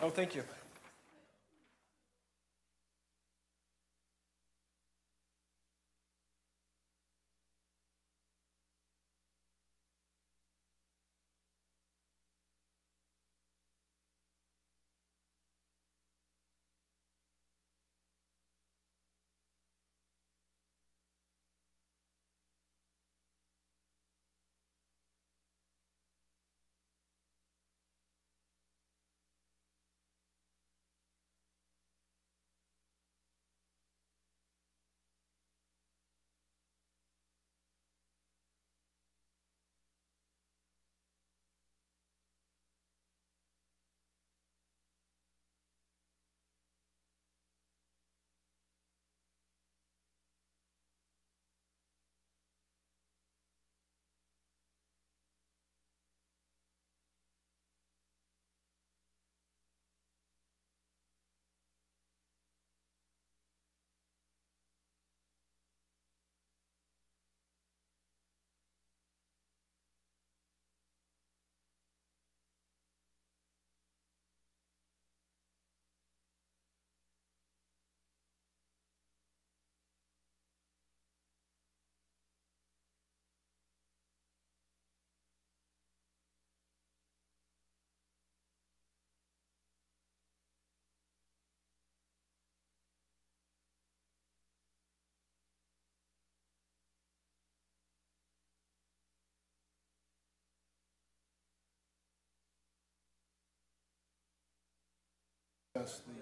Oh, thank you. Just the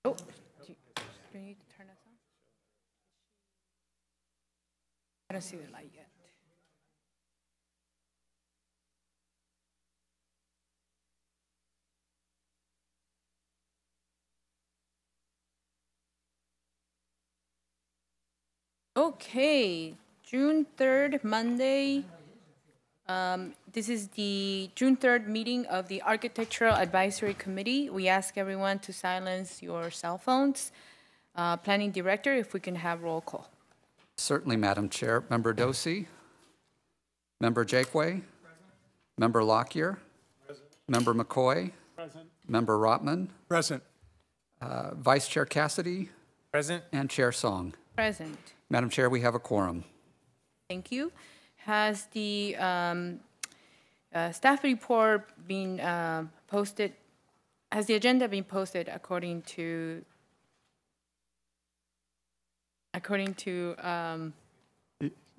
Oh, do you need to turn us on? I don't see the light yet. Okay, June 3rd, Monday. This is the June 3rd meeting of the Architectural Advisory Committee. We ask everyone to silence your cell phones. Planning Director, if we can have roll call. Certainly, Madam Chair. Member Dosey? Member Jakeway? Member Lockyer? Present. Member McCoy? Present. Member Rotman? Present. Vice Chair Cassidy? Present. And Chair Song. Present. Madam Chair, we have a quorum. Thank you. Has the staff report been posted? Has the agenda been posted according to the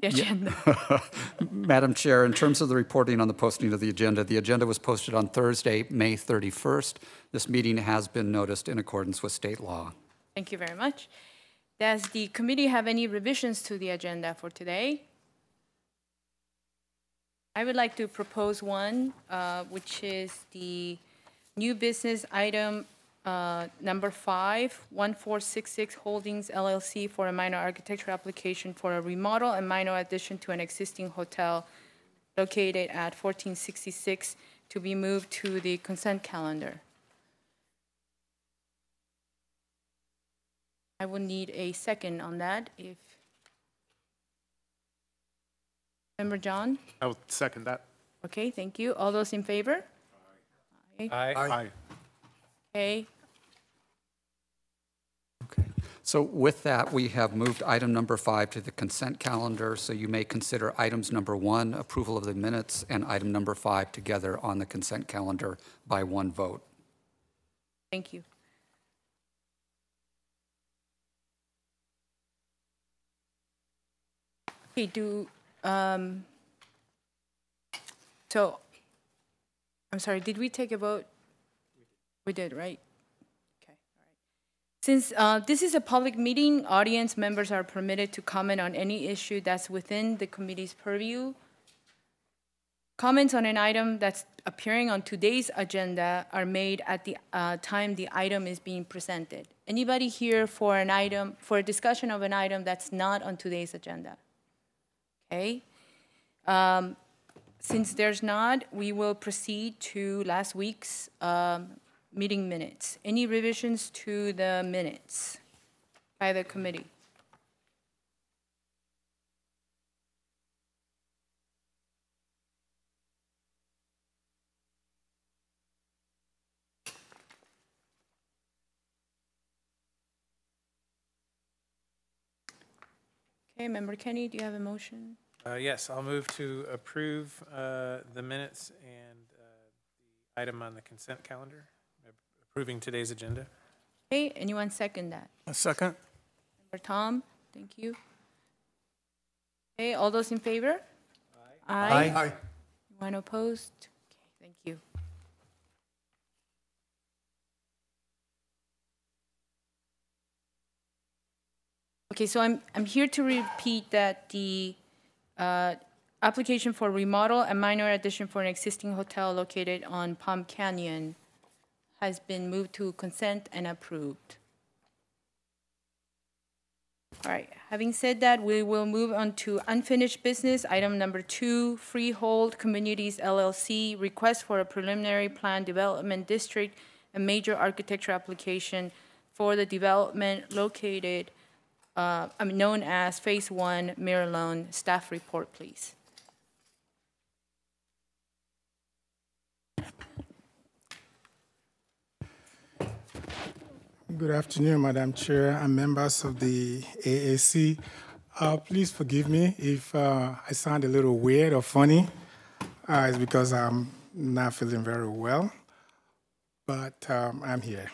agenda? Madam Chair, in terms of the reporting on the posting of the agenda was posted on Thursday, May 31st. This meeting has been noticed in accordance with state law. Thank you very much. Does the committee have any revisions to the agenda for today? I would like to propose one, which is the new business item number 5, 1466 Holdings LLC for a minor architectural application for a remodel and minor addition to an existing hotel located at 1466 to be moved to the consent calendar. I will need a second on that. If Member John? I will second that. Okay, thank you. All those in favor? Aye. Aye. Okay. Okay. So with that, we have moved item number 5 to the consent calendar. So you may consider items number 1, approval of the minutes, and item number 5 together on the consent calendar by one vote. Thank you. Okay, so, I'm sorry, did we take a vote? We did, right? Okay, all right. Since this is a public meeting, audience members are permitted to comment on any issue that's within the committee's purview. Comments on an item that's appearing on today's agenda are made at the time the item is being presented. Anybody here for an item, for a discussion of an item that's not on today's agenda? Okay. Since there's not, we will proceed to last week's meeting minutes. Any revisions to the minutes by the committee? Okay, Member Kenny, do you have a motion? Yes, I'll move to approve the minutes and the item on the consent calendar, approving today's agenda. Okay, anyone second that? A second. Member Tom, thank you. Okay, all those in favor? Aye. Aye. Anyone opposed? Okay, thank you. Okay, so I'm here to repeat that the application for remodel and minor addition for an existing hotel located on Palm Canyon has been moved to consent and approved. All right, having said that, we will move on to unfinished business. Item number 2, Freehold Communities LLC, request for a preliminary plan development district and major architecture application for the development located known as Phase 1 Miralone. Staff report, please. Good afternoon, Madam Chair and members of the AAC. Please forgive me if I sound a little weird or funny. It's because I'm not feeling very well, but I'm here.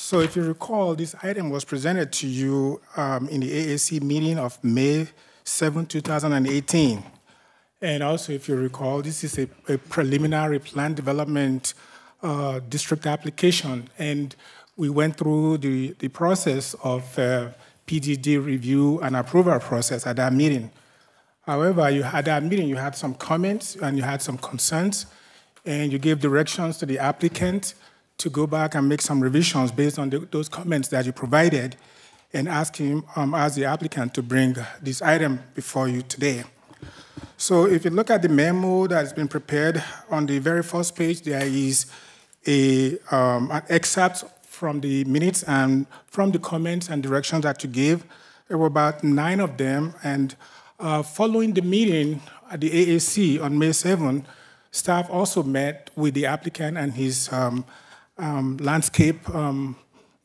So if you recall, this item was presented to you in the AAC meeting of May 7, 2018. And also, if you recall, this is a preliminary plan development district application. And we went through the process of PDD review and approval process at that meeting. However, at that meeting, you had some comments and you had some concerns, and you gave directions to the applicant to go back and make some revisions based on those comments that you provided, and ask the applicant to bring this item before you today. So if you look at the memo that has been prepared, on the very first page, there is an excerpt from the minutes and from the comments and directions that you gave. There were about 9 of them, and following the meeting at the AAC on May 7, staff also met with the applicant and his landscape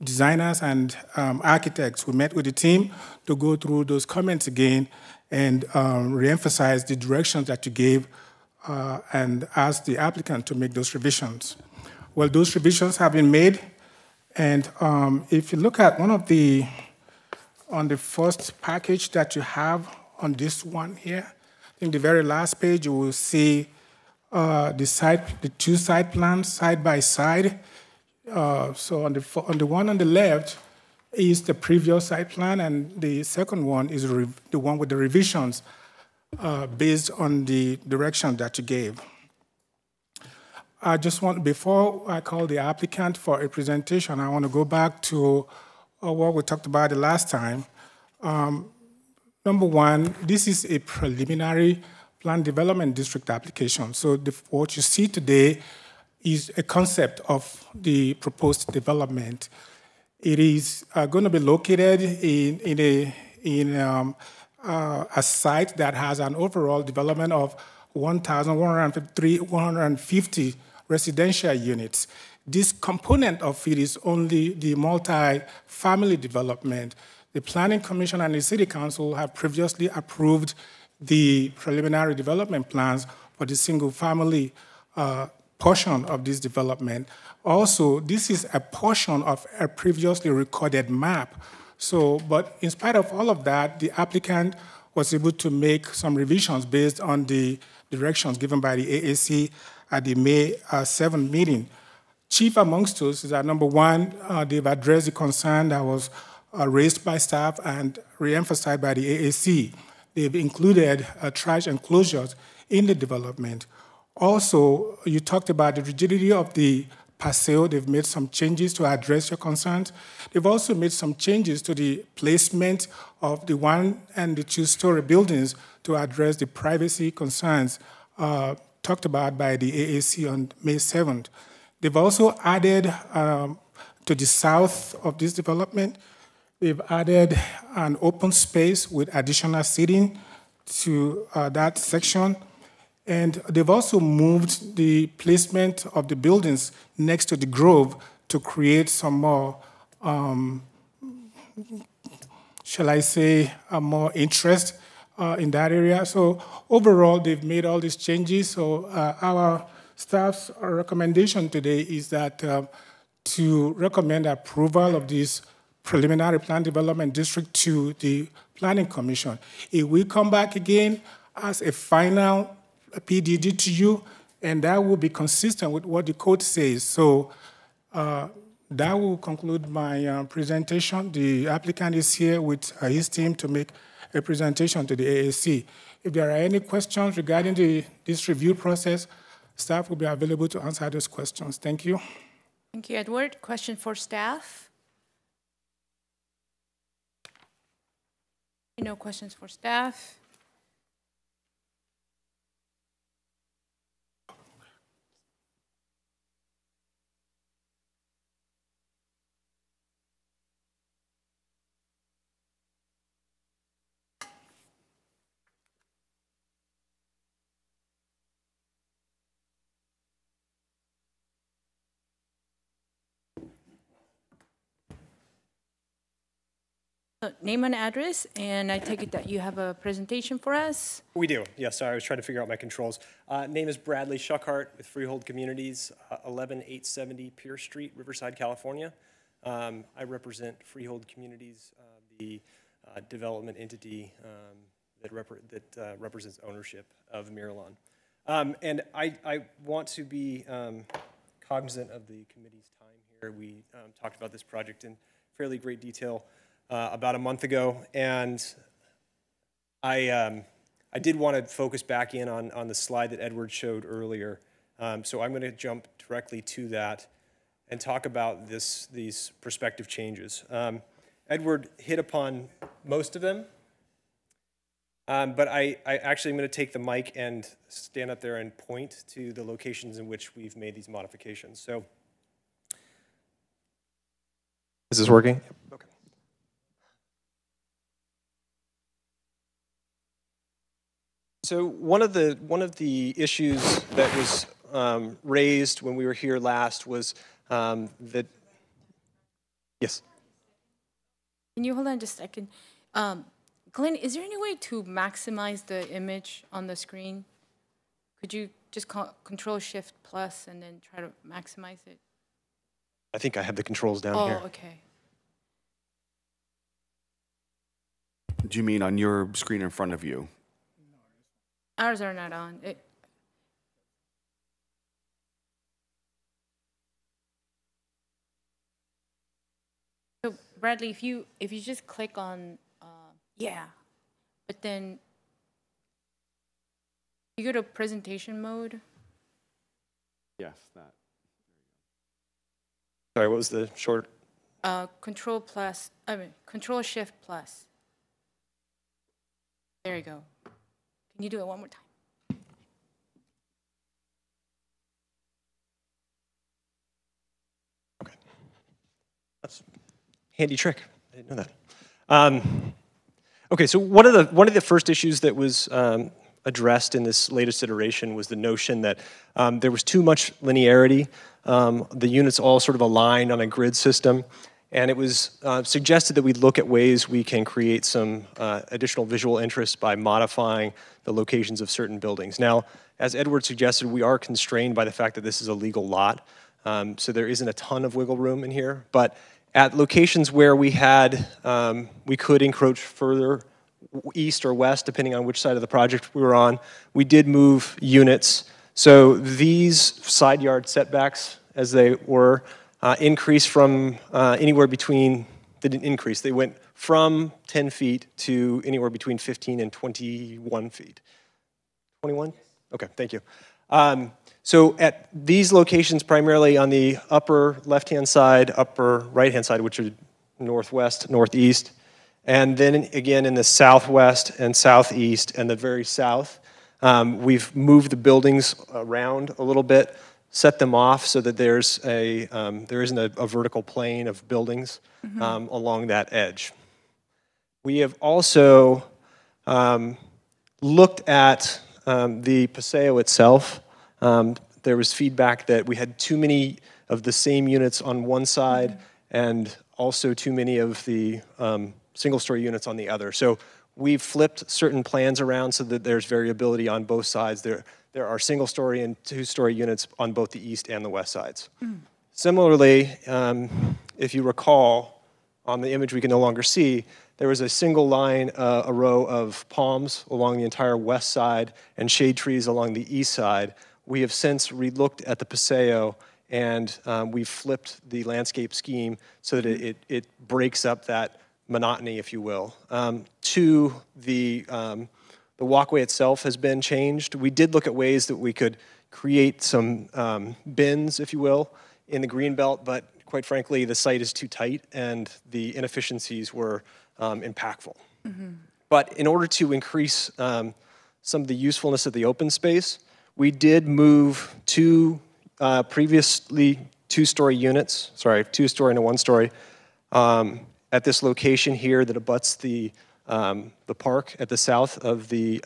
designers and architects. We met with the team to go through those comments again and reemphasize the directions that you gave and ask the applicant to make those revisions. Well, those revisions have been made, and if you look at on the first package that you have on this one here, I think the very last page, you will see the 2 site plans side by side. So on the one on the left is the previous site plan, and the second one is the one with the revisions based on the direction that you gave. I just want, before I call the applicant for a presentation, I want to go back to what we talked about the last time. Number one, this is a preliminary plan development district application. So what you see today is a concept of the proposed development. It is going to be located in a site that has an overall development of 1,150 residential units. This component of it is only the multi-family development. The Planning Commission and the City Council have previously approved the preliminary development plans for the single-family portion of this development. Also, this is a portion of a previously recorded map. So, but in spite of all of that, the applicant was able to make some revisions based on the directions given by the AAC at the May 7 meeting. Chief amongst us is that, number one, they've addressed the concern that was raised by staff and reemphasized by the AAC. They've included trash enclosures in the development. Also, you talked about the rigidity of the paseo. They've made some changes to address your concerns. They've also made some changes to the placement of the 1- and the 2-story buildings to address the privacy concerns talked about by the AAC on May 7th. They've also added to the south of this development, they've added an open space with additional seating to that section. And they've also moved the placement of the buildings next to the grove to create some more, shall I say, more interest in that area. So overall, they've made all these changes. So our staff's recommendation today is that to recommend approval of this preliminary plan development district to the Planning Commission. It will come back again as a final PDD to you, and that will be consistent with what the code says. So that will conclude my presentation. The applicant is here with his team to make a presentation to the AAC. If there are any questions regarding this review process, staff will be available to answer those questions. Thank you. Thank you, Edward. Question for staff? No questions for staff. Name and address, and I take it that you have a presentation for us. We do, yes. Sorry, I was trying to figure out my controls. Name is Bradley Shuckhart with Freehold Communities, 11870 Pierce Street, Riverside, California. I represent Freehold Communities, the development entity that represents ownership of Miralon. And I want to be cognizant of the committee's time here. We talked about this project in fairly great detail about a month ago, and I did want to focus back in on the slide that Edward showed earlier. So I'm going to jump directly to that and talk about these prospective changes. Edward hit upon most of them, but I actually am going to take the mic and stand up there and point to the locations in which we've made these modifications. So, is this working? Okay. So one of the issues that was raised when we were here last was that. Yes. Can you hold on just a second? Glenn, is there any way to maximize the image on the screen? Could you just Control Shift plus and then try to maximize it? I think I have the controls down here. Oh, okay. Do you mean on your screen in front of you? Ours are not on. So Bradley, if you just click on yeah, but then you go to presentation mode. Yes, that. Sorry, what was the short? Control Shift plus. There you go. Can you do it one more time? Okay. That's a handy trick. I didn't know that. Okay, so one of the first issues that was addressed in this latest iteration was the notion that there was too much linearity. The units all sort of aligned on a grid system, and it was suggested that we look at ways we can create some additional visual interest by modifying the locations of certain buildings. Now, as Edward suggested, we are constrained by the fact that this is a legal lot, so there isn't a ton of wiggle room in here, but at locations where we could encroach further east or west, depending on which side of the project we were on, we did move units. So these side yard setbacks, as they were, increased from anywhere between, they didn't increase, they went from 10 feet to anywhere between 15 and 21 feet. 21? Okay, thank you. So at these locations, primarily on the upper left-hand side, upper right-hand side, which are northwest, northeast, and then again in the southwest and southeast and the very south, we've moved the buildings around a little bit, set them off so that there isn't a vertical plane of buildings along that edge. We have also looked at the Paseo itself. There was feedback that we had too many of the same units on one side and also too many of the single-story units on the other. So we've flipped certain plans around so that there's variability on both sides. There are single-story and two-story units on both the east and the west sides. Similarly, if you recall, on the image we can no longer see, there was a single line, a row of palms along the entire west side and shade trees along the east side. We have since relooked at the Paseo and we've flipped the landscape scheme so that it breaks up that monotony, if you will. The walkway itself has been changed. We did look at ways that we could create some bins, if you will, in the greenbelt, but quite frankly, the site is too tight and the inefficiencies were impactful. But in order to increase some of the usefulness of the open space, we did move two previously two-story units, sorry, two-story and a one-story, at this location here that abuts the park at the south of the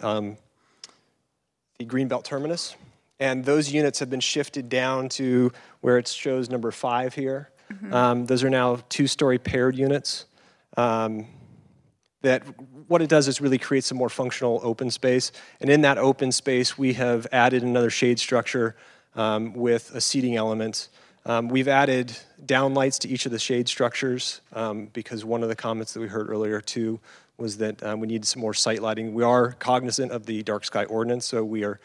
Greenbelt terminus. And those units have been shifted down to where it shows number 5 here. Those are now two-story paired units. That what it does is really create some more functional open space. And in that open space, we have added another shade structure with a seating element. We've added downlights to each of the shade structures because one of the comments that we heard earlier too was that we need some more site lighting. We are cognizant of the dark sky ordinance, so we are,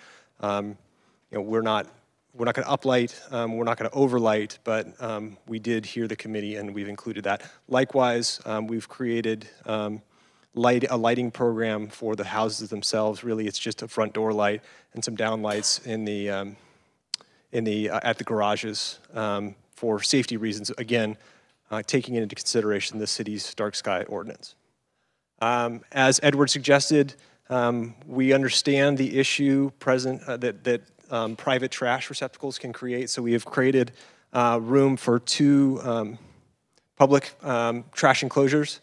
we're not we're not going to uplight, we're not going to overlight, but we did hear the committee and we've included that. Likewise, we've created a lighting program for the houses themselves. Really, it's just a front door light and some down lights in the at the garages for safety reasons. Again, taking into consideration the city's dark sky ordinance. As Edward suggested, we understand the issue present that private trash receptacles can create. So we have created room for 2 public trash enclosures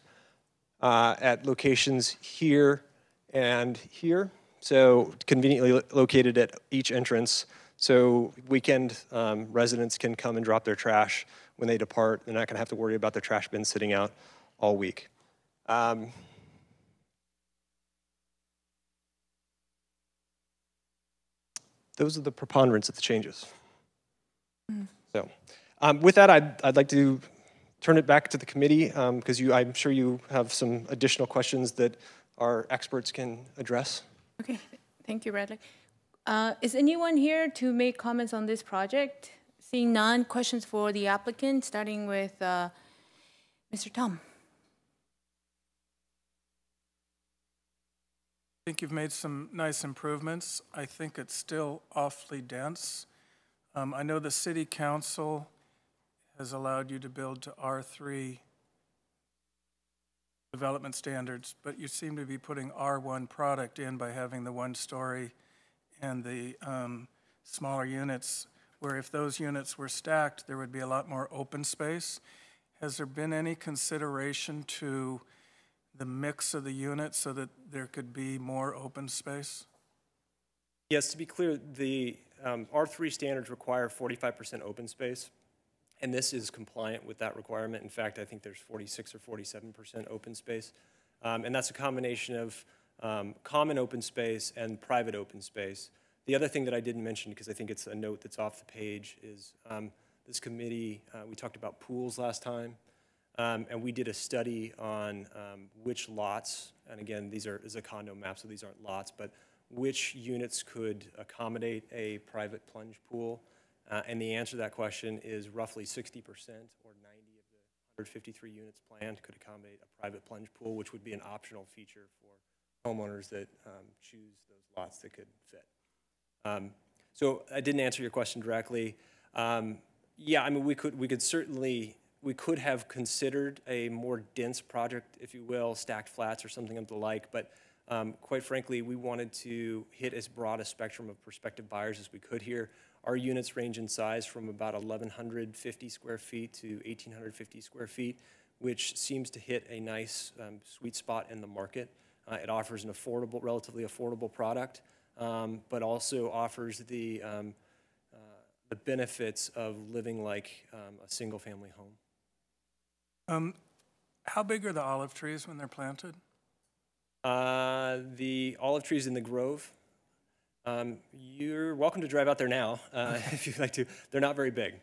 at locations here and here. So conveniently located at each entrance. So weekend residents can come and drop their trash when they depart. They're not going to have to worry about their trash bins sitting out all week. Those are the preponderance of the changes. So with that, I'd like to turn it back to the committee because I'm sure you have some additional questions that our experts can address. Okay, thank you, Bradley. Is anyone here to make comments on this project? Seeing none, questions for the applicant, starting with Mr. Tom. I think you've made some nice improvements. I think it's still awfully dense. I know the city council has allowed you to build to R3 development standards, but you seem to be putting R1 product in by having the 1-story and the smaller units, where if those units were stacked, there would be a lot more open space. Has there been any consideration to the mix of the units so that there could be more open space? Yes, to be clear, the R3 standards require 45% open space, and this is compliant with that requirement. In fact, I think there's 46 or 47% open space, and that's a combination of common open space and private open space. The other thing that I didn't mention, because I think it's a note that's off the page, is this committee, we talked about pools last time. And we did a study on which lots, and again, this is a condo map, so these aren't lots, but which units could accommodate a private plunge pool. And the answer to that question is roughly 60% or 90 of the 153 units planned could accommodate a private plunge pool, which would be an optional feature for homeowners that choose those lots that could fit. So I didn't answer your question directly. Yeah, I mean, we could certainly, we could have considered a more dense project, if you will, stacked flats or something of the like, but quite frankly, we wanted to hit as broad a spectrum of prospective buyers as we could here. Our units range in size from about 1,150 square feet to 1,850 square feet, which seems to hit a nice sweet spot in the market. It offers an affordable, relatively affordable product, but also offers the benefits of living like a single-family home. How big are the olive trees when they're planted? The olive trees in the grove, you're welcome to drive out there now if you'd like to. They're not very big.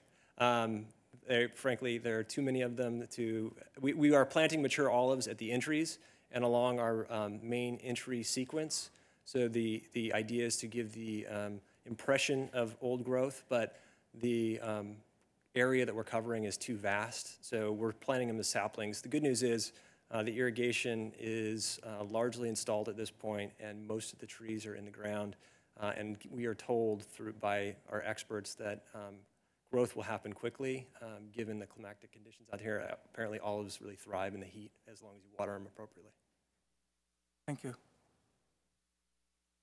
Frankly, there are too many of them to, we are planting mature olives at the entries and along our main entry sequence. So the idea is to give the impression of old growth, but the area that we're covering is too vast, so we're planting them as saplings. The good news is the irrigation is largely installed at this point, and most of the trees are in the ground. And we are told by our experts that growth will happen quickly, given the climatic conditions out here. Apparently, olives really thrive in the heat as long as you water them appropriately. Thank you.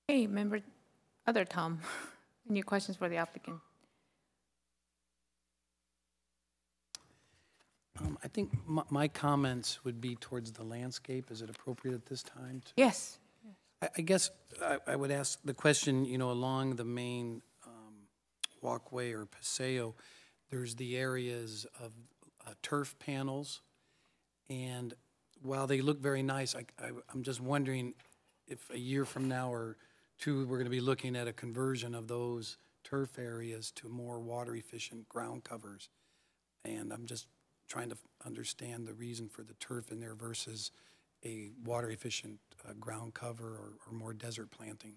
Hey, other Tom, any questions for the applicant? I think my comments would be towards the landscape. Is it appropriate at this time? Yes. I guess I would ask the question, you know, along the main walkway or paseo, there's the areas of turf panels. And while they look very nice, I'm just wondering if a year from now or two, we're going to be looking at a conversion of those turf areas to more water-efficient ground covers. And I'm just trying to understand the reason for the turf in there versus a water-efficient ground cover or more desert planting.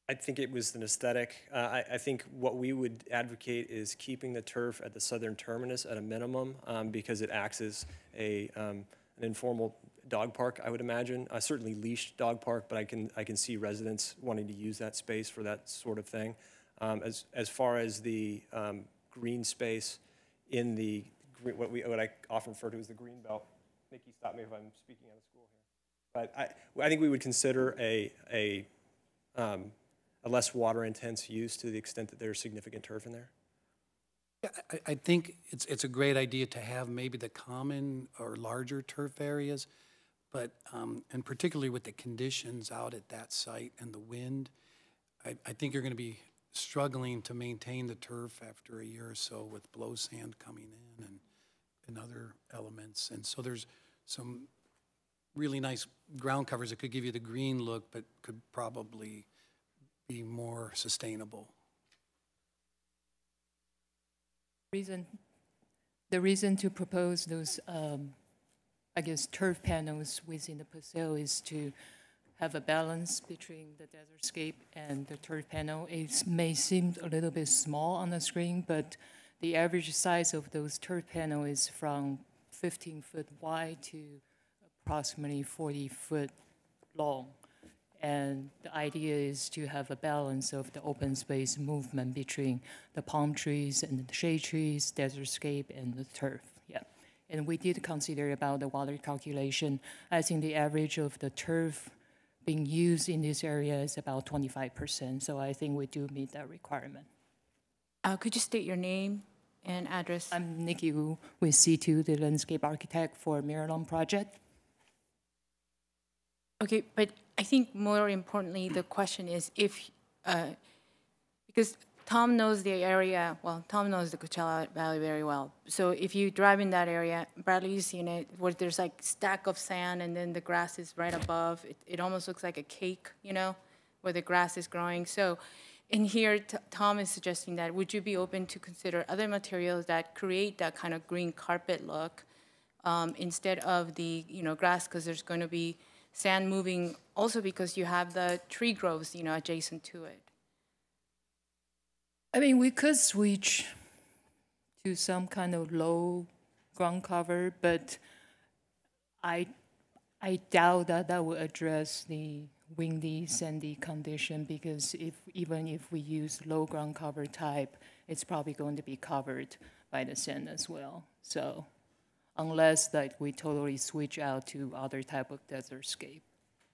I think it was an aesthetic. I think what we would advocate is keeping the turf at the southern terminus at a minimum because it acts as an informal dog park, I would imagine. Certainly leashed dog park, but I can see residents wanting to use that space for that sort of thing. As far as the green space in the what I often refer to as the green belt. Nikki, stop me if I'm speaking out of school here. But I think we would consider a less water-intense use to the extent that there's significant turf in there. Yeah, I think it's a great idea to have maybe the common or larger turf areas, but and particularly with the conditions out at that site and the wind, I think you're going to be struggling to maintain the turf after a year or so with blow sand coming in and other elements. And so there's some really nice ground covers that could give you the green look, but could probably be more sustainable. The reason to propose those, I guess, turf panels within the Paseo is to have a balance between the desertscape and the turf panel. It may seem a little bit small on the screen, but the average size of those turf panels is from 15 foot wide to approximately 40 foot long. And the idea is to have a balance of the open space movement between the palm trees and the shade trees, desertscape, and the turf. Yeah. And we did consider about the water calculation. I think the average of the turf being used in this area is about 25%. So I think we do meet that requirement. Could you state your name and address? I'm Nikki Wu with C2, the landscape architect for Miralon project. Okay, but I think more importantly, the question is if, because Tom knows the area, well, Tom knows the Coachella Valley very well. So if you drive in that area, Bradley, you've seen it, where there's like stack of sand and then the grass is right above. It almost looks like a cake, you know, where the grass is growing. So in here, Tom is suggesting that would you be open to consider other materials that create that kind of green carpet look instead of the, you know, grass, because there's going to be sand moving also because you have the tree groves, you know, adjacent to it. I mean, we could switch to some kind of low ground cover, but I doubt that that will address the windy, sandy condition because even if we use low ground cover type, it's probably going to be covered by the sand as well. So unless that we totally switch out to other type of desertscape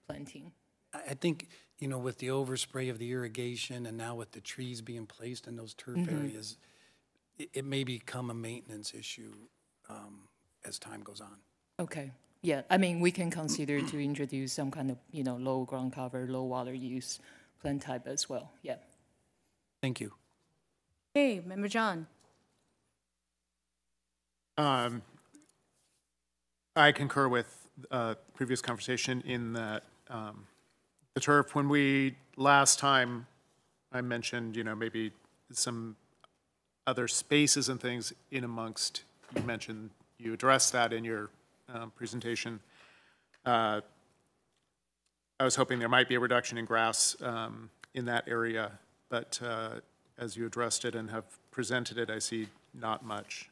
planting. I think, you know, with the overspray of the irrigation and now with the trees being placed in those turf areas, it may become a maintenance issue as time goes on. Okay. Yeah, I mean, we can consider to introduce some kind of, you know, low ground cover, low water use plant type as well. Yeah. Thank you. Hey, Member John. I concur with previous conversation in that the turf, when we last time I mentioned, you know, maybe some other spaces and things in amongst, you mentioned, you addressed that in your presentation. I was hoping there might be a reduction in grass in that area, but as you addressed it and have presented it, I see not much.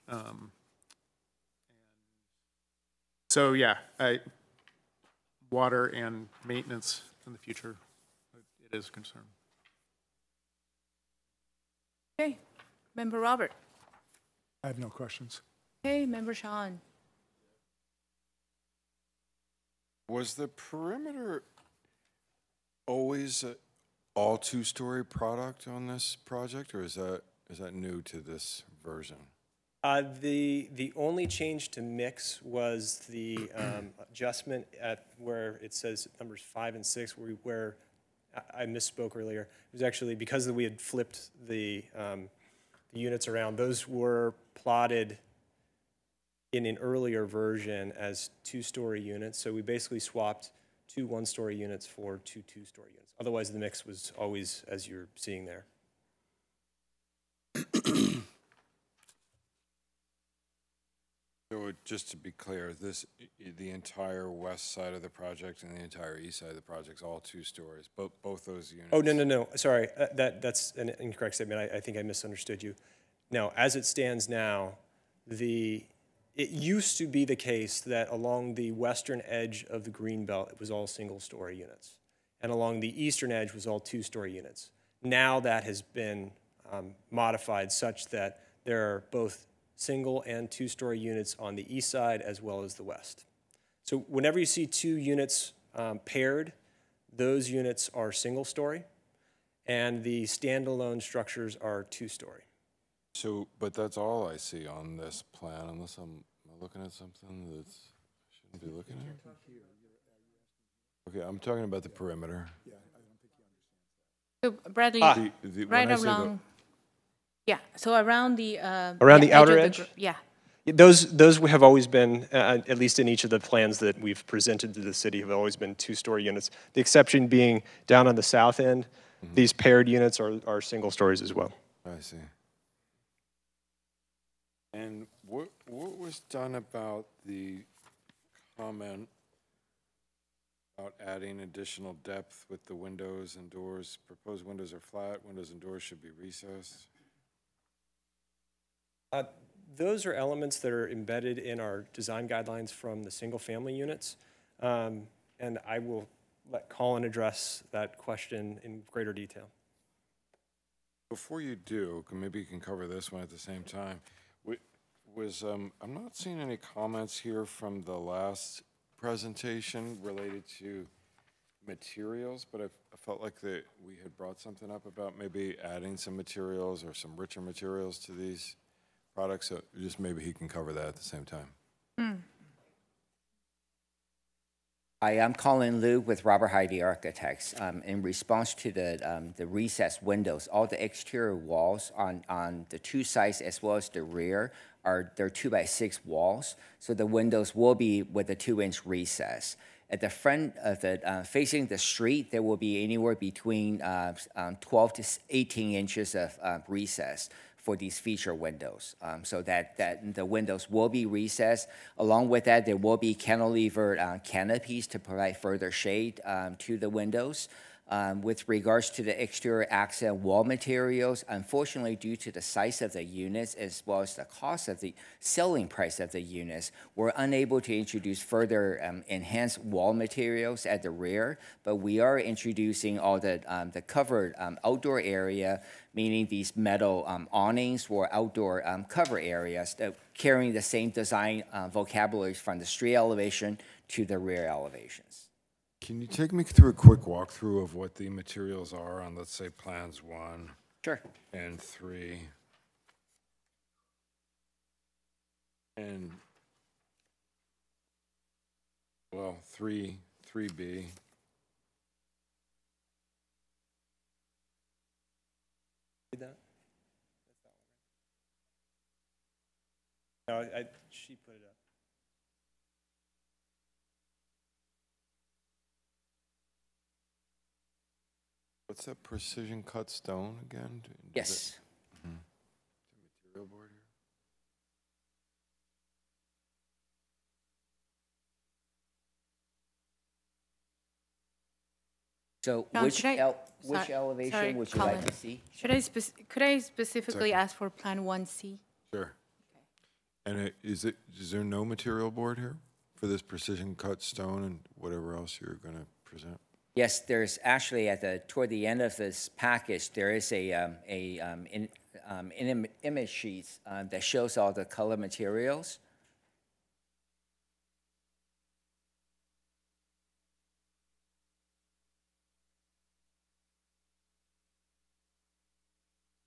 So yeah, water and maintenance in the future, it is a concern. Okay, Member Robert. I have no questions. Hey, Member Sean. Was the perimeter always all two-story product on this project, or is that new to this version? The only change to mix was the adjustment at where it says numbers 5 and 6, where I misspoke earlier. It was actually because we had flipped the units around. Those were plotted in an earlier version as two-story units. So we basically swapped 2 one-story units for 2 two-story units. Otherwise, the mix was always as you're seeing there. So just to be clear, the entire west side of the project and the entire east side of the project is all 2 stories, both those units? Oh, no. Sorry, that's an incorrect statement. I think I misunderstood you. No, as it stands now, it used to be the case that along the western edge of the greenbelt, it was all single-story units. And along the eastern edge was all 2-story units. Now that has been modified such that there are both single and 2-story units on the east side as well as the west. So whenever you see 2 units paired, those units are single-story, and the standalone structures are 2-story. So, but that's all I see on this plan, unless am I looking at something that I shouldn't be looking at? Okay, I'm talking about the perimeter. So Bradley, When right I say the- along, yeah, so around the Around the outer of edge? yeah. Those have always been, at least in each of the plans that we've presented to the city, have always been 2-story units. The exception being down on the south end, these paired units are single stories as well. I see. And what was done about the comment about adding additional depth with the windows and doors? Proposed windows are flat, windows and doors should be recessed. Those are elements that are embedded in our design guidelines from the single-family units. And I will let Colin address that question in greater detail. Before you do, maybe you can cover this one at the same time. I'm not seeing any comments here from the last presentation related to materials, but I felt like that we had brought something up about maybe adding some materials or some richer materials to these products. So just maybe he can cover that at the same time. Hi, I'm Colin Liu with Robert Heidi Architects. In response to the recessed windows, all the exterior walls on the 2 sides as well as the rear they're 2x6 walls. So the windows will be with a 2-inch recess. At the front of it, facing the street, there will be anywhere between 12 to 18 inches of recess for these feature windows, so that the windows will be recessed. Along with that, there will be cantilever canopies to provide further shade to the windows. With regards to the exterior accent wall materials, unfortunately, due to the size of the units as well as the cost of the selling price of the units, we're unable to introduce further enhanced wall materials at the rear, but we are introducing all the covered outdoor area, meaning these metal awnings for outdoor cover areas that carrying the same design vocabularies from the street elevation to the rear elevations. Can you take me through a quick walkthrough of what the materials are on, let's say, plans 1 Sure. and 3? And, well, 3B. Did that? No, she put it up. What's that precision cut stone again? Yes. Material board here? So John, which should I- sorry, elevation would you Colin. like to see? Could I specifically ask for Plan 1C? Sure. And is there no material board here for this precision cut stone and whatever else you're going to present? Yes, there's actually toward the end of this package, there is image sheets that shows all the color materials.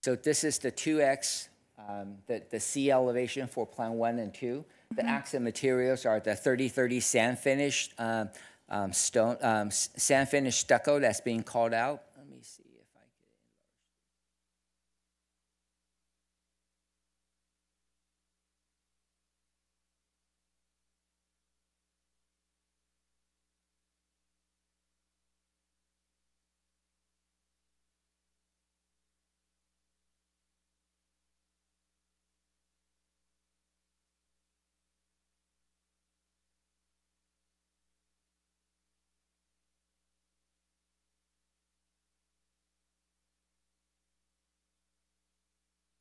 So this is the 2X, the C elevation for Plan 1 and 2. The accent materials are the 3030 sand finished sand finished stucco that's being called out. Let me see if I can.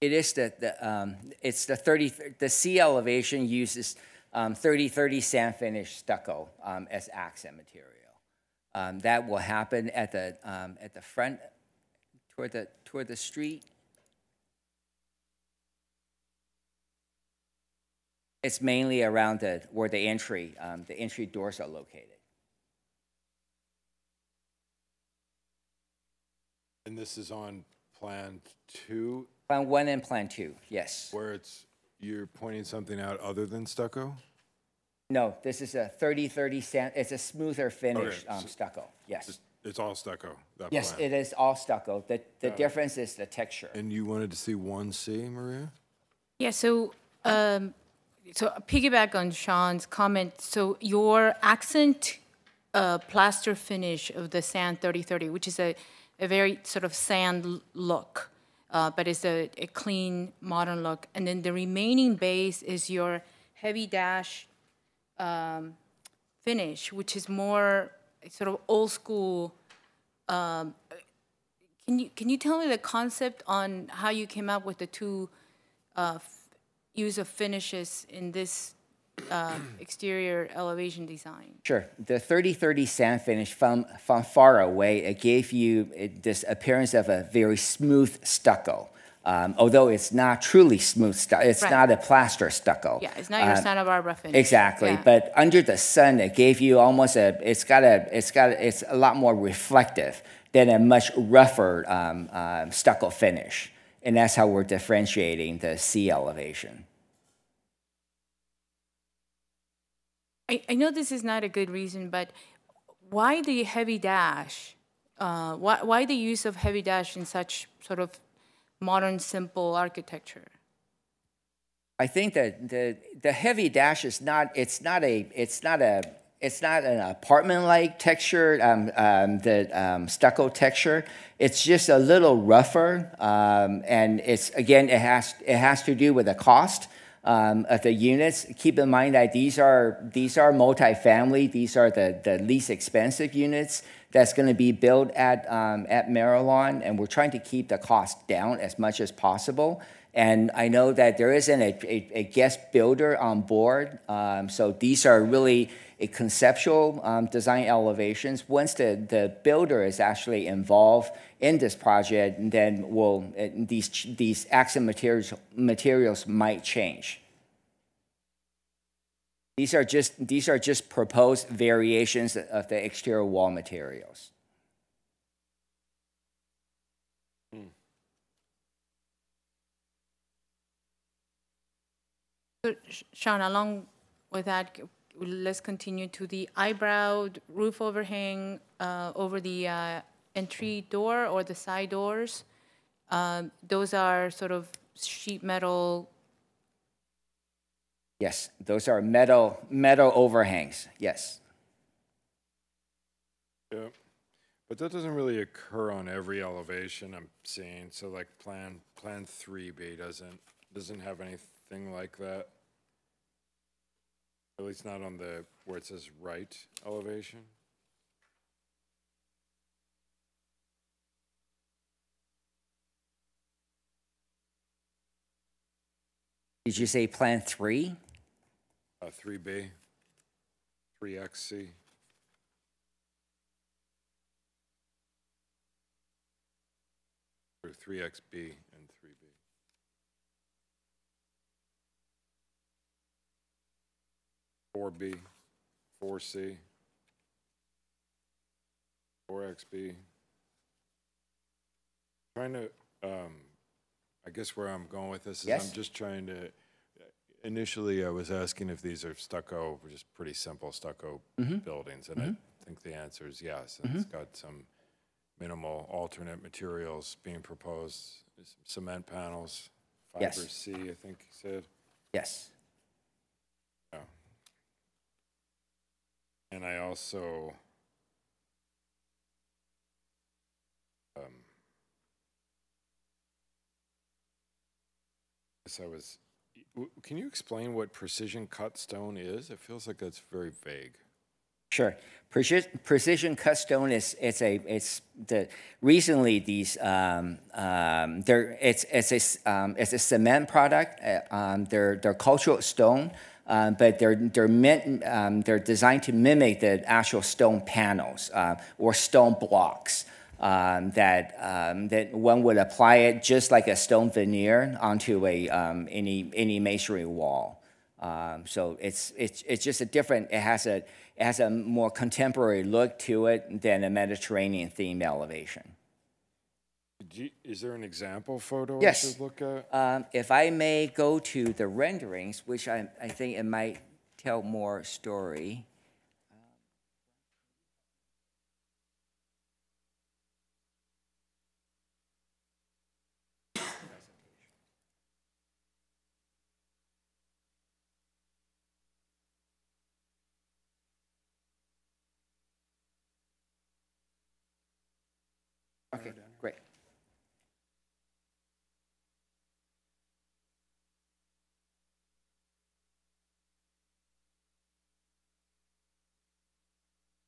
It is it's the C elevation uses 30/30 sand finish stucco as accent material. That will happen at the front toward the street. It's mainly around where the entry doors are located. And this is on Plan 2? Plan 1 and Plan 2, yes. Where you're pointing something out other than stucco? No, this is a 30/30 sand, it's a smoother finish stucco, yes. It's all stucco, that Yes, plan? it is all stucco. The difference is the texture. And you wanted to see 1C, Maria? Yeah, so piggyback on Sean's comment, so your accent plaster finish of the sand 30/30, which is a very sort of sand look, but it's a clean, modern look. And then the remaining base is your heavy dash finish, which is more sort of old school. Can you tell me the concept on how you came up with the two use of finishes in this exterior elevation design? Sure. The 30/30 sand finish from far away, it gave you this appearance of a very smooth stucco. Although it's not truly smooth stucco, it's not a plaster stucco. Yeah, it's not your Santa Barbara finish. Exactly, yeah. But under the sun, it gave you almost it's a lot more reflective than a much rougher stucco finish, and that's how we're differentiating the C elevation. I know this is not a good reason, but why the heavy dash? Why the use of heavy dash in such sort of modern, simple architecture? I think that the heavy dash is not an apartment-like texture, the stucco texture. It's just a little rougher, and it has to do with the cost of the units. Keep in mind that these are multifamily. These are the least expensive units that's going to be built at Marylon, and we're trying to keep the cost down as much as possible. And I know that there isn't a guest builder on board, so these are really a conceptual design elevations. Once the builder is actually involved in this project, then these accent materials might change. These are just proposed variations of the exterior wall materials. So, Sean, along with that, let's continue to the eyebrow roof overhang over the entry door or the side doors. Those are sort of sheet metal. Yes, those are metal overhangs, yes. Yeah, but that doesn't really occur on every elevation I'm seeing. So like Plan 3B doesn't have anything like that. At least not on the where it says right elevation. Did you say Plan 3? 3B, 3XC. Or 3XB and 3B. B, 4C, 4XB. Trying to, I guess where I'm going with this is I'm just trying to, initially I was asking if these are stucco, just pretty simple stucco buildings, and I think the answer is yes. And it's got some minimal alternate materials being proposed, some cement panels, fiber C, I think you said. Yes. Yeah. And I also, can you explain what precision cut stone is? It feels like that's very vague. Sure. Precision cut stone recently these it's a cement product. They're cultural stone, but they're designed to mimic the actual stone panels or stone blocks. That one would apply it just like a stone veneer onto any masonry wall. So it's just a different. It has a more contemporary look to it than a Mediterranean theme elevation. Is there an example photo Yes. I should look at? If I may go to the renderings, which I think it might tell more story. Okay, great.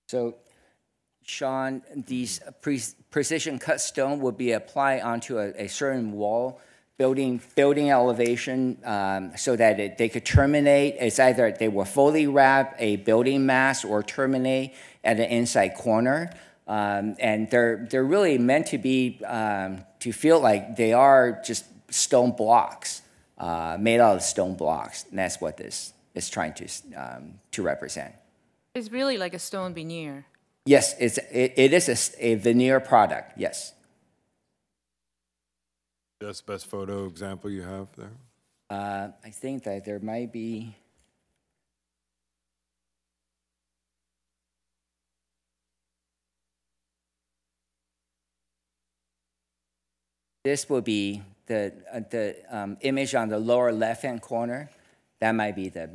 So, Sean, these precision cut stone will be applied onto a certain wall, building elevation, so that they could terminate. It's either they will fully wrap a building mass or terminate at an inside corner. And they're really meant to be to feel like they are just stone blocks, made out of stone blocks. And that's what this is trying to represent. It's really like a stone veneer. Yes, it is a veneer product. Yes. That's the best photo example you have there? I think that there might be. This will be the image on the lower left-hand corner. That might be the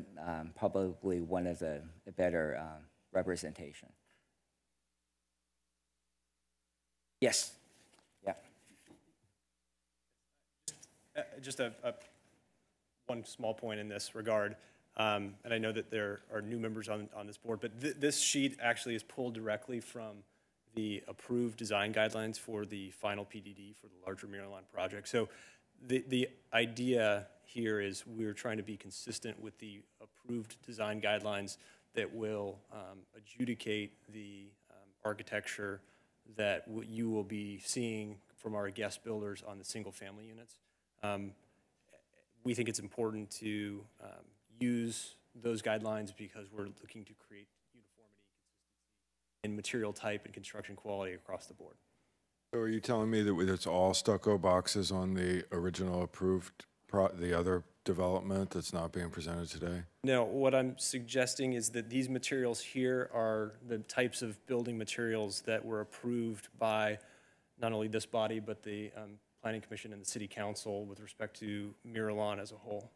probably one of the better representation. Yes. Yeah. Just one small point in this regard, and I know that there are new members on this board, but this sheet actually is pulled directly from the approved design guidelines for the final PDD for the larger Mirrorline project. So the idea here is we're trying to be consistent with the approved design guidelines that will adjudicate the architecture that you will be seeing from our guest builders on the single family units. We think it's important to use those guidelines because we're looking to create uniformity in material type and construction quality across the board. So are you telling me that it's all stucco boxes on the original approved, the other development that's not being presented today? No, what I'm suggesting is that these materials here are the types of building materials that were approved by not only this body, but the Planning Commission and the City Council with respect to Mirrorlawn as a whole.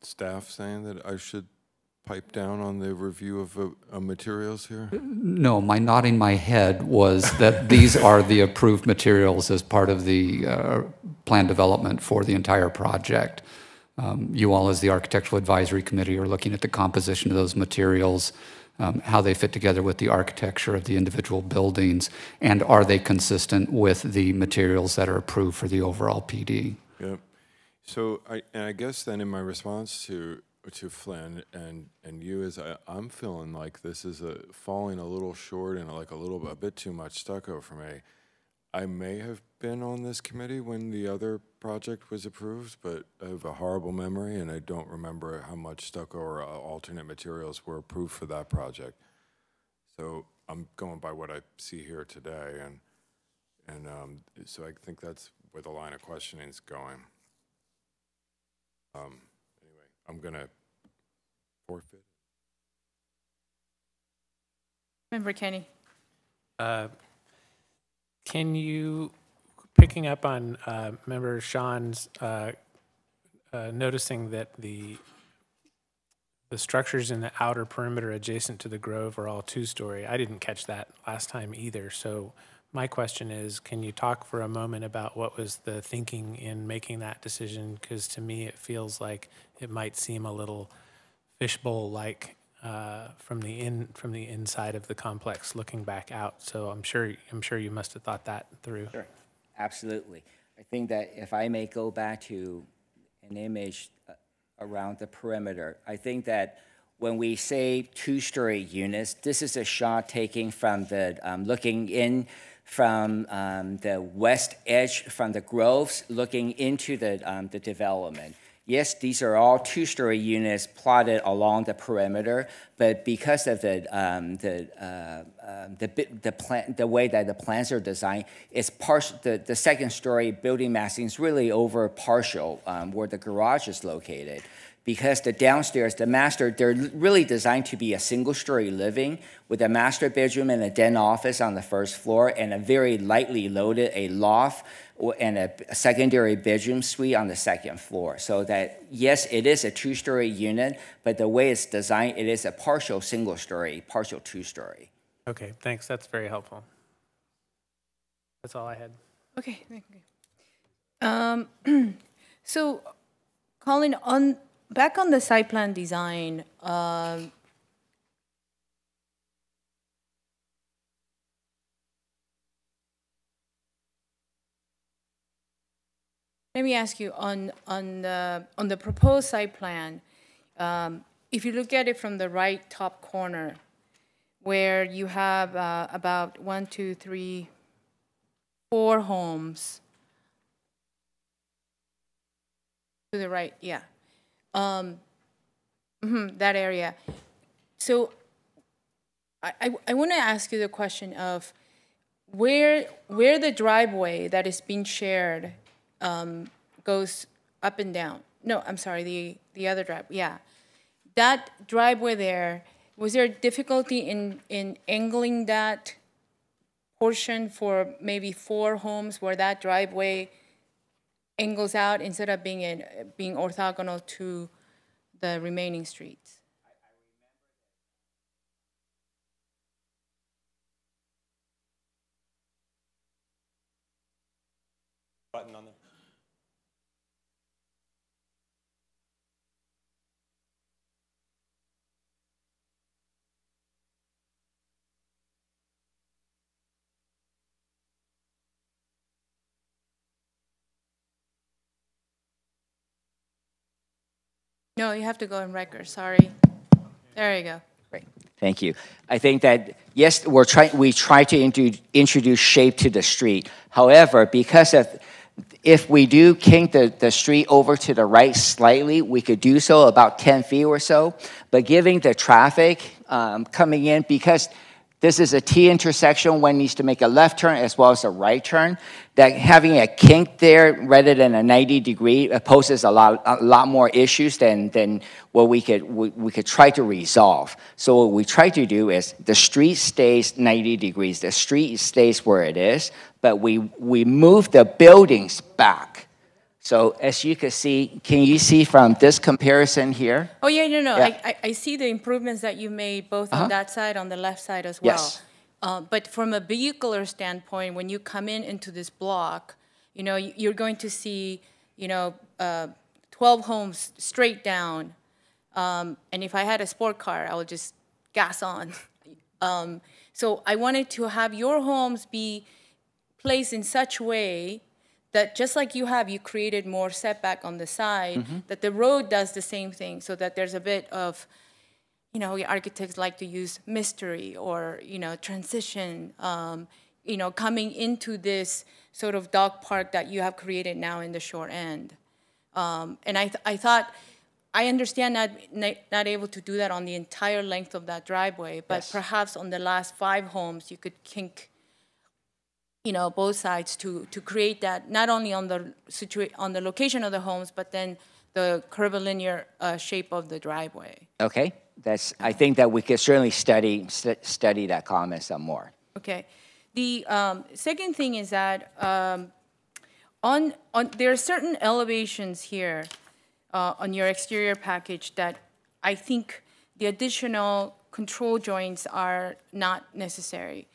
Staff saying that I should pipe down on the review of materials here? No, my nodding my head was that these are the approved materials as part of the plan development for the entire project. You all as the Architectural Advisory Committee are looking at the composition of those materials, how they fit together with the architecture of the individual buildings, and are they consistent with the materials that are approved for the overall PD? Yep. So I guess then in my response to Flynn and you is I'm feeling like this is falling a little short and like a bit too much stucco for me. I may have been on this committee when the other project was approved, but I have a horrible memory and I don't remember how much stucco or alternate materials were approved for that project. So I'm going by what I see here today, and so I think that's where the line of questioning is going. Anyway, I'm gonna forfeit. Member Kenny. Can you, picking up on Member Sean's noticing that the structures in the outer perimeter adjacent to the Grove are all two-story. I didn't catch that last time either. So my question is, can you talk for a moment about what was the thinking in making that decision? Because to me, it feels like it might seem a little fishbowl-like from the inside of the complex looking back out. So I'm sure you must have thought that through. Sure, absolutely. I think that if I may go back to an image around the perimeter, I think that when we say two-story units, this is a shot taken from the, looking in from the west edge, from the groves, looking into the development. Yes, these are all two-story units plotted along the perimeter, but because of the way that the plans are designed, it's partial. The second-story building massing is really over partial where the garage is located. Because the downstairs, the master, they're really designed to be a single-story living with a master bedroom and a den office on the first floor and a very lightly loaded, a loft and a secondary bedroom suite on the second floor. So that, yes, it is a two-story unit, but the way it's designed, it is a partial single-story, partial two-story. Okay, thanks. That's very helpful. That's all I had. Okay, thank you. So, Colin, back on the site plan design, let me ask you on the proposed site plan, if you look at it from the right top corner, where you have about 1, 2, 3, 4 homes to the right, yeah. That area. So I want to ask you the question of where the driveway that is being shared goes up and down. No, I'm sorry, the other drive. Yeah, that driveway there. Was there difficulty in angling that portion for maybe 4 homes where that driveway angles out instead of being orthogonal to the remaining streets? Button on the. No, you have to go in record, sorry. There you go. Great, thank you. I think that, yes, we try to introduce shape to the street. However, because of, if we do kink the street over to the right slightly, we could do so about 10 feet or so. But giving the traffic coming in, because this is a T intersection, one needs to make a left turn as well as a right turn. That having a kink there rather than a 90-degree poses a lot more issues than what we could try to resolve. So what we try to do is the street stays 90 degrees. The street stays where it is, but we move the buildings back. So as you can see, can you see from this comparison here? Oh, yeah, no. Yeah. I see the improvements that you made both on that side, on the left side as well. Yes. But from a vehicular standpoint, when you come into this block, you know, you're going to see, 12 homes straight down. And if I had a sport car, I would just gas on. So I wanted to have your homes be placed in such a way that just like you created more setback on the side, that the road does the same thing, so that there's a bit of, architects like to use mystery or, transition, coming into this sort of dog park that you have created now in the short end. And I thought, I understand not able to do that on the entire length of that driveway, but yes, perhaps on the last 5 homes, you could kink both sides to create that, not only on the location of the homes, but then the curvilinear shape of the driveway. Okay, I think that we could certainly study that comment some more. Okay, the second thing is that there are certain elevations here on your exterior package that I think the additional control joints are not necessary.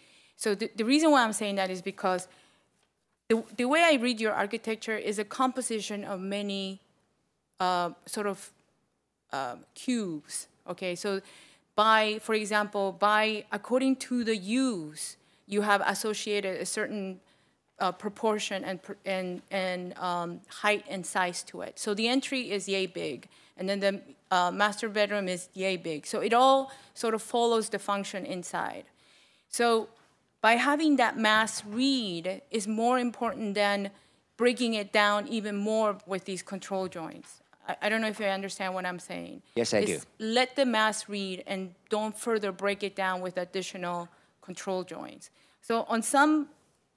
So the reason why I'm saying that is because the way I read your architecture is a composition of many sort of cubes, okay? So for example, according to the use, you have associated a certain proportion and height and size to it. So the entry is yay big, and then the master bedroom is yay big. So it all sort of follows the function inside. So by having that mass read is more important than breaking it down even more with these control joints. I don't know if you understand what I'm saying. Yes, I do. Let the mass read and don't further break it down with additional control joints. So on some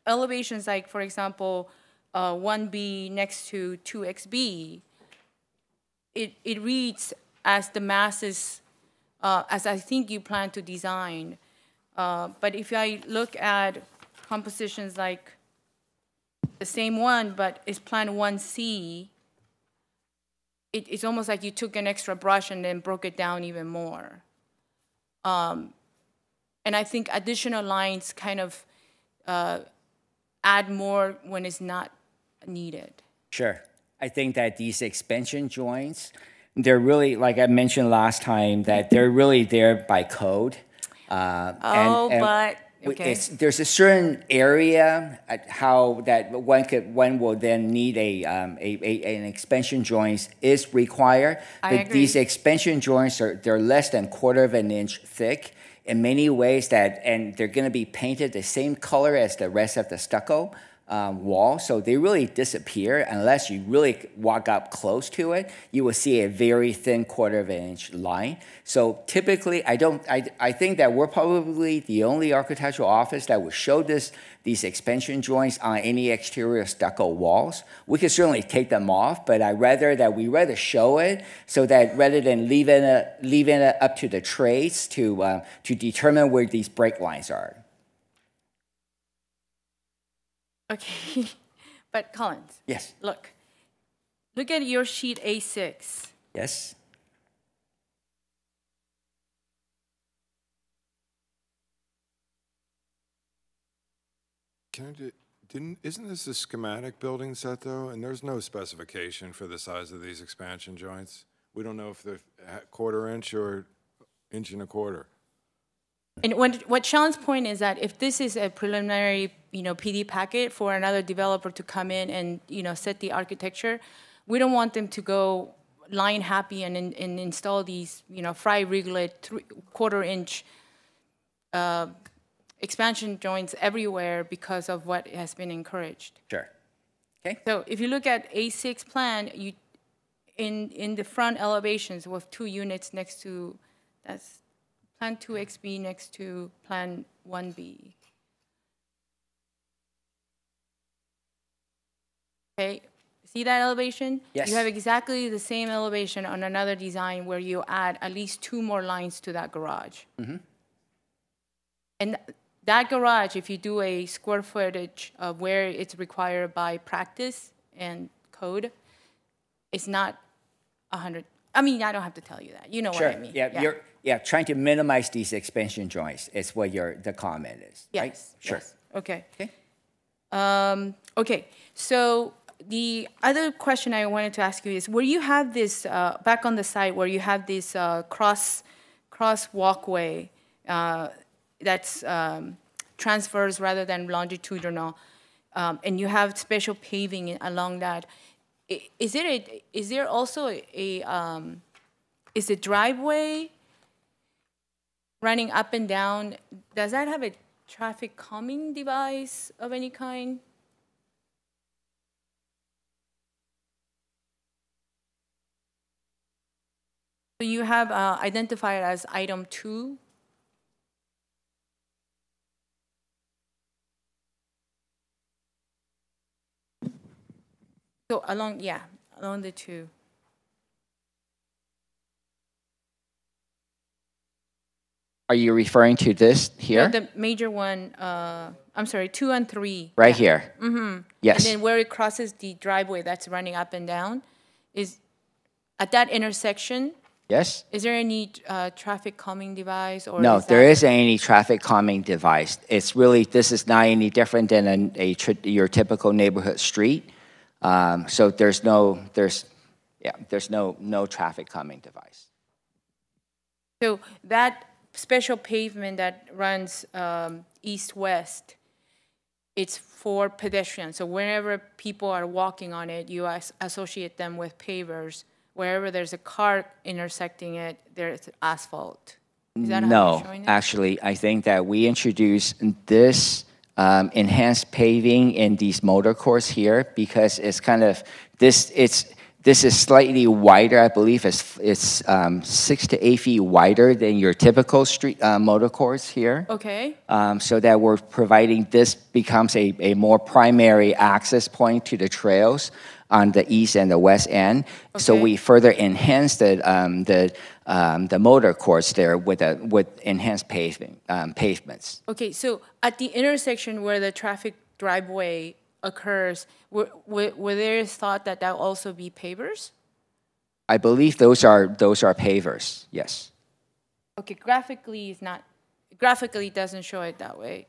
elevations, like for example, 1B next to 2XB, it reads as the masses, as I think you plan to design. But if I look at compositions like the same one, but it's plan 1C, it's almost like you took an extra brush and then broke it down even more. And I think additional lines kind of add more when it's not needed. Sure. I think that these expansion joints, they're really, like I mentioned last time, that they're really there by code. Okay. There's a certain area at how that one will then need an expansion joint is required. But these expansion joints they're less than 1/4 of an inch thick in many ways and they're going to be painted the same color as the rest of the stucco wall, so they really disappear unless you really walk up close to it. You will see a very thin 1/4 of an inch line. So typically, I think that we're probably the only architectural office that would show these expansion joints on any exterior stucco walls. We could certainly take them off, but we rather show it so that rather than leaving it up to the trades to determine where these break lines are. Okay, but Collins. Yes. Look at your sheet A6. Yes. Isn't this a schematic building set though? And there's no specification for the size of these expansion joints. We don't know if they're 1/4 inch or 1.25 inches. And what Sean's point is that if this is a preliminary, PD packet for another developer to come in and, set the architecture, we don't want them to go line happy and install these, fry regulate 1/4 inch expansion joints everywhere because of what has been encouraged. Sure. Okay. So if you look at A6 plan, in the front elevations with 2 units next to, that's plan 2XB next to plan 1B. Okay, see that elevation? Yes. You have exactly the same elevation on another design where you add at least 2 more lines to that garage. Mm-hmm. And that garage, if you do a square footage of where it's required by practice and code, it's not 100. I mean, I don't have to tell you that. You know Sure. what I mean. Yeah, trying to minimize these expansion joints is what the comment is, right? Yes. Sure. Yes. Okay. Okay. Okay. So the other question I wanted to ask you is, where you have this back on the site, where you have this cross walkway that's transverse rather than longitudinal, and you have special paving along that. Is there also is the driveway running up and down? Does that have a traffic calming device of any kind? So you have identified as item 2. So along the 2. Are you referring to this here? The major one, I'm sorry, 2 and 3. Right here. Mm-hmm. Yes. And then where it crosses the driveway that's running up and down is at that intersection. Yes? Is there any traffic calming device or? No, is there that- isn't any traffic calming device. It's really, this is not any different than your typical neighborhood street. So there's no traffic calming device. So that special pavement that runs east-west, it's for pedestrians. So whenever people are walking on it, you associate them with pavers. Wherever there's a car intersecting it, there's asphalt. Is that how No, you're showing it? actually, I think that we introduced this enhanced paving in these motor courts here because it's kind of, this is slightly wider. I believe it's 6 to 8 feet wider than your typical street motor courts here. Okay. So that we're providing, this becomes a more primary access point to the trails on the east and the west end. Okay. So we further enhanced the motor courts there with enhanced pavements. Okay, so at the intersection where the traffic driveway occurs, were there thought that that will also be pavers? I believe those are pavers. Yes. Okay, graphically is not. Graphically it doesn't show it that way.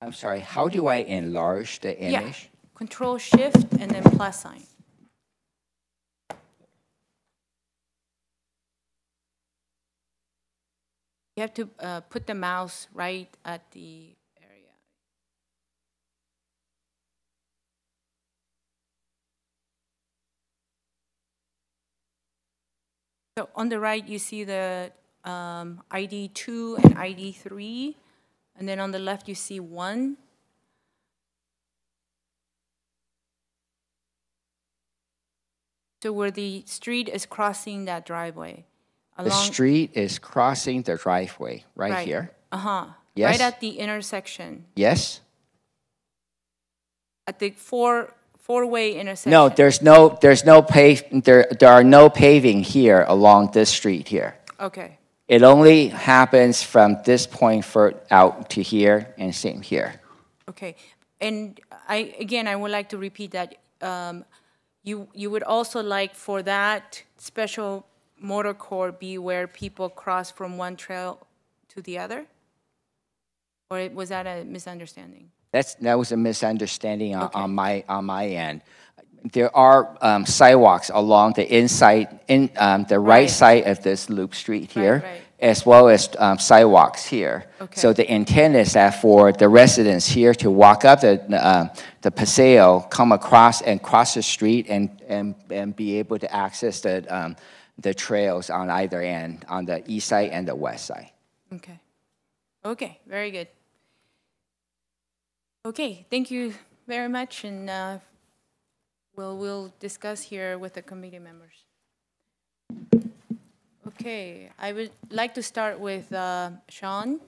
I'm sorry, how do I enlarge the image? Yeah, Control Shift and then plus sign. You have to put the mouse right at the area. So on the right, you see the ID 2 and ID 3. And then on the left, you see 1. So where the street is crossing that driveway. The street is crossing the driveway right here. Uh-huh. Yes. Right at the intersection. Yes. At the four-way intersection. No, there are no paving here along this street here. Okay. It only happens from this point out to here and same here. Okay. And I would like to repeat that you would also like for that special motor court be where people cross from one trail to the other? Or was that a misunderstanding? That was a misunderstanding on my end. There are sidewalks along the the right side of this loop street here, as well as sidewalks here. Okay. So the intent is that for the residents here to walk up the Paseo, come across and cross the street and be able to access the trails on either end, on the east side and the west side. Okay. Okay, very good. Okay, thank you very much, and we'll discuss here with the committee members. Okay, I would like to start with Sean.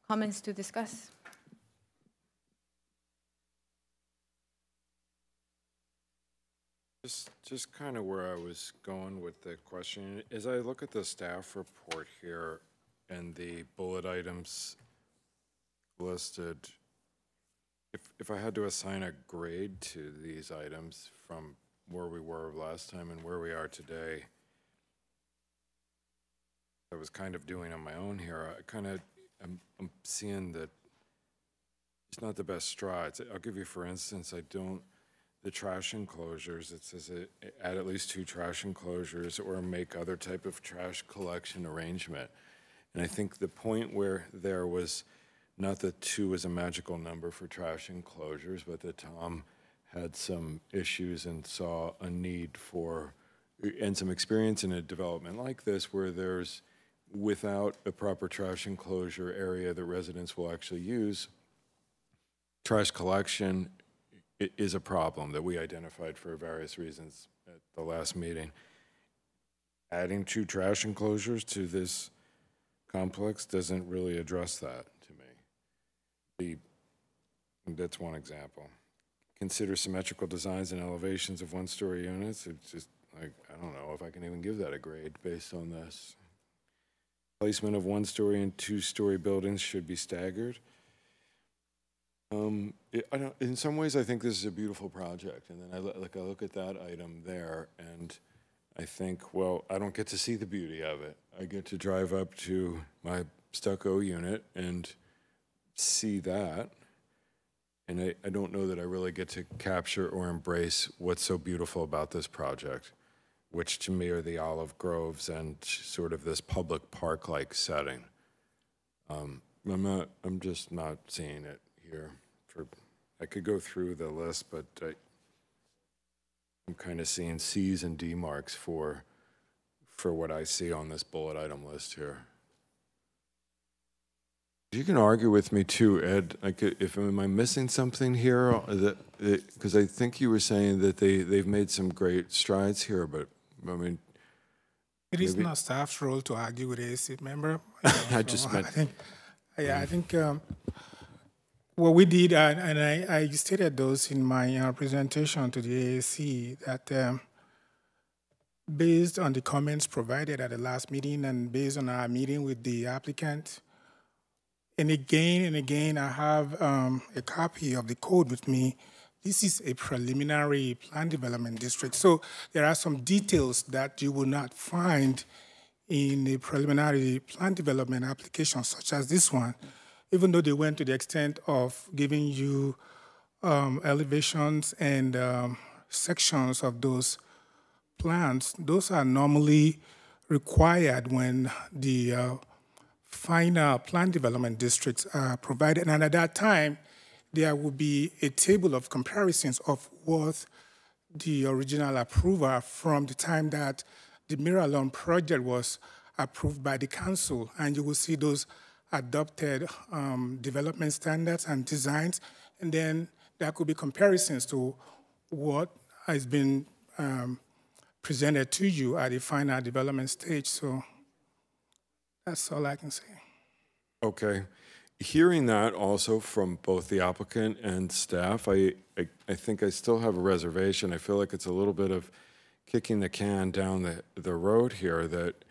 Comments to discuss? Just kind of where I was going with the question, as I look at the staff report here and the bullet items listed, if I had to assign a grade to these items from where we were last time and where we are today, I was kind of doing on my own here. I'm seeing that it's not the best strides. I'll give you, for instance, the trash enclosures, it says add at least 2 trash enclosures or make other type of trash collection arrangement. And I think the point where there was, not that 2 is a magical number for trash enclosures, but that Tom had some issues and saw a need for, and some experience in a development like this where there's, without a proper trash enclosure area that residents will actually use, trash collection is a problem that we identified for various reasons at the last meeting. Adding 2 trash enclosures to this complex doesn't really address that to me. That's one example. Consider symmetrical designs and elevations of 1-story units. It's just like, I don't know if I can even give that a grade based on this. Placement of 1-story and 2-story buildings should be staggered. I don't, in some ways, I think this is a beautiful project, and then I look at that item there, and I think, well, I don't get to see the beauty of it. I get to drive up to my stucco unit and see that, and I don't know that I really get to capture or embrace what's so beautiful about this project, which to me are the olive groves and sort of this public park-like setting. I'm just not seeing it here. I could go through the list, but I'm kind of seeing C's and D marks for what I see on this bullet item list here. You can argue with me too, Ed. Am I missing something here? Because I think you were saying that they've made some great strides here, but I mean, it is not staff's role to argue with AAC member. I just meant. I think what we did, and I stated those in my presentation to the AAC, that based on the comments provided at the last meeting and based on our meeting with the applicant, and again, I have a copy of the code with me. This is a preliminary plan development district. So there are some details that you will not find in the preliminary plan development application, such as this one, even though they went to the extent of giving you elevations and sections of those plans. Those are normally required when the final plan development districts are provided. And at that time, there will be a table of comparisons of what the original approval from the time that the Miralon project was approved by the council. And you will see those adopted development standards and designs. And then there could be comparisons to what has been presented to you at the final development stage. So that's all I can say. Okay. Hearing that also from both the applicant and staff, I think I still have a reservation. I feel like it's a little bit of kicking the can down the road here, that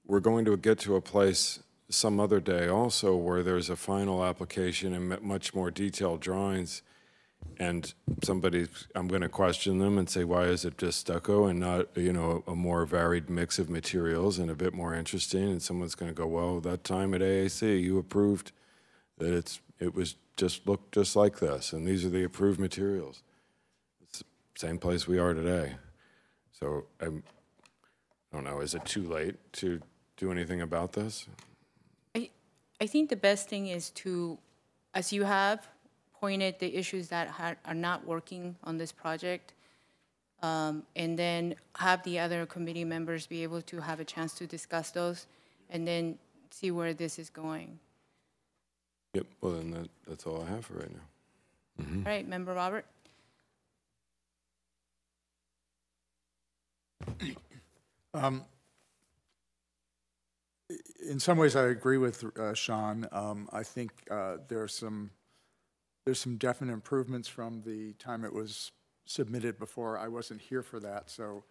we're going to get to a place some other day also where there's a final application and much more detailed drawings, and I'm going to question them and say, why is it just stucco and not, a more varied mix of materials and a bit more interesting? And someone's going to go, well, that time at AAC you approved that looked just like this, and these are the approved materials. It's the same place we are today. So I don't know, is it too late to do anything about this? I think the best thing is to, as you have pointed the issues that are not working on this project, and then have the other committee members be able to have a chance to discuss those, and then see where this is going. Yep, well then that's all I have for right now. Mm-hmm. All right, Member Robert. In some ways, I agree with Sean. I think there's some definite improvements from the time it was submitted before. I wasn't here for that, so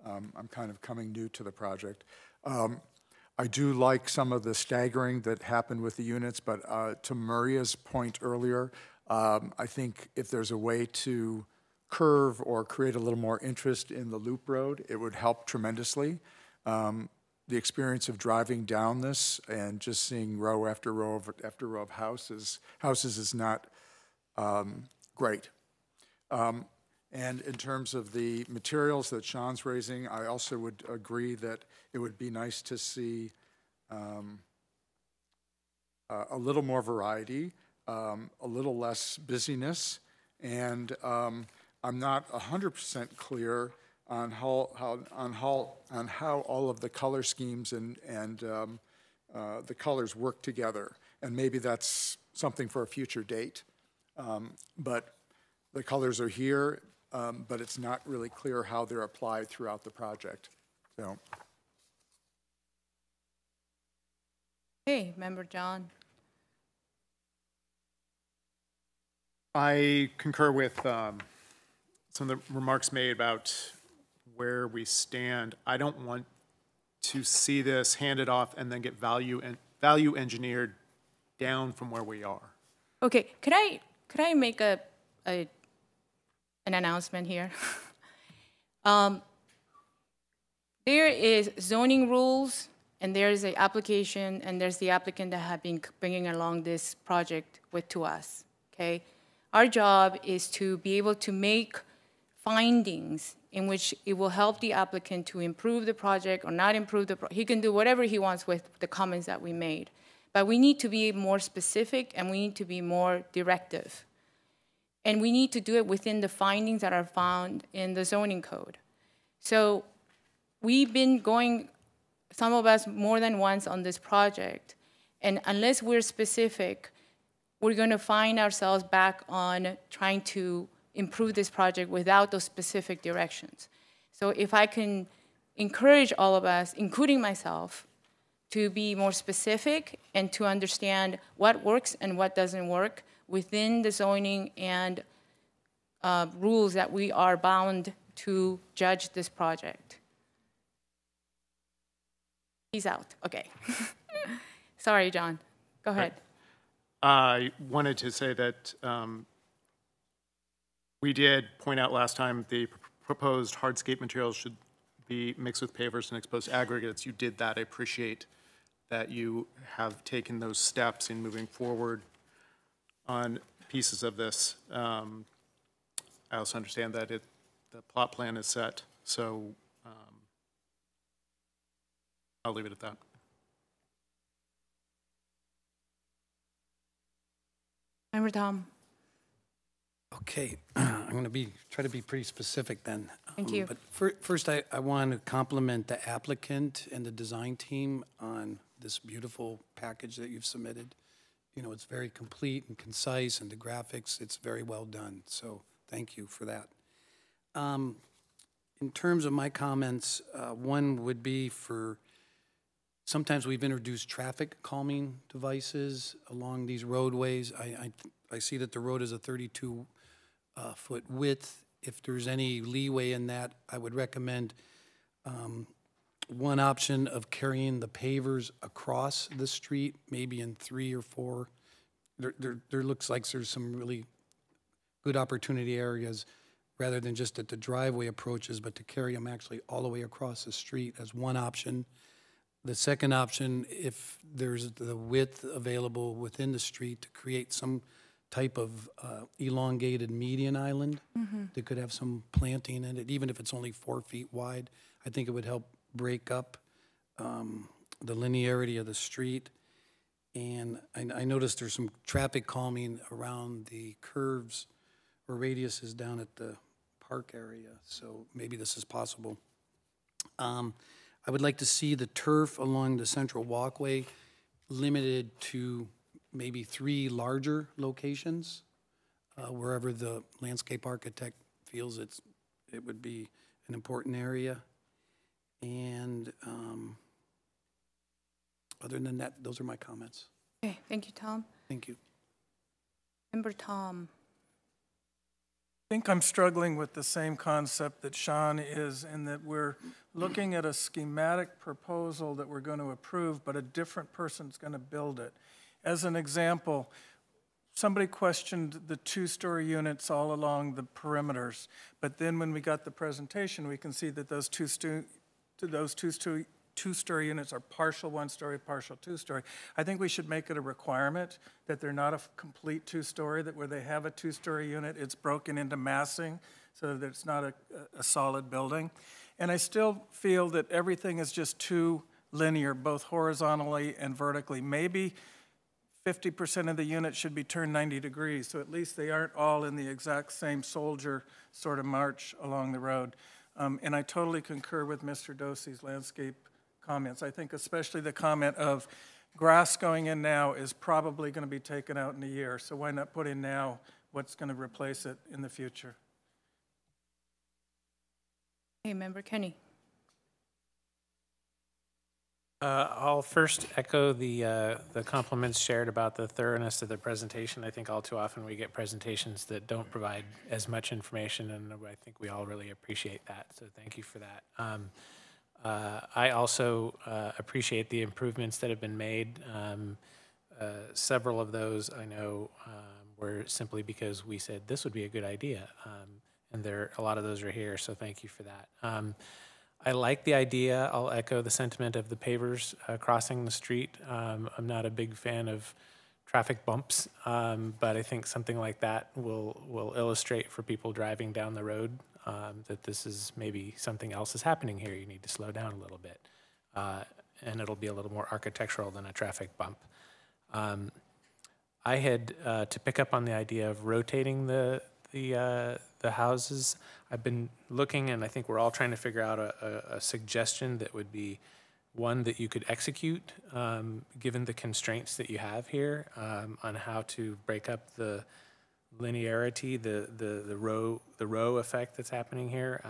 I'm kind of coming new to the project. I do like some of the staggering that happened with the units, but to Maria's point earlier, I think if there's a way to curve or create a little more interest in the loop road, it would help tremendously. The experience of driving down this and just seeing row after row after row of houses is not great. And in terms of the materials that Sean's raising, I also would agree that it would be nice to see a little more variety, a little less busyness, and I'm not 100% clear on how all of the color schemes and the colors work together. And maybe that's something for a future date. But the colors are here, but it's not really clear how they're applied throughout the project. So. Hey, Member John. I concur with some of the remarks made about where we stand. I don't want to see this handed off and then get value engineered down from where we are. Okay, can I could I make an announcement here? There is zoning rules, and there is an application, and there's the applicant that have been bringing along this project to us, okay? Our job is to be able to make findings in which it will help the applicant to improve the project or not improve the project. He can do whatever he wants with the comments that we made. But we need to be more specific, and we need to be more directive. And we need to do it within the findings that are found in the zoning code. So we've been going, some of us, more than once on this project. And unless we're specific, we're going to find ourselves back on trying to improve this project without those specific directions. So if I can encourage all of us, including myself, to be more specific and to understand what works and what doesn't work within the zoning and rules that we are bound to judge this project. He's out. Okay. Sorry, John. Go ahead. I wanted to say that we did point out last time the proposed hardscape materials should be mixed with pavers and exposed aggregates. You did that. I appreciate that you have taken those steps in moving forward on pieces of this. I also understand that the plot plan is set, so I'll leave it at that. Member Tom. Okay, I'm going to try to be pretty specific then. Thank you. But first, I want to compliment the applicant and the design team on this beautiful package that you've submitted. You know, it's very complete and concise, and the graphics, it's very well done. So thank you for that. In terms of my comments, one would be for, sometimes we've introduced traffic calming devices along these roadways. I see that the road is a 32-foot width. If there's any leeway in that, I would recommend one option of carrying the pavers across the street, maybe in 3 or 4. There looks like there's some really good opportunity areas rather than just at the driveway approaches, but to carry them actually all the way across the street as one option. The second option, if there's the width available within the street, to create some type of elongated median island that could have some planting in it, even if it's only 4 feet wide. I think it would help break up the linearity of the street. And I noticed there's some traffic calming around the curves or radiuses down at the park area, so maybe this is possible. I would like to see the turf along the central walkway limited to maybe 3 larger locations, wherever the landscape architect feels it would be an important area. And other than that, those are my comments. Okay, thank you, Tom. Thank you. Member Tom. I think I'm struggling with the same concept that Sean is, in that we're looking at a schematic proposal that we're going to approve, but a different person's going to build it. As an example, somebody questioned the 2-story units all along the perimeters, but then when we got the presentation, we can see that those two-story units are partial 1-story, partial 2-story. I think we should make it a requirement that they're not a complete 2-story, that where they have a 2-story unit, it's broken into massing so that it's not a solid building. And I still feel that everything is just too linear, both horizontally and vertically. Maybe 50% of the units should be turned 90 degrees, so at least they aren't all in the exact same soldier sort of march along the road. And I totally concur with Mr. Dossi's landscape comments. I think especially the comment of grass going in now is probably going to be taken out in a year, so why not put in now what's going to replace it in the future? Hey, Member Kenny. I'll first echo the compliments shared about the thoroughness of the presentation. I think all too often we get presentations that don't provide as much information, and I think we all really appreciate that, so thank you for that. I also appreciate the improvements that have been made. Several of those I know were simply because we said this would be a good idea. And a lot of those are here, so thank you for that. I like the idea. I'll echo the sentiment of the pavers crossing the street. I'm not a big fan of traffic bumps, but I think something like that will illustrate for people driving down the road that this is maybe something else is happening here. You need to slow down a little bit. And it'll be a little more architectural than a traffic bump. I had, to pick up on the idea of rotating the houses, I've been looking, and I think we're all trying to figure out a suggestion that would be one that you could execute, given the constraints that you have here, on how to break up the linearity, the row effect that's happening here.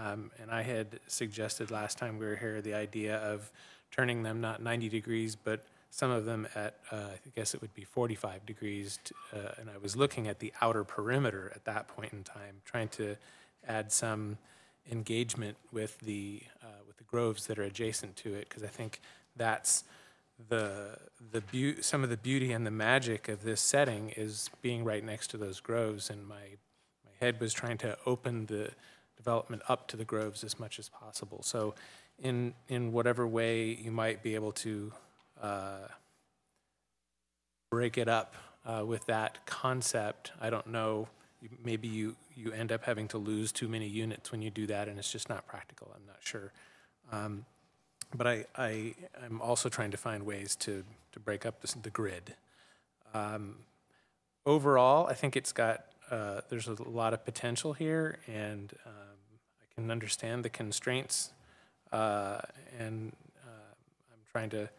And I had suggested last time we were here the idea of turning them not 90 degrees, but some of them at, I guess it would be 45 degrees. And I was looking at the outer perimeter at that point in time, trying to add some engagement with the groves that are adjacent to it, because I think that's some of the beauty and the magic of this setting is being right next to those groves. And my head was trying to open the development up to the groves as much as possible. So in whatever way you might be able to break it up with that concept, I don't know, maybe you end up having to lose too many units when you do that, and it's just not practical. I'm not sure. But I'm also trying to find ways to break up the grid. Overall, I think it's got, there's a lot of potential here, and I can understand the constraints, and I'm trying to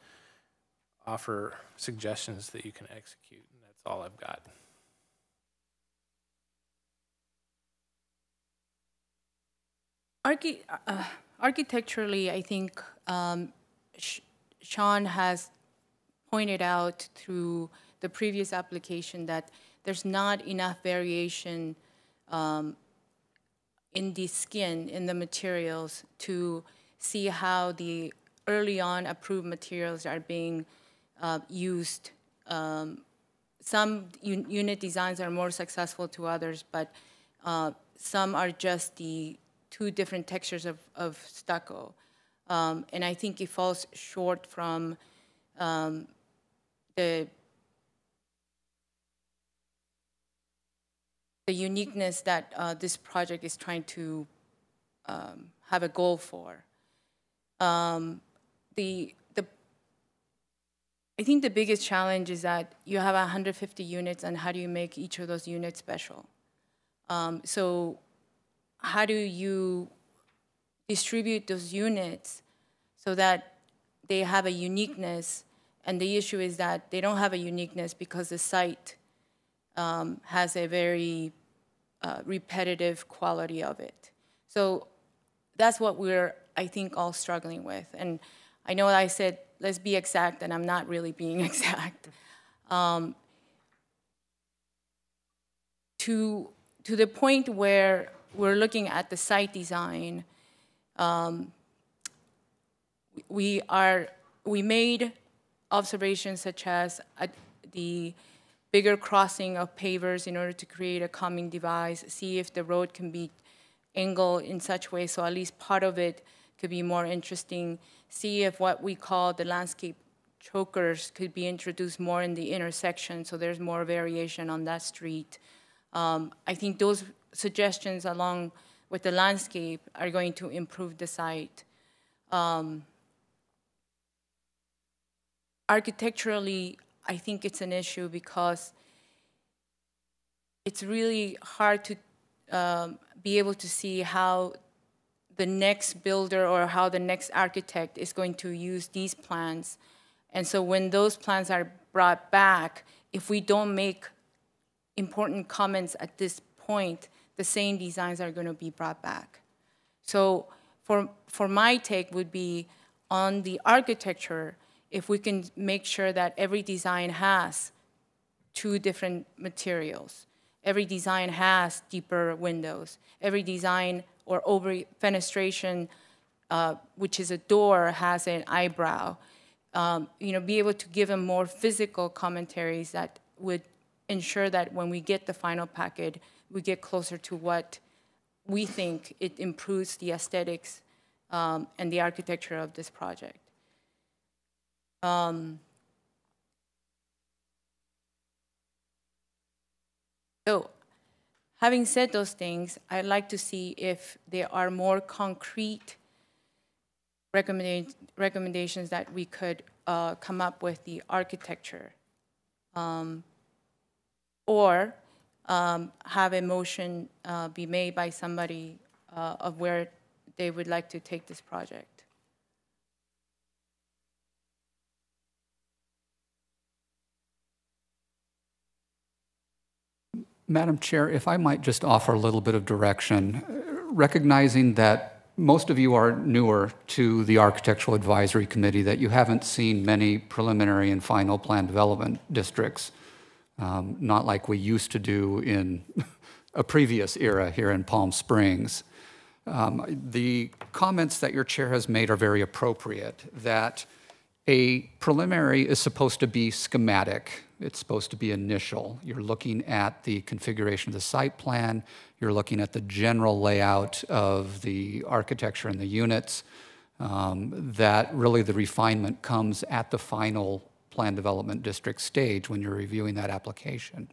offer suggestions that you can execute, and that's all I've got. Architecturally, I think Sean has pointed out through the previous application that there's not enough variation in the skin, in the materials, to see how the early on approved materials are being used. Some unit designs are more successful to others, but some are just the two different textures of stucco. And I think it falls short from the uniqueness that this project is trying to have a goal for. I think the biggest challenge is that you have 150 units, and how do you make each of those units special? So how do you distribute those units so that they have a uniqueness? And the issue is that they don't have a uniqueness because the site has a very repetitive quality of it. So that's what we're, I think, all struggling with. And I know I said, let's be exact, and I'm not really being exact. To the point where we're looking at the site design, we made observations such as the bigger crossing of pavers in order to create a calming device, see if the road can be angled in such way so at least part of it could be more interesting, see if what we call the landscape chokers could be introduced more in the intersection so there's more variation on that street. I think those suggestions along with the landscape are going to improve the site. Architecturally, I think it's an issue because it's really hard to be able to see how the next builder or how the next architect is going to use these plans. And so when those plans are brought back, if we don't make important comments at this point, the same designs are going to be brought back. So for my take would be on the architecture, if we can make sure that every design has two different materials, every design has deeper windows, every design or over fenestration, which is a door, has an eyebrow, be able to give them more physical commentaries that would ensure that when we get the final packet, we get closer to what we think it improves the aesthetics and the architecture of this project. So, having said those things, I'd like to see if there are more concrete recommendations that we could come up with the architecture, or have a motion be made by somebody of where they would like to take this project. Madam Chair, if I might just offer a little bit of direction, recognizing that most of you are newer to the Architectural Advisory Committee, that you haven't seen many preliminary and final plan development districts, not like we used to do in a previous era here in Palm Springs. The comments that your chair has made are very appropriate, that a preliminary is supposed to be schematic. It's supposed to be initial. You're looking at the configuration of the site plan. You're looking at the general layout of the architecture and the units. That really the refinement comes at the final plan development district stage when you're reviewing that application.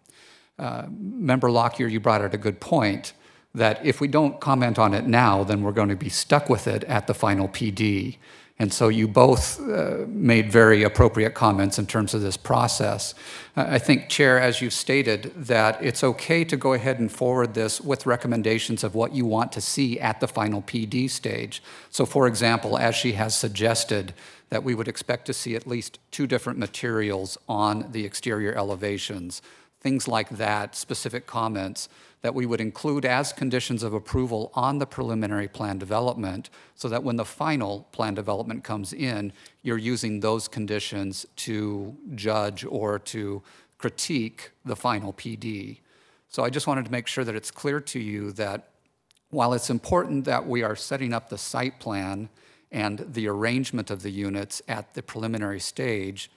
Member Lockyer, you brought out a good point that if we don't comment on it now, then we're going to be stuck with it at the final PD. And so you both made very appropriate comments in terms of this process. I think, Chair, as you've stated, that it's okay to go ahead and forward this with recommendations of what you want to see at the final PD stage. So, for example, as she has suggested, that we would expect to see at least 2 different materials on the exterior elevations, things like that, specific comments that we would include as conditions of approval on the preliminary plan development, so that when the final plan development comes in, you're using those conditions to judge or to critique the final PD. So I just wanted to make sure that it's clear to you that while it's important that we are setting up the site plan and the arrangement of the units at the preliminary stage,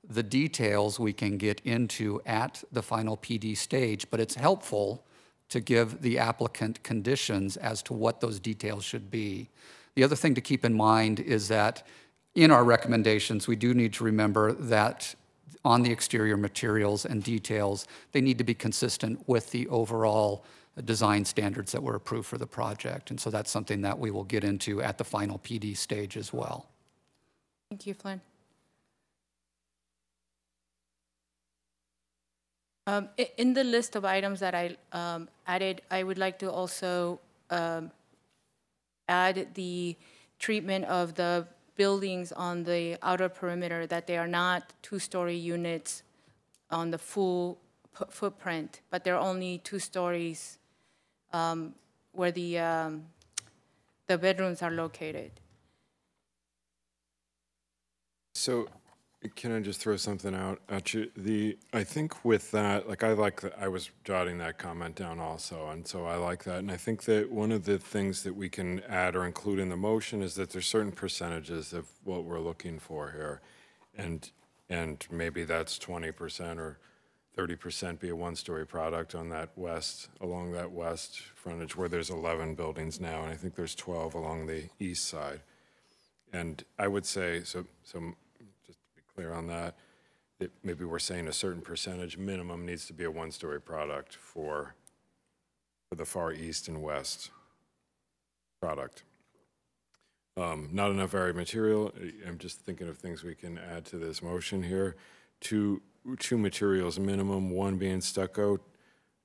the details we can get into at the final PD stage, but it's helpful to give the applicant conditions as to what those details should be. The other thing to keep in mind is that in our recommendations, we do need to remember that on the exterior materials and details, they need to be consistent with the overall design standards that were approved for the project. And so that's something that we will get into at the final PD stage as well. Thank you, Flynn. In the list of items that I added, I would like to also add the treatment of the buildings on the outer perimeter, that they are not 2-story units on the full footprint, but they're only 2 stories where the bedrooms are located. So, can I just throw something out at you? I think with that, like I was jotting that comment down also, and so I like that. And I think that one of the things that we can add or include in the motion is that there's certain percentages of what we're looking for here, and maybe that's 20% or 30% be a 1-story product on that along that west frontage where there's 11 buildings now, and I think there's 12 along the east side. And I would say so. Clear on that, maybe we're saying a certain percentage minimum needs to be a 1-story product for the far east and west product. Not enough varied material. I'm just thinking of things we can add to this motion here. Two materials minimum, 1 being stucco,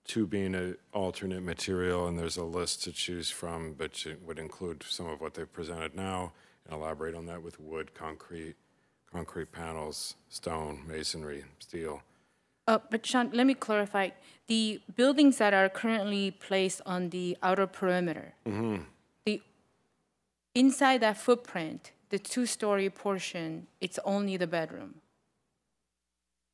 2 being an alternate material, and there's a list to choose from, but it would include some of what they've presented now, and elaborate on that with wood, concrete panels, stone, masonry, steel. But Sean, let me clarify. The buildings that are currently placed on the outer perimeter, the inside that footprint, the 2-story portion, it's only the bedroom.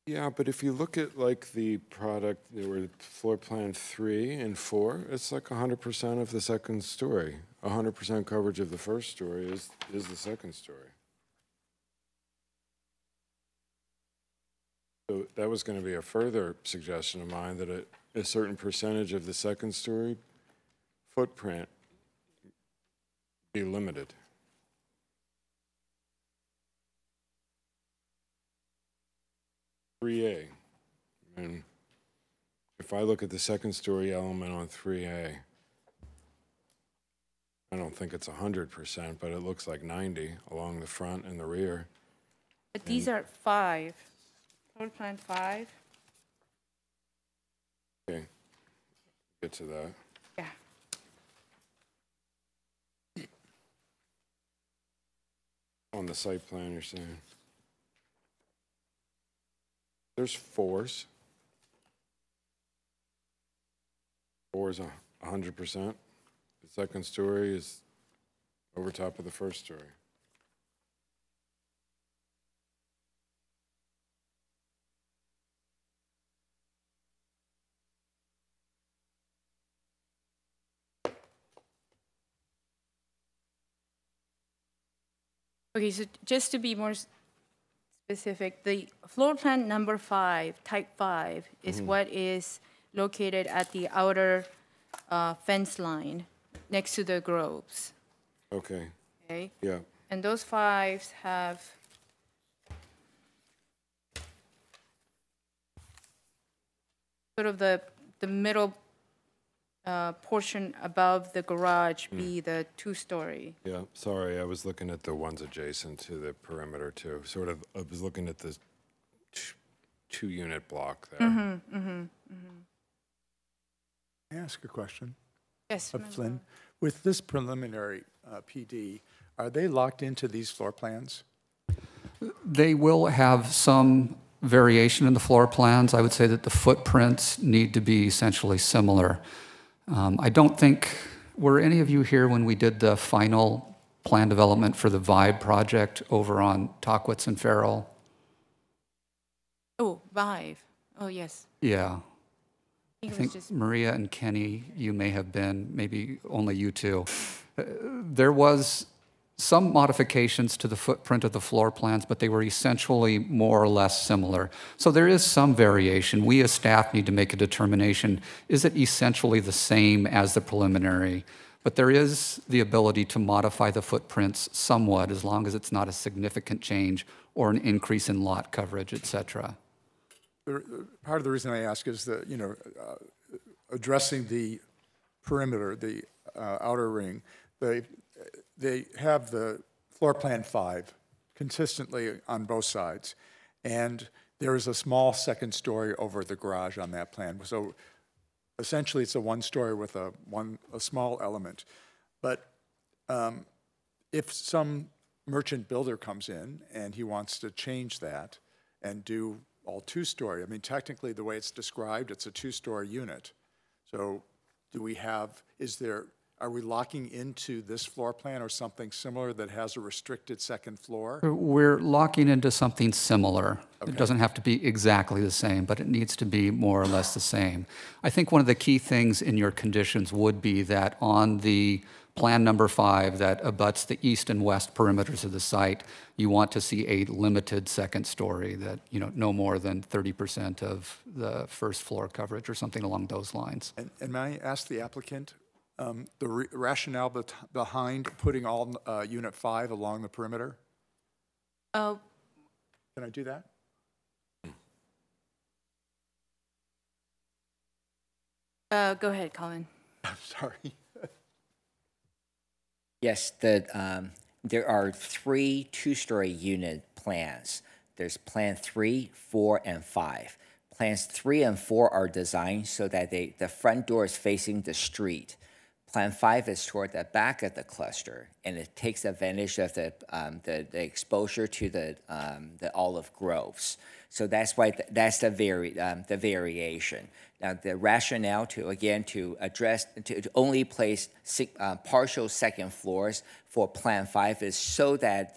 Yeah, but if you look at like the product, there were floor plan 3 and 4, it's like 100% of the second story. 100% coverage of the first story is the second story. So that was going to be a further suggestion of mine, that a certain percentage of the second story footprint be limited. (3A). And if I look at the second story element on 3A, I don't think it's 100%, but it looks like 90 along the front and the rear. But these are 5, floor plan 5. Okay, get to that. Yeah. On the site plan, you're saying? There's 4s. 4 is 100%. The second story is over top of the first story. Okay, so just to be more specific, the floor plan number 5, type 5, is what is located at the outer fence line next to the groves. Okay, Okay? yeah. And those 5s have sort of the middle portion above the garage be the 2-story. Yeah, sorry, I was looking at the ones adjacent to the perimeter too. Sort of, I was looking at the 2-unit block there. May I ask a question? Yes, Of Flynn, with this preliminary PD, are they locked into these floor plans? They will have some variation in the floor plans. I would say that the footprints need to be essentially similar. I don't think, were any of you here when we did the final plan development for the Vibe project over on Tockwitz and Farrell? Oh, 5. Oh, yes. Yeah. I it was think just Maria and Kenny, you may have been, maybe only you two. There was some modifications to the footprint of the floor plans, but they were essentially more or less similar. So there is some variation. We as staff need to make a determination, is it essentially the same as the preliminary? But there is the ability to modify the footprints somewhat, as long as it's not a significant change or an increase in lot coverage, et cetera. Part of the reason I ask is that, addressing the perimeter, the outer ring, they have the floor plan 5 consistently on both sides. And there is a small second story over the garage on that plan. So essentially it's a 1-story with a small element. But if some merchant builder comes in and he wants to change that and do all 2-story, I mean, technically the way it's described, it's a 2-story unit. So are we locking into this floor plan or something similar that has a restricted second floor? We're locking into something similar. Okay. It doesn't have to be exactly the same, but it needs to be more or less the same. I think one of the key things in your conditions would be that on the plan number 5 that abuts the east and west perimeters of the site, you want to see a limited second story that, no more than 30% of the first floor coverage or something along those lines. And may I ask the applicant, the rationale behind putting all Unit 5 along the perimeter? Oh. Can I do that? Go ahead, Colin. I'm sorry. Yes, there are 3 2-story unit plans. There's Plan 3, 4, and 5. Plans 3 and 4 are designed so that the front door is facing the street. Plan 5 is toward the back of the cluster, and it takes advantage of the exposure to the olive groves. So that's why that's the variation. Now the rationale to only place partial second floors for Plan 5 is so that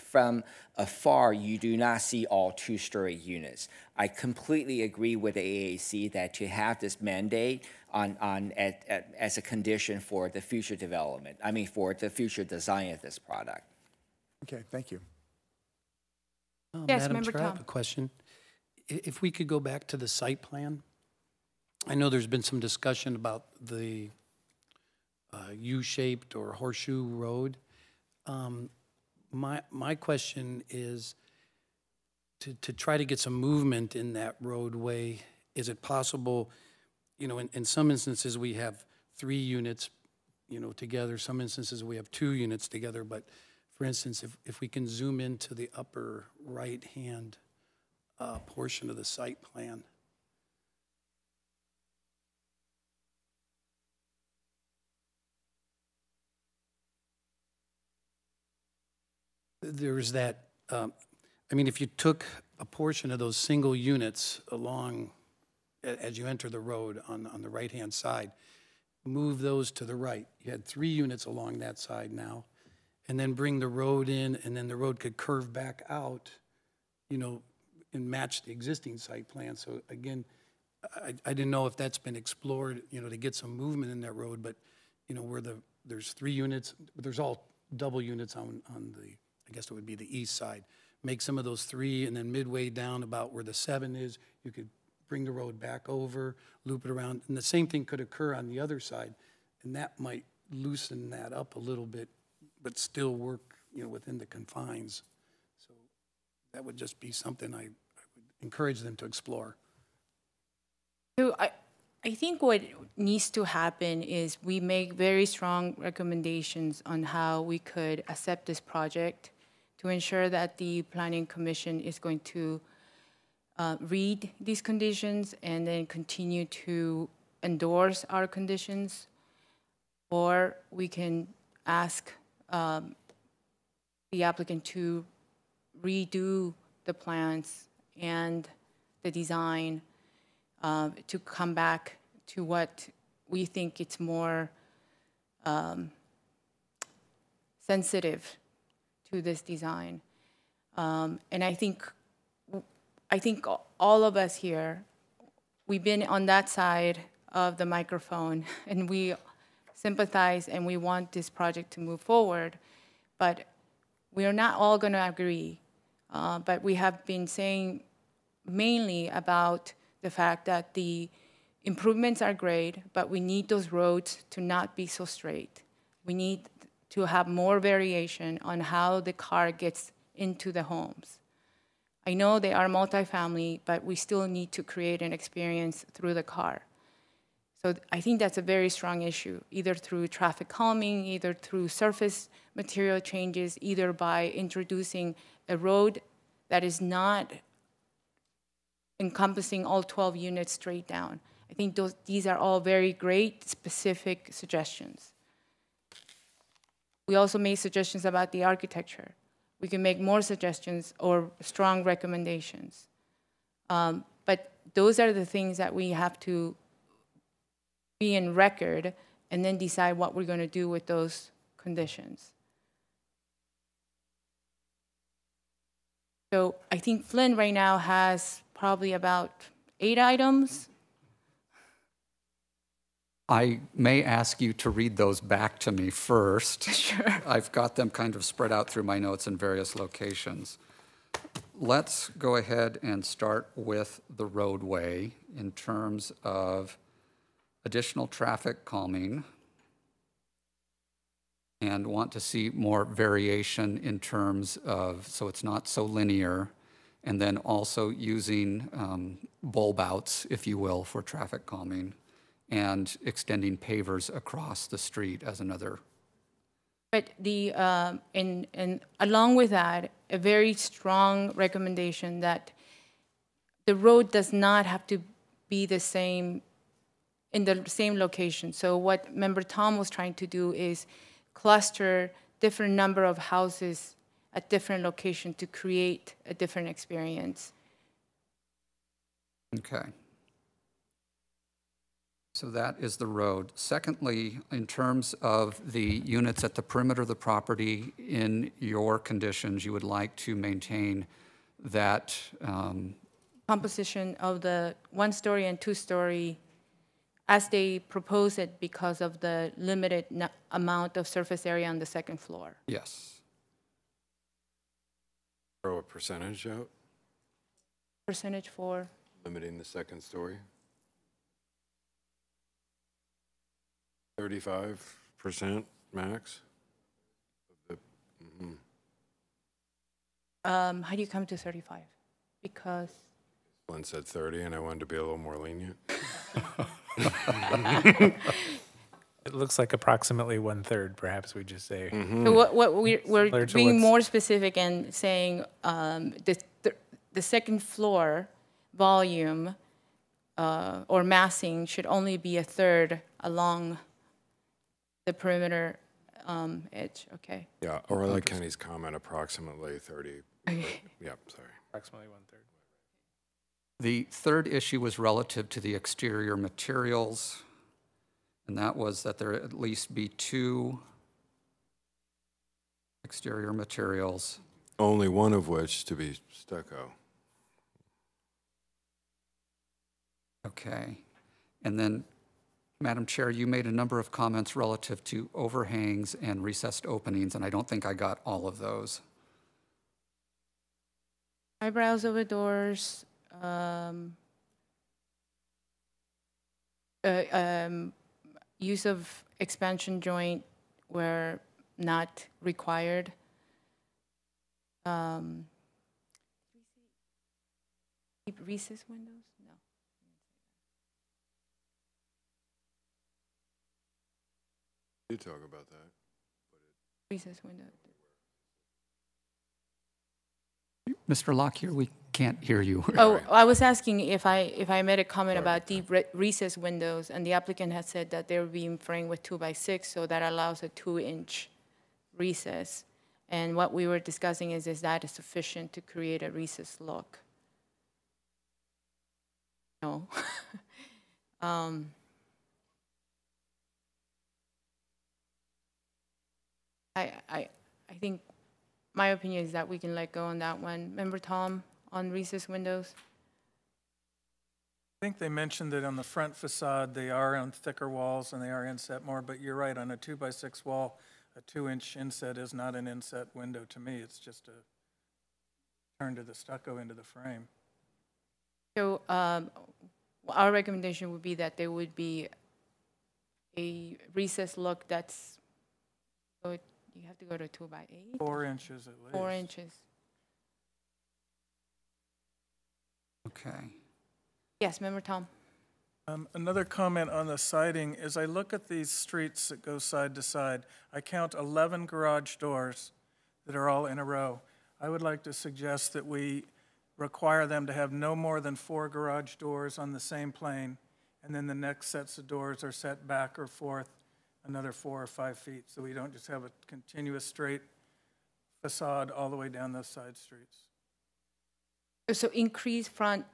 from afar you do not see all 2-story units. I completely agree with the AAC that to have this mandate as a condition for the future development, for the future design of this product. Okay, thank you. Yes, Madam Member Chair, I have Tom. a question. If we could go back to the site plan, I know there's been some discussion about the U-shaped or horseshoe road. My question is to try to get some movement in that roadway. Is it possible, you know, in some instances we have 3 units, you know, together. Some instances we have 2 units together. But for instance, if we can zoom into the upper right-hand portion of the site plan. There's that, I mean, if you took a portion of those single units along, as you enter the road on the right-hand side, move those to the right. You had 3 units along that side now, and then bring the road in, and then the road could curve back out, you know, and match the existing site plan. So again, I didn't know if that's been explored, you know, to get some movement in that road, but, you know, where there's 3 units, but there's all double units on the, I guess it would be the east side. Make some of those 3, and then midway down about where the 7 is, you could bring the road back over, loop it around, and the same thing could occur on the other side, and that might loosen that up a little bit, but still work, you know, within the confines. So that would just be something I would encourage them to explore. So I think what needs to happen is we make very strong recommendations on how we could accept this project to ensure that the Planning Commission is going to read these conditions and then continue to endorse our conditions, or we can ask the applicant to redo the plans and the design to come back to what we think it's more sensitive to this design. And I think all of us here, we've been on that side of the microphone, and we sympathize and we want this project to move forward, but we are not all going to agree. But we have been saying mainly about the fact that the improvements are great, but we need those roads to not be so straight. We need to have more variation on how the car gets into the homes. I know they are multifamily, but we still need to create an experience through the car. So I think that's a very strong issue, either through traffic calming, either through surface material changes, either by introducing a road that is not encompassing all 12 units straight down. I think these are all very great, specific suggestions. We also made suggestions about the architecture. We can make more suggestions or strong recommendations. But those are the things that we have to be in record and then decide what we're going to do with those conditions. So I think Flynn right now has probably about 8 items. I may ask you to read those back to me first. Sure. I've got them kind of spread out through my notes in various locations. Let's go ahead and start with the roadway in terms of additional traffic calming, and want to see more variation in terms of, so it's not so linear, and then also using bulb outs, if you will, for traffic calming, and extending pavers across the street as another. But the, and along with that, a very strong recommendation that the road does not have to be the same, in the same location. So what Member Tom was trying to do is cluster different number of houses at different locations to create a different experience. Okay. So that is the road. Secondly, in terms of the units at the perimeter of the property, in your conditions, you would like to maintain that composition of the 1-story and 2-story as they propose it because of the limited amount of surface area on the 2nd floor. Yes. Throw a percentage out? percentage for? Limiting the second story? 35% max? How do you come to 35? Because One said 30, and I wanted to be a little more lenient. It looks like approximately 1/3, perhaps we just say. so what we're Similar to being what's- more specific and saying the second floor volume or massing should only be 1/3 along the perimeter edge. Okay. Yeah, or I like Kenny's comment, approximately 30. Okay. Yep, sorry. Approximately 1/3. The third issue was relative to the exterior materials, and that was that there at least be 2 exterior materials. Only one of which to be stucco. Okay. And then, Madam Chair, you made a number of comments relative to overhangs and recessed openings, and I don't think I got all of those. Eyebrows over doors. Use of expansion joint where not required. Keep recess windows? No. You talk about that. Recess window. Mr. Lockyer, we can't hear you. Oh, I was asking if I made a comment about deep recess windows, and the applicant had said that they were being framed with 2x6, so that allows a 2-inch recess. And what we were discussing is that sufficient to create a recess look? No. I think my opinion is that we can let go on that one. Member Tom, on recess windows? I think they mentioned that on the front facade, they are on thicker walls and they are inset more, but you're right, on a 2x6 wall, a 2-inch inset is not an inset window to me. It's just a turn to the stucco into the frame. So our recommendation would be that there would be a recess look that's, you have to go to 2x8? 4 inches at least. 4 inches. Okay. Yes, Member Tom. Another comment on the siding is I look at these streets that go side to side. I count 11 garage doors that are all in a row. I would like to suggest that we require them to have no more than 4 garage doors on the same plane, and then the next sets of doors are set back or forth another 4 or 5 feet, so we don't just have a continuous straight facade all the way down those side streets. So increase front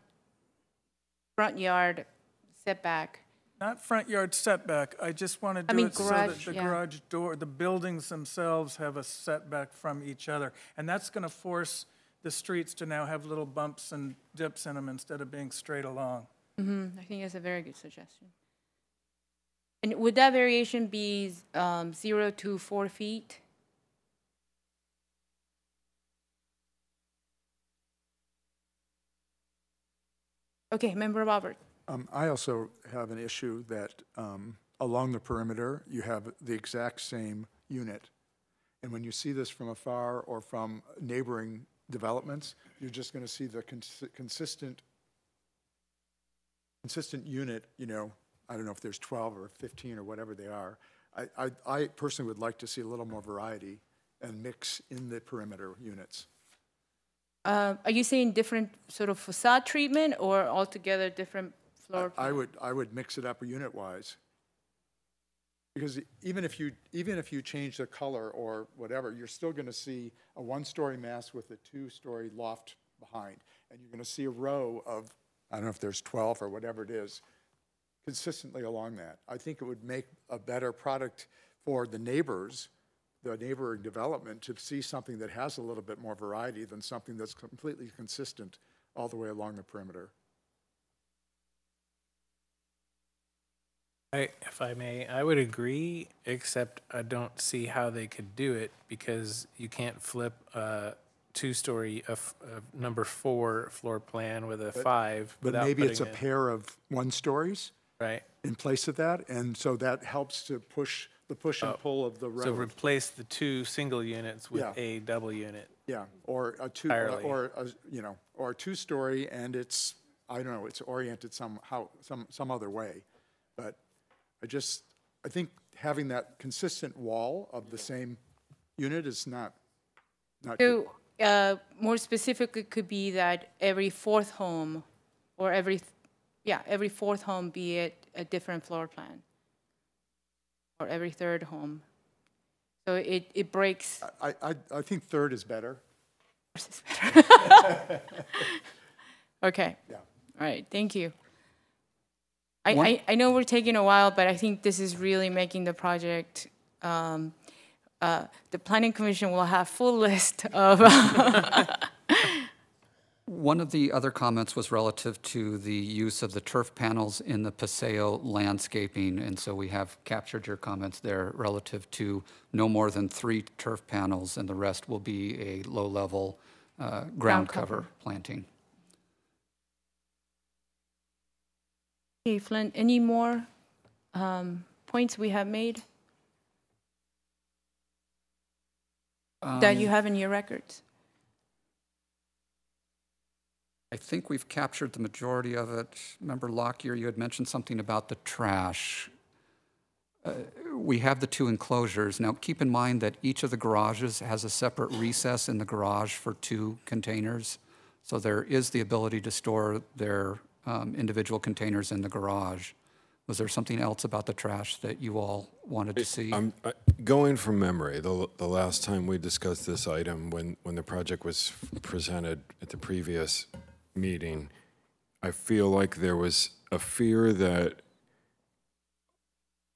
yard setback. Not front yard setback, I just want to do it so that the garage door, the buildings themselves have a setback from each other. And that's going to force the streets to now have little bumps and dips in them instead of being straight along. I think that's a very good suggestion. And would that variation be 0 to 4 feet? Okay, Member Robert. I also have an issue that along the perimeter, you have the exact same unit. And when you see this from afar or from neighboring developments, you're just going to see the consistent unit, you know, I don't know if there's 12 or 15 or whatever they are. I personally would like to see a little more variety and mix in the perimeter units. Are you saying different sort of facade treatment or altogether different floor plan? I would mix it up unit-wise. Because even if you change the color or whatever, you're still going to see a 1-story mass with a 2-story loft behind. And you're going to see a row of, I don't know if there's 12 or whatever it is, consistently along that. I think it would make a better product for the neighbors, the neighboring development, to see something that has a little bit more variety than something that's completely consistent all the way along the perimeter. If I may, I would agree, except I don't see how they could do it because you can't flip a two-story, number 4 floor plan with a 5. But without maybe it's a putting in- pair of 1-stories Right. in place of that, and so that helps to push the push and pull of the road. So replace the 2 single units with Yeah. a double unit. Yeah, or a two, Entirely. or a, you know, or a 2-story, and it's, I don't know, it's oriented somehow, some other way. But I think having that consistent wall of the same unit is not good. So, more specifically, could be that every fourth home, or every fourth home be a different floor plan, or every third home. So it breaks. I think third is better. Okay. Yeah. All right. Thank you. I know we're taking a while, but I think this is really making the project. The Planning Commission will have full list of. One of the other comments was relative to the use of the turf panels in the Paseo landscaping, and so we have captured your comments there relative to no more than 3 turf panels, and the rest will be a low-level ground cover planting. Okay, Flynn, any more points we have made that you have in your records? I think we've captured the majority of it. Member Lockyer, you had mentioned something about the trash. We have the 2 enclosures. Now, keep in mind that each of the garages has a separate recess in the garage for 2 containers. So there is the ability to store their individual containers in the garage. Was there something else about the trash that you all wanted to see? I'm going from memory. The last time we discussed this item, when the project was presented at the previous meeting, I feel like there was a fear that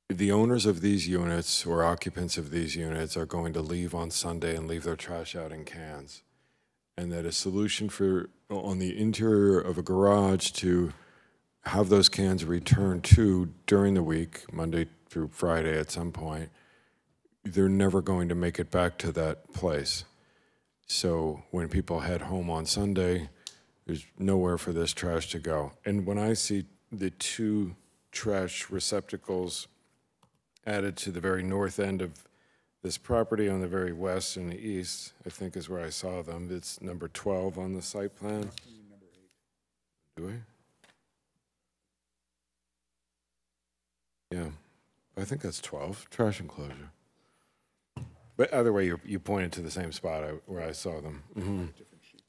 the owners of these units or occupants of these units are going to leave on Sunday and leave their trash out in cans. And that a solution on the interior of a garage to have those cans returned to during the week, Monday through Friday at some point, they're never going to make it back to that place. So when people head home on Sunday, there's nowhere for this trash to go. And when I see the 2 trash receptacles added to the very north end of this property on the very west and the east, I think is where I saw them. It's number 12 on the site plan. Do we? Yeah, I think that's 12, trash enclosure. But either way, you pointed to the same spot where I saw them. Mm-hmm.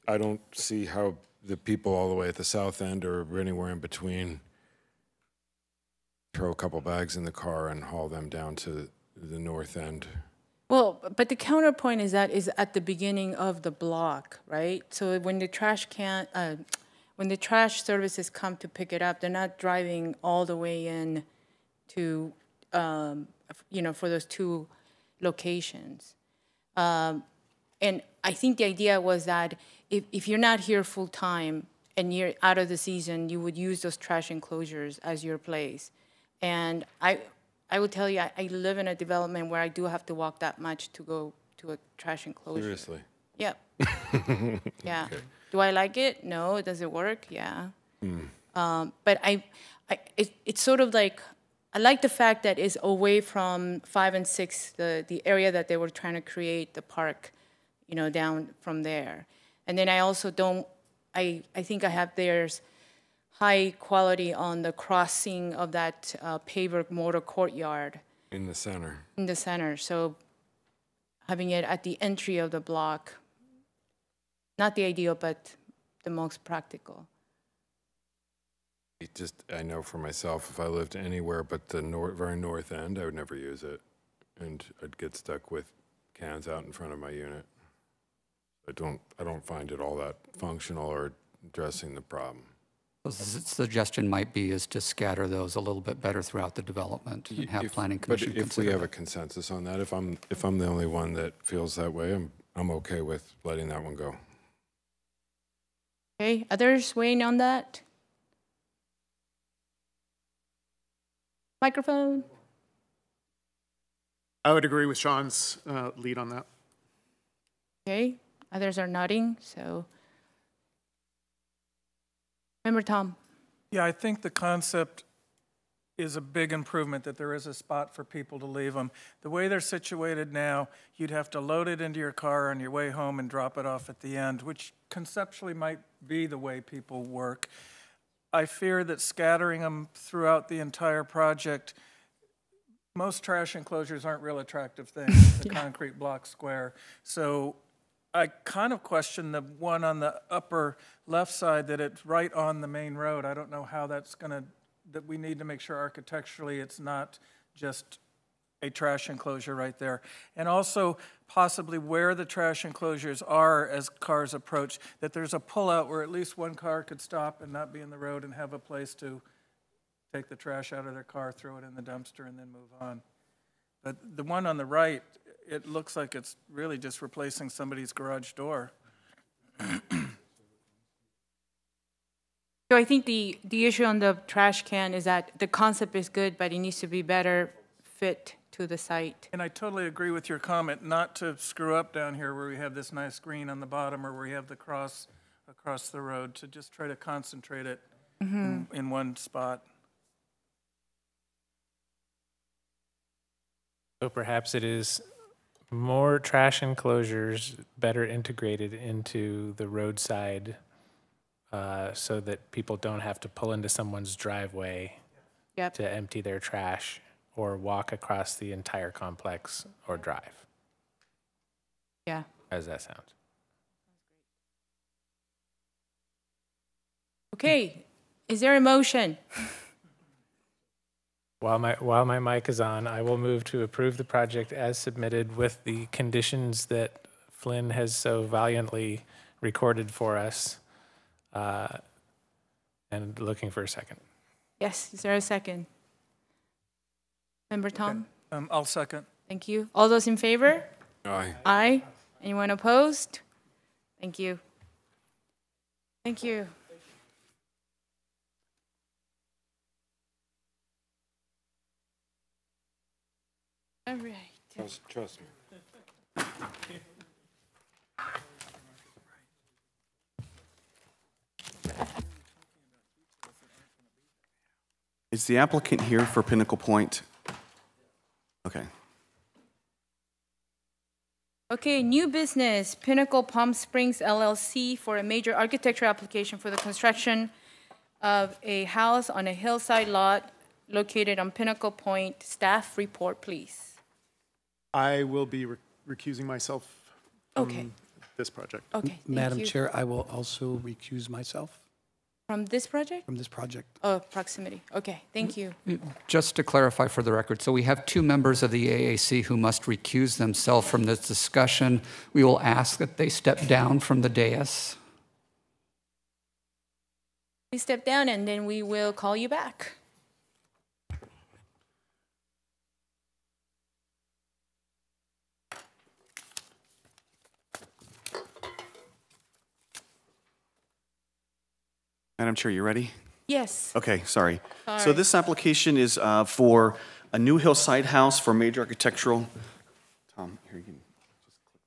I don't see how the people all the way at the south end or anywhere in between throw a couple bags in the car and haul them down to the north end. Well, but the counterpoint is that is at the beginning of the block, right? So when the trash services come to pick it up, they're not driving all the way in to, for those 2 locations. And I think the idea was that if you're not here full time and you're out of the season, you would use those trash enclosures as your place. And I would tell you, I live in a development where I do have to walk that much to go to a trash enclosure. Seriously? Yep. Yeah. Okay. Do I like it? No. Does it work? Yeah. But it's sort of like, I like the fact that it's away from 5 and 6, the area that they were trying to create, the park, down from there. And then I also I think I have there's high quality on the crossing of that paver motor courtyard. In the center. In the center. So having it at the entry of the block, not the ideal, but the most practical. I know for myself, if I lived anywhere but the very north end, I would never use it. And I'd get stuck with cans out in front of my unit. I don't find it all that functional or addressing the problem. The suggestion might be is to scatter those a little bit better throughout the development and have Planning Commission But if we consider have that. a consensus on that, if I'm the only one that feels that way, I'm okay with letting that one go. Okay, others weighing on that? Microphone. I would agree with Sean's lead on that. Okay, Others are nodding, so. Member Tom. Yeah, I think the concept is a big improvement, that there is a spot for people to leave them. The way they're situated now, you'd have to load it into your car on your way home and drop it off at the end, which conceptually might be the way people work. I fear that scattering them throughout the entire project, most trash enclosures aren't real attractive things, the concrete block square. So I kind of question the one on the upper left side, that it's right on the main road. I don't know how that's going to, that we need to make sure architecturally it's not just a trash enclosure right there. And also possibly where the trash enclosures are as cars approach, that there's a pullout where at least one car could stop and not be in the road and have a place to take the trash out of their car, throw it in the dumpster, and then move on. But the one on the right, it looks like it's really just replacing somebody's garage door. So I think the issue on the trash can is that the concept is good, but it needs to be better fit to the site. And I totally agree with your comment, not to screw up down here where we have this nice green on the bottom, or where we have the cross across the road, to just try to concentrate it in one spot. So perhaps it is more trash enclosures better integrated into the roadside, so that people don't have to pull into someone's driveway to empty their trash or walk across the entire complex or drive. Yeah. How does that sound? Okay, is there a motion? While my mic is on, I will move to approve the project as submitted with the conditions that Flynn has so valiantly recorded for us, and looking for a second. Yes, is there a second? Member Tom? I'll second. Thank you. All those in favor? Aye. Aye. Anyone opposed? Thank you. Thank you. All right. Trust me. Is the applicant here for Pinnacle Point? Okay. Okay, new business, Pinnacle Palm Springs LLC for a major architecture application for the construction of a house on a hillside lot located on Pinnacle Point. Staff report, please. I will be recusing myself from this project. Okay, thank Madam you. Chair, I will also recuse myself From this project? from this project. Oh, proximity. Okay, thank you. Just to clarify for the record, so we have two members of the AAC who must recuse themselves from this discussion. We will ask that they step down from the dais. Please step down and then we will call you back. Madam Chair, you ready? Yes. Okay, sorry. So Sorry. this application is for a new hillside house for major architectural. Tom, here you can just click that.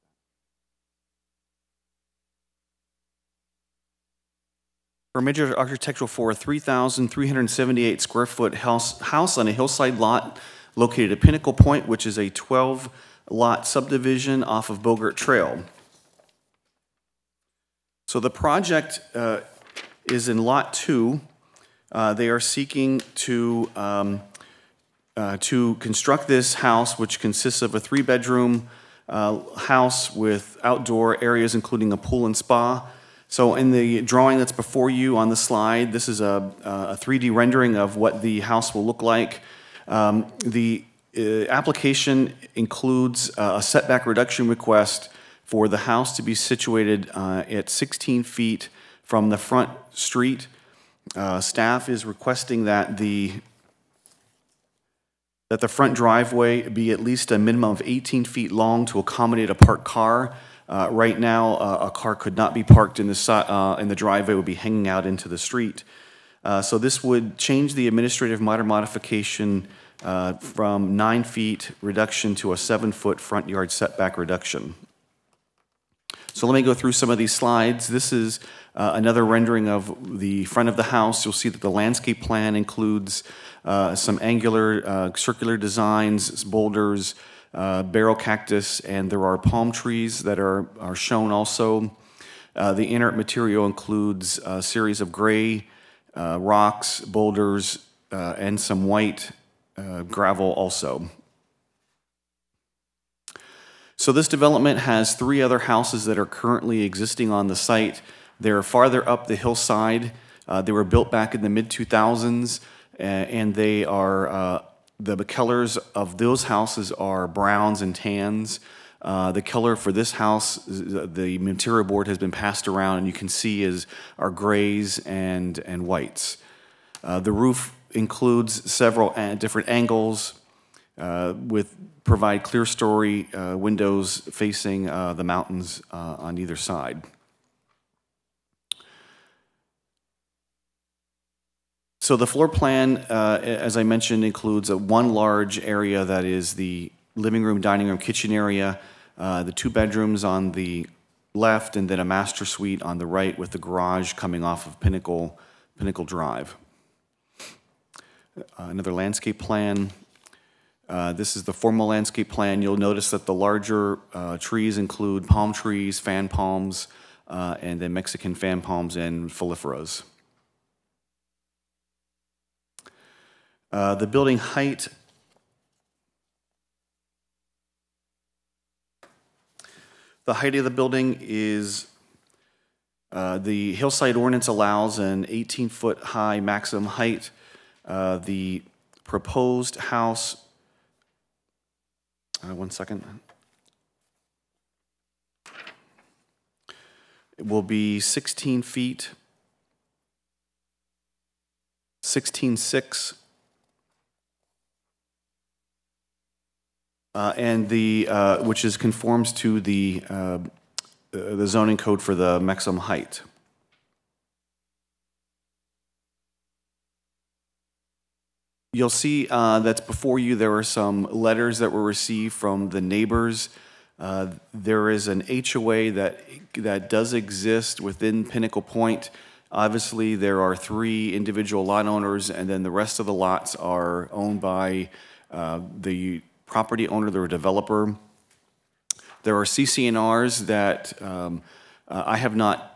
For major architectural for a 3,378 square foot house on a hillside lot located at Pinnacle Point, which is a 12-lot subdivision off of Bogart Trail. So the project is in Lot 2. They are seeking to construct this house, which consists of a 3-bedroom house with outdoor areas, including a pool and spa. So in the drawing that's before you on the slide, this is a 3D rendering of what the house will look like. The application includes a setback reduction request for the house to be situated at 16 feet from the front street. Staff is requesting that the front driveway be at least a minimum of 18 feet long to accommodate a parked car. Right now, a car could not be parked in the driveway, would be hanging out into the street. So this would change the administrative minor modification from 9 feet reduction to a 7-foot front yard setback reduction. So let me go through some of these slides. This is another rendering of the front of the house. You'll see that the landscape plan includes some angular, circular designs, boulders, barrel cactus, and there are palm trees that are shown also. The inert material includes a series of gray rocks, boulders, and some white gravel also. So this development has 3 other houses that are currently existing on the site. They're farther up the hillside. They were built back in the mid-2000s, and they are, the colors of those houses are browns and tans. The color for this house, the material board has been passed around, and you can see are grays and whites. The roof includes several different angles provide clear story windows facing the mountains on either side. So the floor plan, as I mentioned, includes one large area that is the living room, dining room, kitchen area, the 2 bedrooms on the left, and then a master suite on the right with the garage coming off of Pinnacle Drive. Another landscape plan. This is the formal landscape plan. You'll notice that the larger trees include palm trees, fan palms, and then Mexican fan palms and foliferas. The building height. The height of the building is, the hillside ordinance allows an 18-foot high maximum height. The proposed house, one second. It will be 16 feet, 16.6. And which conforms to the zoning code for the maximum height. You'll see that's before you. There were some letters that were received from the neighbors. There is an HOA that does exist within Pinnacle Point. Obviously, there are 3 individual lot owners, and then the rest of the lots are owned by the property owner, the developer. There are CC&Rs that I have not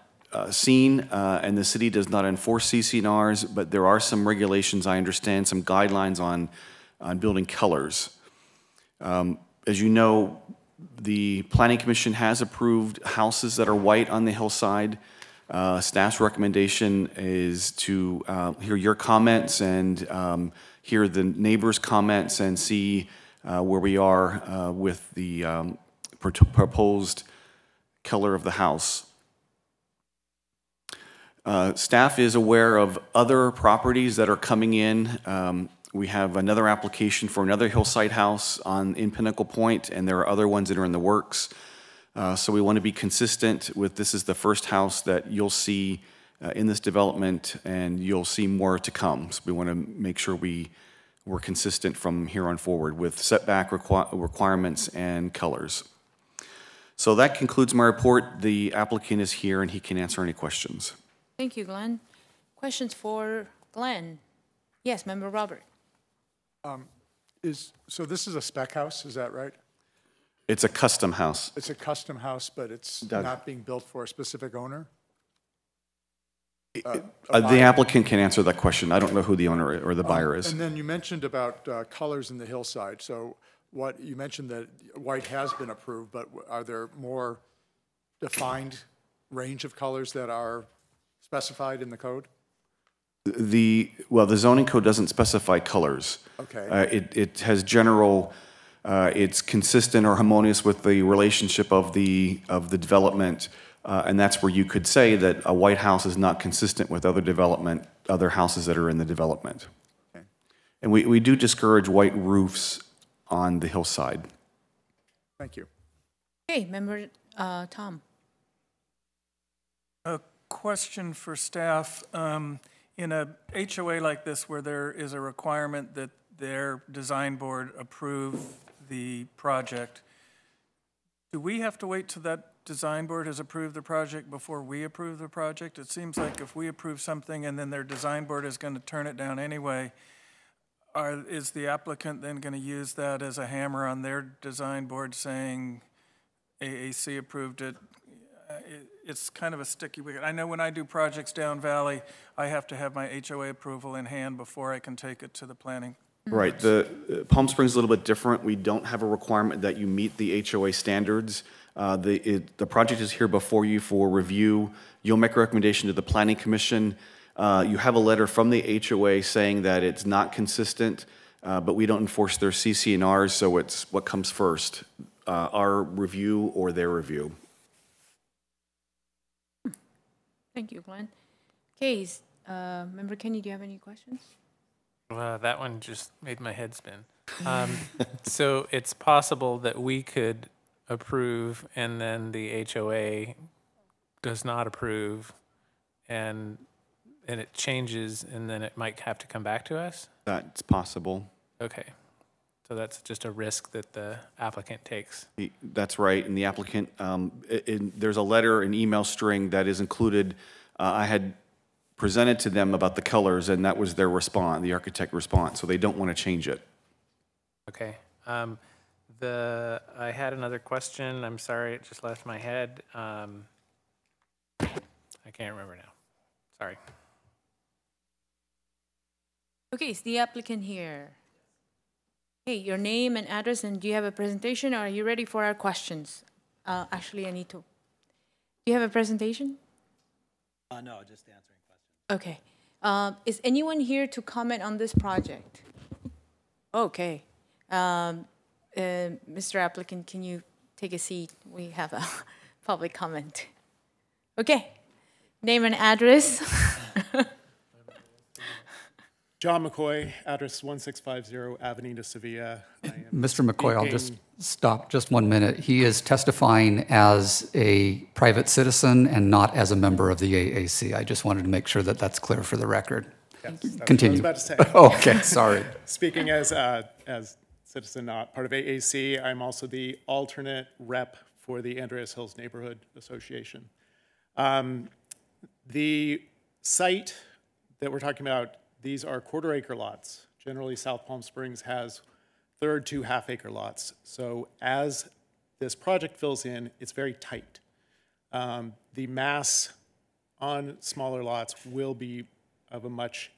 seen, and the city does not enforce CC&Rs, but there are some regulations, I understand, some guidelines on building colors. As you know, the Planning Commission has approved houses that are white on the hillside. Staff's recommendation is to hear your comments and hear the neighbors' comments and see where we are with the proposed color of the house. Staff is aware of other properties that are coming in. We have another application for another hillside house in Pinnacle Point, and there are other ones that are in the works. So we want to be consistent with this is the first house that you'll see in this development, and you'll see more to come. So we want to make sure we're consistent from here on forward with setback requirements and colors. So that concludes my report. The applicant is here and he can answer any questions. Thank you, Glenn. Questions for Glenn? Yes, Member Robert. So this is a spec house, is that right? It's a custom house. It's a custom house, but it's Doug. not being built for a specific owner? The applicant can answer that question. I don't know who the owner or the buyer is. And then you mentioned about colors in the hillside. So you mentioned that white has been approved, but are there more defined range of colors that are specified in the code? Well, the zoning code doesn't specify colors. Okay. It has general, it's consistent or harmonious with the relationship of the development. And that's where you could say that a white house is not consistent with other houses that are in the development. Okay. And we do discourage white roofs on the hillside. Thank you. Okay, Member Tom. A question for staff. In a HOA like this where there is a requirement that their design board approve the project, do we have to wait till that design board has approved the project before we approve the project? It seems like if we approve something and then their design board is going to turn it down anyway, is the applicant then going to use that as a hammer on their design board saying AAC approved it? It's kind of a sticky wicket. I know when I do projects down Valley, I have to have my HOA approval in hand before I can take it to the planning. Right. The Palm Springs is a little bit different. We don't have a requirement that you meet the HOA standards. The project is here before you for review. You'll make a recommendation to the Planning Commission. You have a letter from the HOA saying that it's not consistent, but we don't enforce their CC&Rs, so it's what comes first, our review or their review. Thank you, Glenn. Okay, Member Kenny, do you have any questions? That one just made my head spin. So it's possible that we could approve and then the HOA does not approve and it changes and then it might have to come back to us? That's possible. Okay. So that's just a risk that the applicant takes. That's right, and the applicant, there's a letter, an email string that is included. I had presented to them about the colors, and that was their response, the architect response, so they don't want to change it. Okay. I had another question. I'm sorry, it just left my head. I can't remember now. Sorry. Okay, is the applicant here? Hey, your name and address, and do you have a presentation, or are you ready for our questions? Actually, I need to. Do you have a presentation? No, just answering questions. Okay. Is anyone here to comment on this project? Okay. Mr. Applicant, can you take a seat? We have a public comment. Okay. Name and address. John McCoy, address 1650 Avenida Sevilla. Mr. McCoy, I'll just stop just 1 minute. He is testifying as a private citizen and not as a member of the AAC. I just wanted to make sure that that's clear for the record. Yes, Continue. that's what I was about to Okay, sorry. Speaking as citizen, not part of AAC, I'm also the alternate rep for the Andreas Hills Neighborhood Association. The site that we're talking about, these are quarter-acre lots. Generally, South Palm Springs has third to half-acre lots. So as this project fills in, it's very tight. The mass on smaller lots will be of a much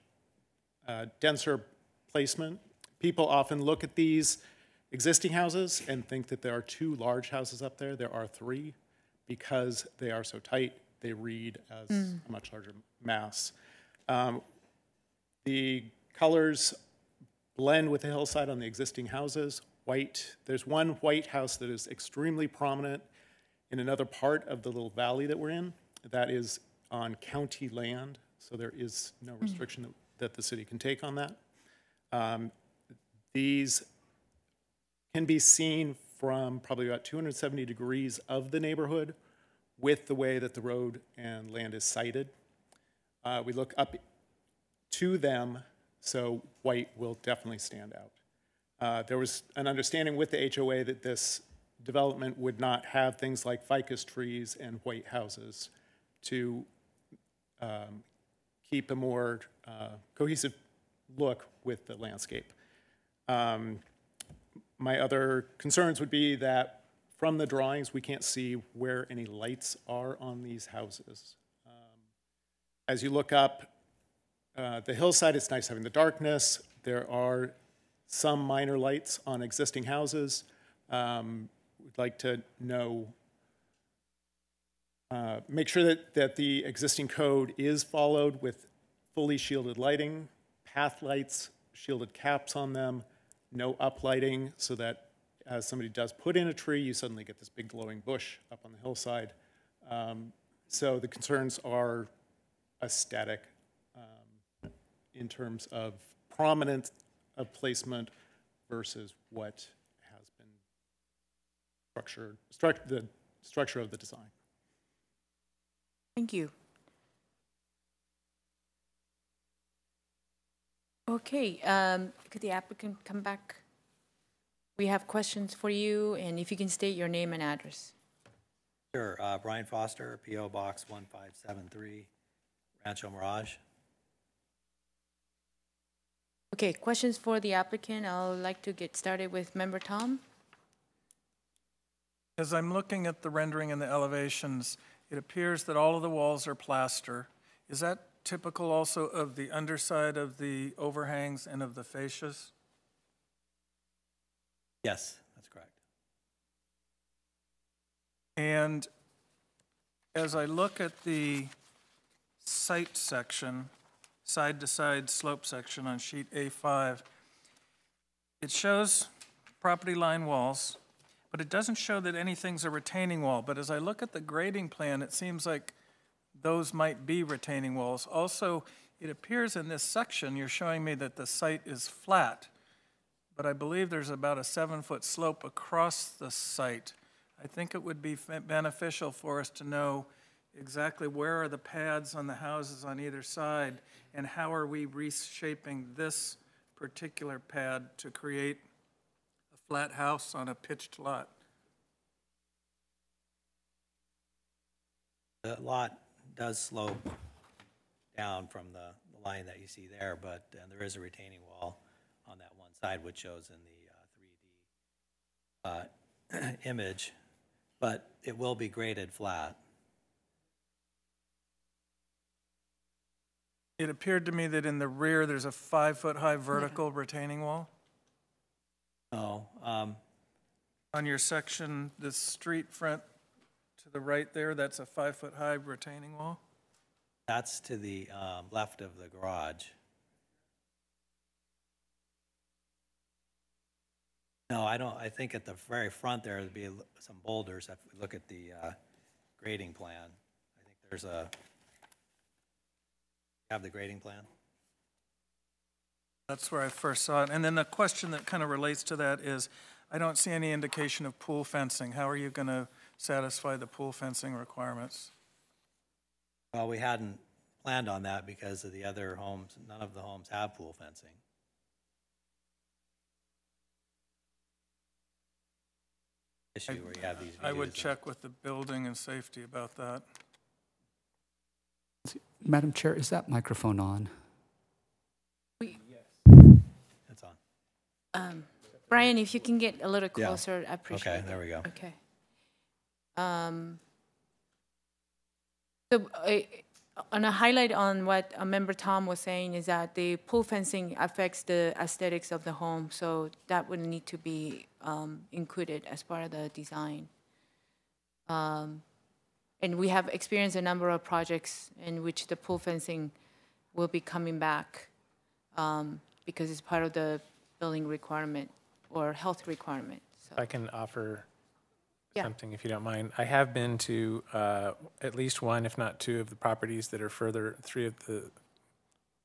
denser placement. People often look at these existing houses and think that there are 2 large houses up there. There are 3 because they are so tight. They read as a much larger mass. The colors blend with the hillside on the existing houses. White, there's one white house that is extremely prominent in another part of the little valley that we're in. That is on county land, so there is no restriction that the city can take on that. These can be seen from probably about 270 degrees of the neighborhood with the way that the road and land is sited. We look up to them, so white will definitely stand out. There was an understanding with the HOA that this development would not have things like ficus trees and white houses to keep a more cohesive look with the landscape. My other concerns would be that from the drawings, we can't see where any lights are on these houses. As you look up the hillside, it's nice having the darkness. There are some minor lights on existing houses. We'd like to know, make sure that the existing code is followed with fully shielded lighting, path lights, shielded caps on them, no uplighting, so that as somebody does put in a tree, you suddenly get this big glowing bush up on the hillside. So the concerns are aesthetic in terms of prominence of placement versus what has been the structure of the design. Thank you. Okay, could the applicant come back? We have questions for you, and if you can state your name and address. Sure. Brian Foster, P.O. Box 1573, Rancho Mirage. Okay, questions for the applicant? I would like to get started with Member Tom. As I'm looking at the rendering and the elevations, it appears that all of the walls are plaster. Is that typical also of the underside of the overhangs and of the fascias? Yes, that's correct. And as I look at the site section, side-to-side slope section on sheet A5, it shows property line walls, but it doesn't show that anything's a retaining wall. But as I look at the grading plan, it seems like those might be retaining walls. Also, it appears in this section, you're showing me that the site is flat, but I believe there's about a 7-foot slope across the site. I think it would be beneficial for us to know exactly where are the pads on the houses on either side, and how are we reshaping this particular pad to create a flat house on a pitched lot? The lot does slope down from the line that you see there, but there is a retaining wall on that one side, which shows in the 3D image, but it will be graded flat. It appeared to me that in the rear, there's a 5-foot high vertical retaining wall. No. On your section, the street front to the right there, that's a 5-foot high retaining wall? That's to the left of the garage. No, I don't. I think at the very front there would be some boulders. If we look at the grading plan, I think there's a. Have the grading plan? That's where I first saw it. And then the question that kind of relates to that is, I don't see any indication of pool fencing. How are you going to satisfy the pool fencing requirements? Well, we hadn't planned on that because of the other homes. None of the homes have pool fencing. Issue where you have these. I would check with the building and safety about that. Madam Chair, is that microphone on? It's on. Brian, if you can get a little closer, I appreciate it. Okay, there we go. Okay. So on a highlight on what Member Tom was saying is that the pool fencing affects the aesthetics of the home, so that would need to be included as part of the design. And we have experienced a number of projects in which the pool fencing will be coming back because it's part of the building requirement or health requirement. So. I can offer something if you don't mind. I have been to at least one, if not two, of the properties that are further,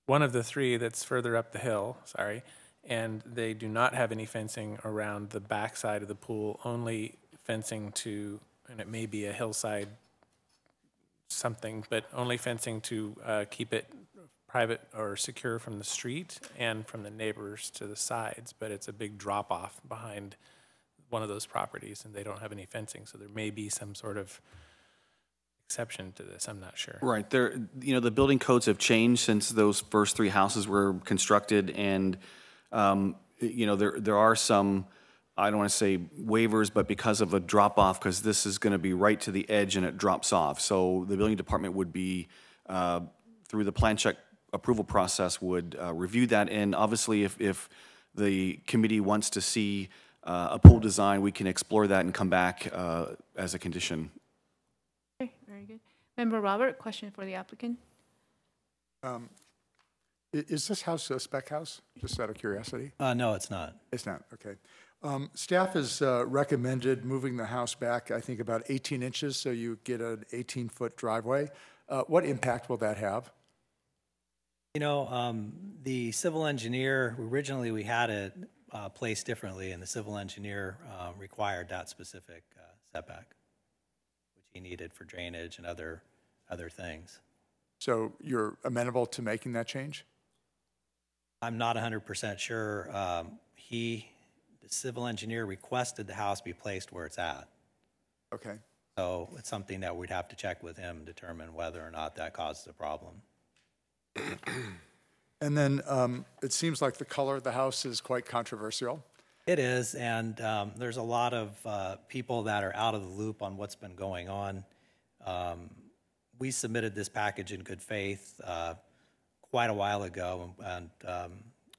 one of the three that's further up the hill, and they do not have any fencing around the back side of the pool, only fencing to, and it may be a hillside something, but only fencing to keep it private or secure from the street and from the neighbors to the sides, but it's a big drop off behind one of those properties and they don't have any fencing, so there may be some sort of exception to this, I'm not sure. Right, the building codes have changed since those first 3 houses were constructed, and there are some, I don't want to say waivers, but because of a drop off, because this is going to be right to the edge and it drops off. So the building department would be, through the plan check approval process, would review that. And obviously, if the committee wants to see a pool design, we can explore that and come back as a condition. Okay, very good. Member Robert, question for the applicant. Is this house a spec house, just out of curiosity? No, it's not. It's not, okay. Staff has recommended moving the house back, I think, about 18 inches, so you get an 18-foot driveway. What impact will that have? You know, the civil engineer, originally we had it placed differently, and the civil engineer required that specific setback, which he needed for drainage and other things. So you're amenable to making that change? I'm not 100% sure. The civil engineer requested the house be placed where it's at. Okay. So it's something that we'd have to check with him and determine whether or not that causes a problem. And then it seems like the color of the house is quite controversial. It is, and there's a lot of people that are out of the loop on what's been going on. We submitted this package in good faith quite a while ago, and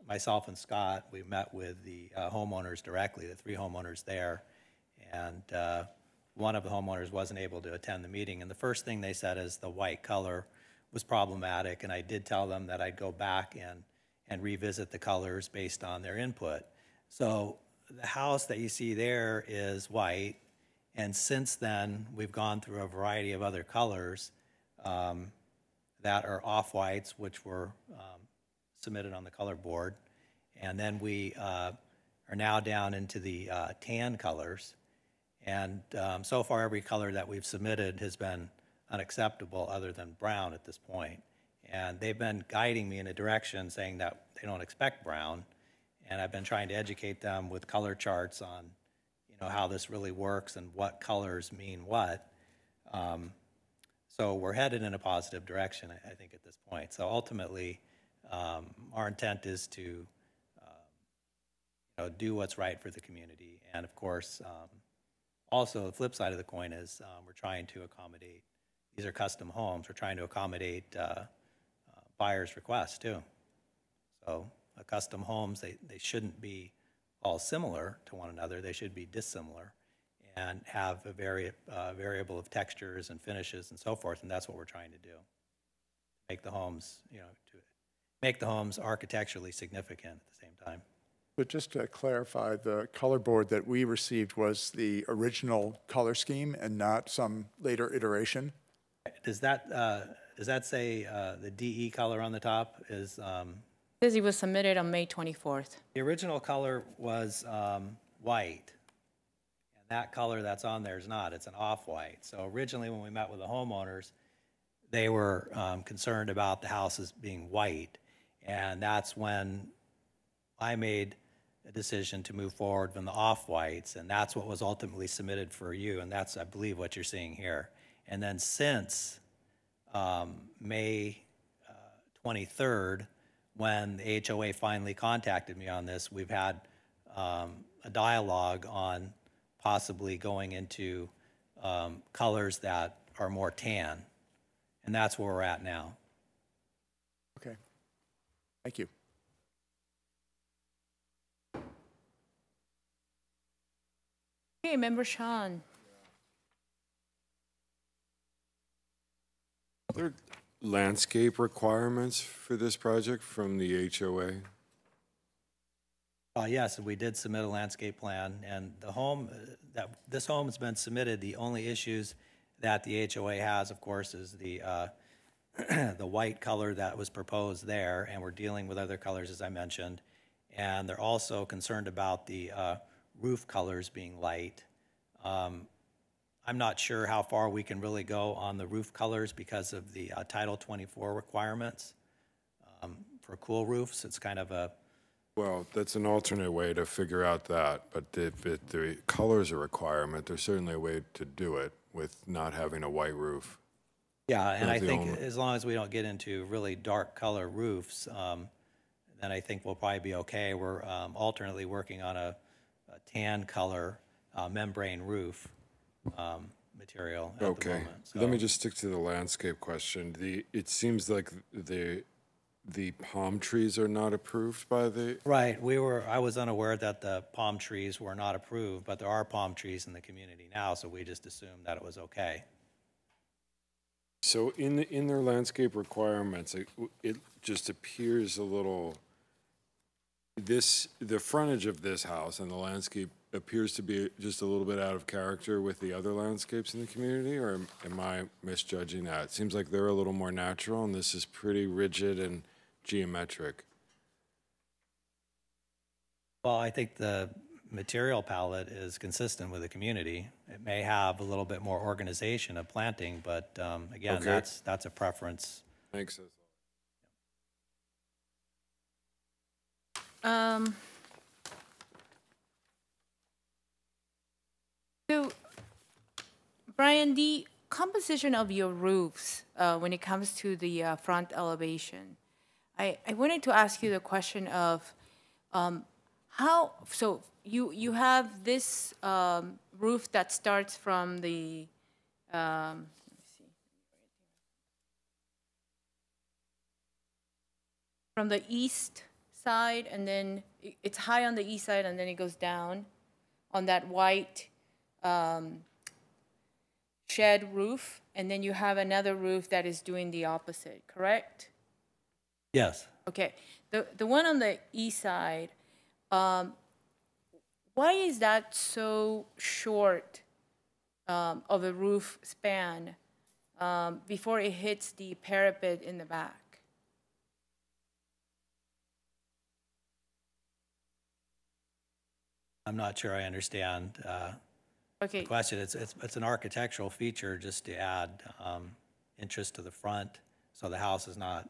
myself and Scott, we met with the homeowners directly, the 3 homeowners there, and one of the homeowners wasn't able to attend the meeting. And the first thing they said is the white color was problematic, and I did tell them that I'd go back and revisit the colors based on their input. So the house that you see there is white, and since then, we've gone through a variety of other colors that are off-whites, which were submitted on the color board. And then we are now down into the tan colors. And so far, every color that we've submitted has been unacceptable other than brown at this point. And they've been guiding me in a direction saying that they don't expect brown. And I've been trying to educate them with color charts on, you know, how this really works and what colors mean what. So we're headed in a positive direction, I think, at this point. So ultimately, our intent is to you know, do what's right for the community. And of course, also the flip side of the coin is we're trying to accommodate, these are custom homes, we're trying to accommodate buyers' requests too. So custom homes, they shouldn't be all similar to one another, they should be dissimilar and have a variable of textures and finishes and so forth, and that's what we're trying to do. Make the homes, you know, to make the homes architecturally significant at the same time. But just to clarify, the color board that we received was the original color scheme and not some later iteration? Does that say the DE color on the top is? Says it was submitted on May 24th. The original color was white. That color that's on there is not, it's an off-white. So originally when we met with the homeowners, they were concerned about the houses being white. And that's when I made a decision to move forward from the off-whites, and that's what was ultimately submitted for you, and that's, I believe, what you're seeing here. And then since May 23rd, when the HOA finally contacted me on this, we've had a dialogue on possibly going into colors that are more tan. And that's where we're at now. Okay. Thank you. Okay, Member Sean. Are there landscape requirements for this project from the HOA? Yes, we did submit a landscape plan, and the home this home has been submitted. The only issues that the HOA has, of course, is the the white color that was proposed there, and we're dealing with other colors, as I mentioned. And they're also concerned about the roof colors being light. I'm not sure how far we can really go on the roof colors because of the Title 24 requirements for cool roofs. It's kind of a Well, that's an alternate way to figure out that, but if the color's a requirement, there's certainly a way to do it with not having a white roof. Yeah, and I think as long as we don't get into really dark color roofs, then I think we'll probably be okay. We're alternately working on a tan color membrane roof material at the moment. So. Let me just stick to the landscape question. It seems like the palm trees are not approved by the... Right. I was unaware that the palm trees were not approved, but there are palm trees in the community now, so we just assumed that it was okay. So in their landscape requirements, it just appears a little... The frontage of this house and the landscape appears to be just a little bit out of character with the other landscapes in the community, or am I misjudging that? It seems like they're a little more natural, and this is pretty rigid and geometric. Well, I think the material palette is consistent with the community. It may have a little bit more organization of planting, but again, Okay. that's a preference. Makes sense. So Brian, the composition of your roofs when it comes to the front elevation, I wanted to ask you the question of how, so you have this roof that starts from the, let me see, from the east side, and then it's high on the east side, and then it goes down on that white shed roof, and then you have another roof that is doing the opposite, correct? Yes. Okay. The one on the east side, why is that so short of a roof span before it hits the parapet in the back? I'm not sure I understand Okay. the question. It's an architectural feature just to add interest to the front, so the house is not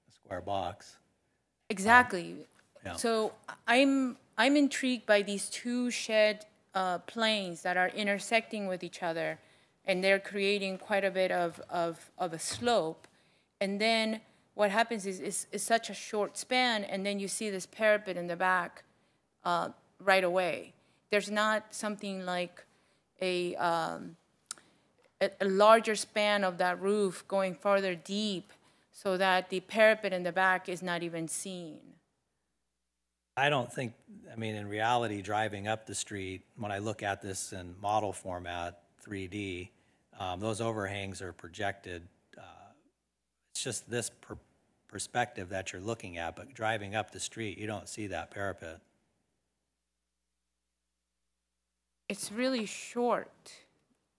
a square box. Exactly. Yeah. So I'm intrigued by these two shed planes that are intersecting with each other, and they're creating quite a bit of a slope. And then what happens is such a short span, and then you see this parapet in the back right away. There's not something like a larger span of that roof going farther deep so that the parapet in the back is not even seen. I don't think, I mean, in reality, driving up the street, when I look at this in model format, 3D, those overhangs are projected. It's just this perspective that you're looking at, but driving up the street, you don't see that parapet. It's really short.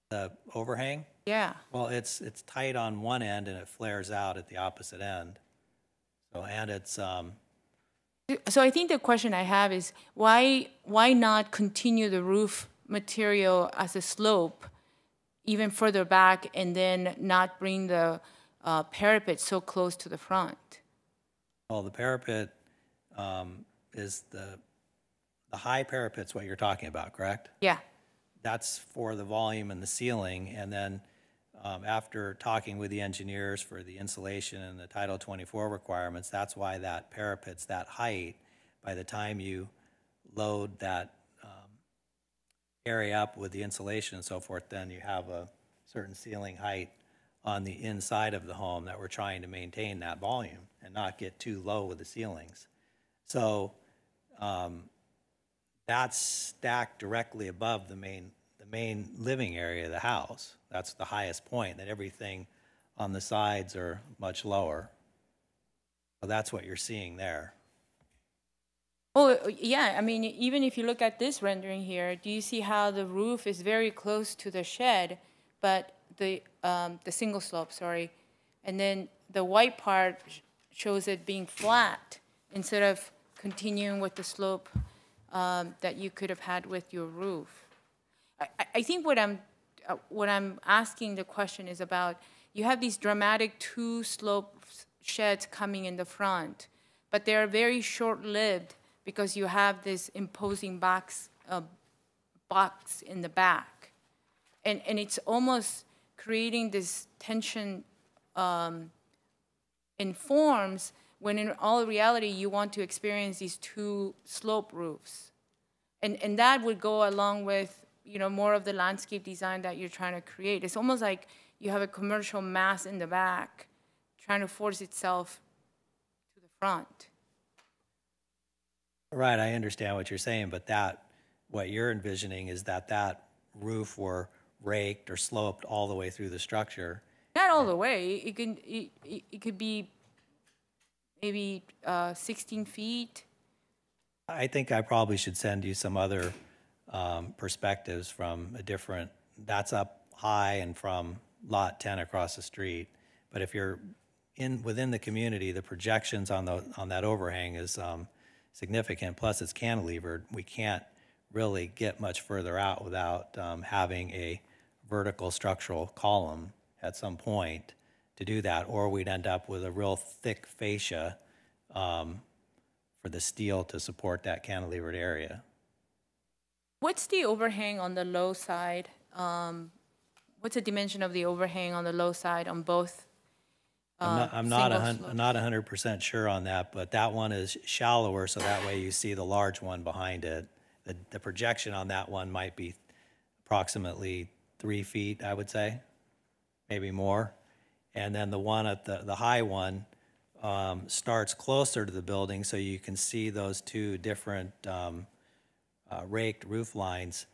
The overhang? Yeah. Well, it's tight on one end and it flares out at the opposite end. So, and it's, So I think the question I have is why not continue the roof material as a slope even further back and then not bring the parapet so close to the front? well, the parapet is the high parapet's what you're talking about, correct? Yeah. That's for the volume and the ceiling, and then after talking with the engineers for the insulation and the Title 24 requirements, that's why that parapet's that height. By the time you load that area up with the insulation and so forth, then you have a certain ceiling height on the inside of the home that we're trying to maintain that volume and not get too low with the ceilings. So that's stacked directly above the main living area of the house. That's the highest point, that everything on the sides are much lower. So that's what you're seeing there. Oh, yeah. I mean, even if you look at this rendering here, do you see how the roof is very close to the shed, but the single slope, sorry, and then the white part shows it being flat instead of continuing with the slope that you could have had with your roof. I think what I'm asking the question is about, you have these dramatic two slope sheds coming in the front, but they're very short-lived because you have this imposing box in the back. And it's almost creating this tension in forms when in all reality you want to experience these two slope roofs. And that would go along with, you know, more of the landscape design that you're trying to create. It's almost like you have a commercial mass in the back trying to force itself to the front. Right, I understand what you're saying, but what you're envisioning is that roof were raked or sloped all the way through the structure. Not all the way. It could be maybe 16 feet. I think I probably should send you some other perspectives from a different, that's up high and from lot 10 across the street. But if you're within the community, the projections on that overhang is significant, plus it's cantilevered. We can't really get much further out without having a vertical structural column at some point to do that, or we'd end up with a real thick fascia for the steel to support that cantilevered area. What's the overhang on the low side? what's the dimension of the overhang on the low side on both? I'm not 100% sure on that, but that one is shallower, so that way you see the large one behind it. The projection on that one might be approximately 3 feet, I would say, maybe more. And then the one at the high one starts closer to the building, so you can see those two different raked roof lines,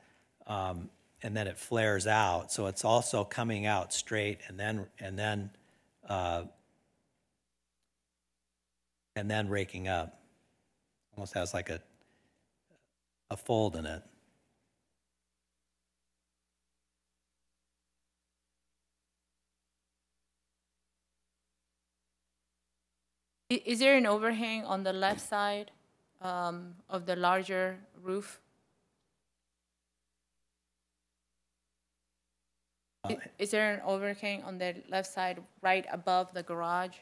and then it flares out. So it's also coming out straight and then raking up. Almost has like a fold in it. Is there an overhang on the left side of the larger roof? Is there an overhang on the left side right above the garage?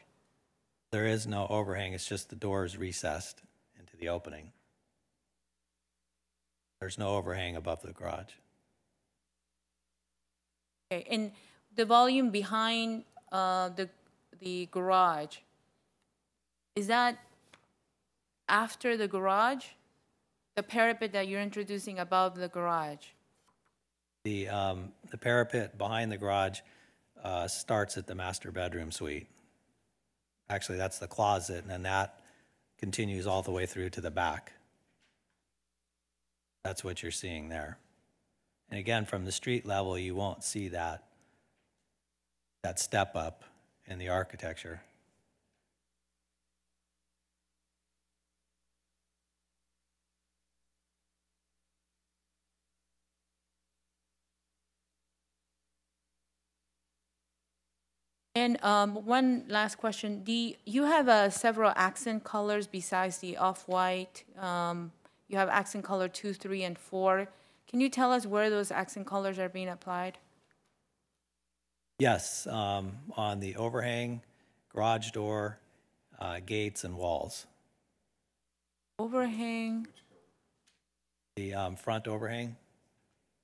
There is no overhang, it's just the door is recessed into the opening. There's no overhang above the garage. Okay, and the volume behind the garage, is that after the garage? The parapet that you're introducing above the garage? The parapet behind the garage starts at the master bedroom suite. Actually, that's the closet, and then that continues all the way through to the back. That's what you're seeing there. And again, from the street level, you won't see that step up in the architecture. And one last question. You have several accent colors besides the off-white. You have accent color 2, 3, and 4. Can you tell us where those accent colors are being applied? Yes, on the overhang, garage door, gates, and walls. Overhang? The front overhang.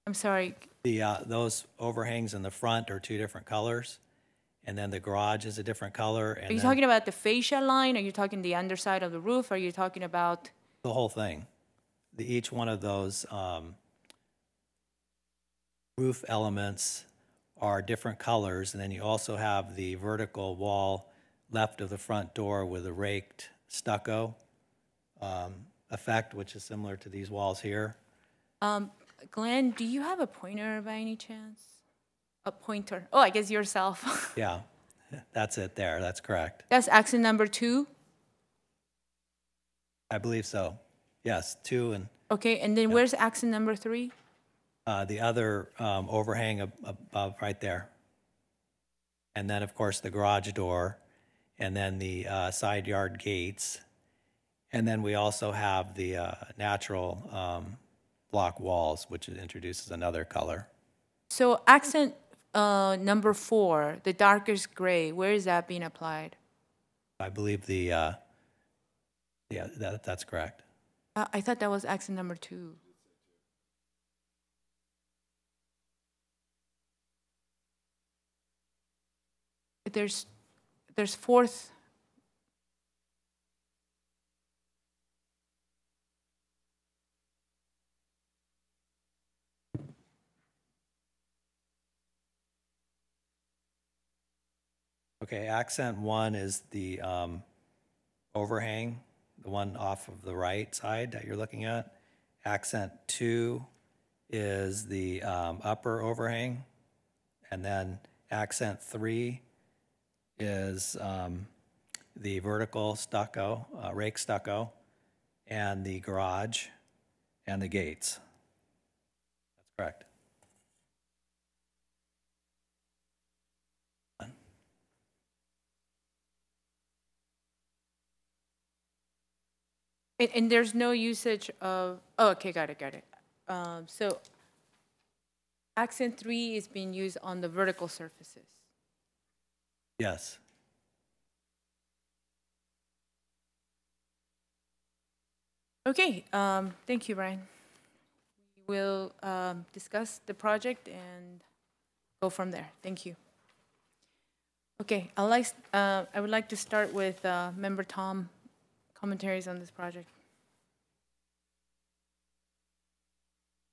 I'm sorry. Those overhangs in the front are 2 different colors. And then the garage is a different color. And are you talking about the fascia line? Are you talking the underside of the roof? Are you talking about? The whole thing. Each one of those roof elements are different colors. And then you also have the vertical wall left of the front door with a raked stucco effect, which is similar to these walls here. Glenn, do you have a pointer by any chance? A pointer. Oh, I guess yourself. Yeah, that's it there. That's correct. That's accent number 2? I believe so. Yes, 2 and... Okay, and then where's accent number 3? The other overhang above right there. And then, of course, the garage door, and then the side yard gates. And then we also have the natural block walls, which introduces another color. So accent number 4, the darkest gray, where is that being applied? I believe that's correct. I thought that was accent number 2. There's 4th. Okay, accent 1 is the overhang, the one off of the right side that you're looking at. Accent 2 is the upper overhang. And then accent 3 is the vertical stucco, rake stucco, and the garage and the gates. That's correct. And there's no usage of, oh, okay, got it. So accent 3 is being used on the vertical surfaces. Yes. Okay, thank you, Brian. We will discuss the project and go from there. Thank you. Okay, I would like to start with Member Tom, commentaries on this project.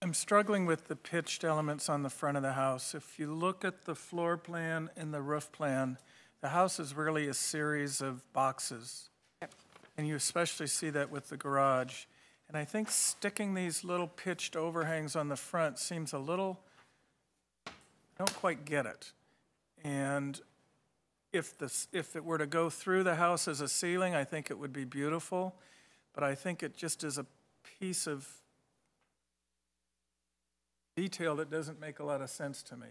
I'm struggling with the pitched elements on the front of the house. If you look at the floor plan and the roof plan, the house is really a series of boxes. Yep. And you especially see that with the garage. And I think sticking these little pitched overhangs on the front seems a little, I don't quite get it. And if it were to go through the house as a ceiling, I think it would be beautiful. But I think it just is a piece of detail that doesn't make a lot of sense to me.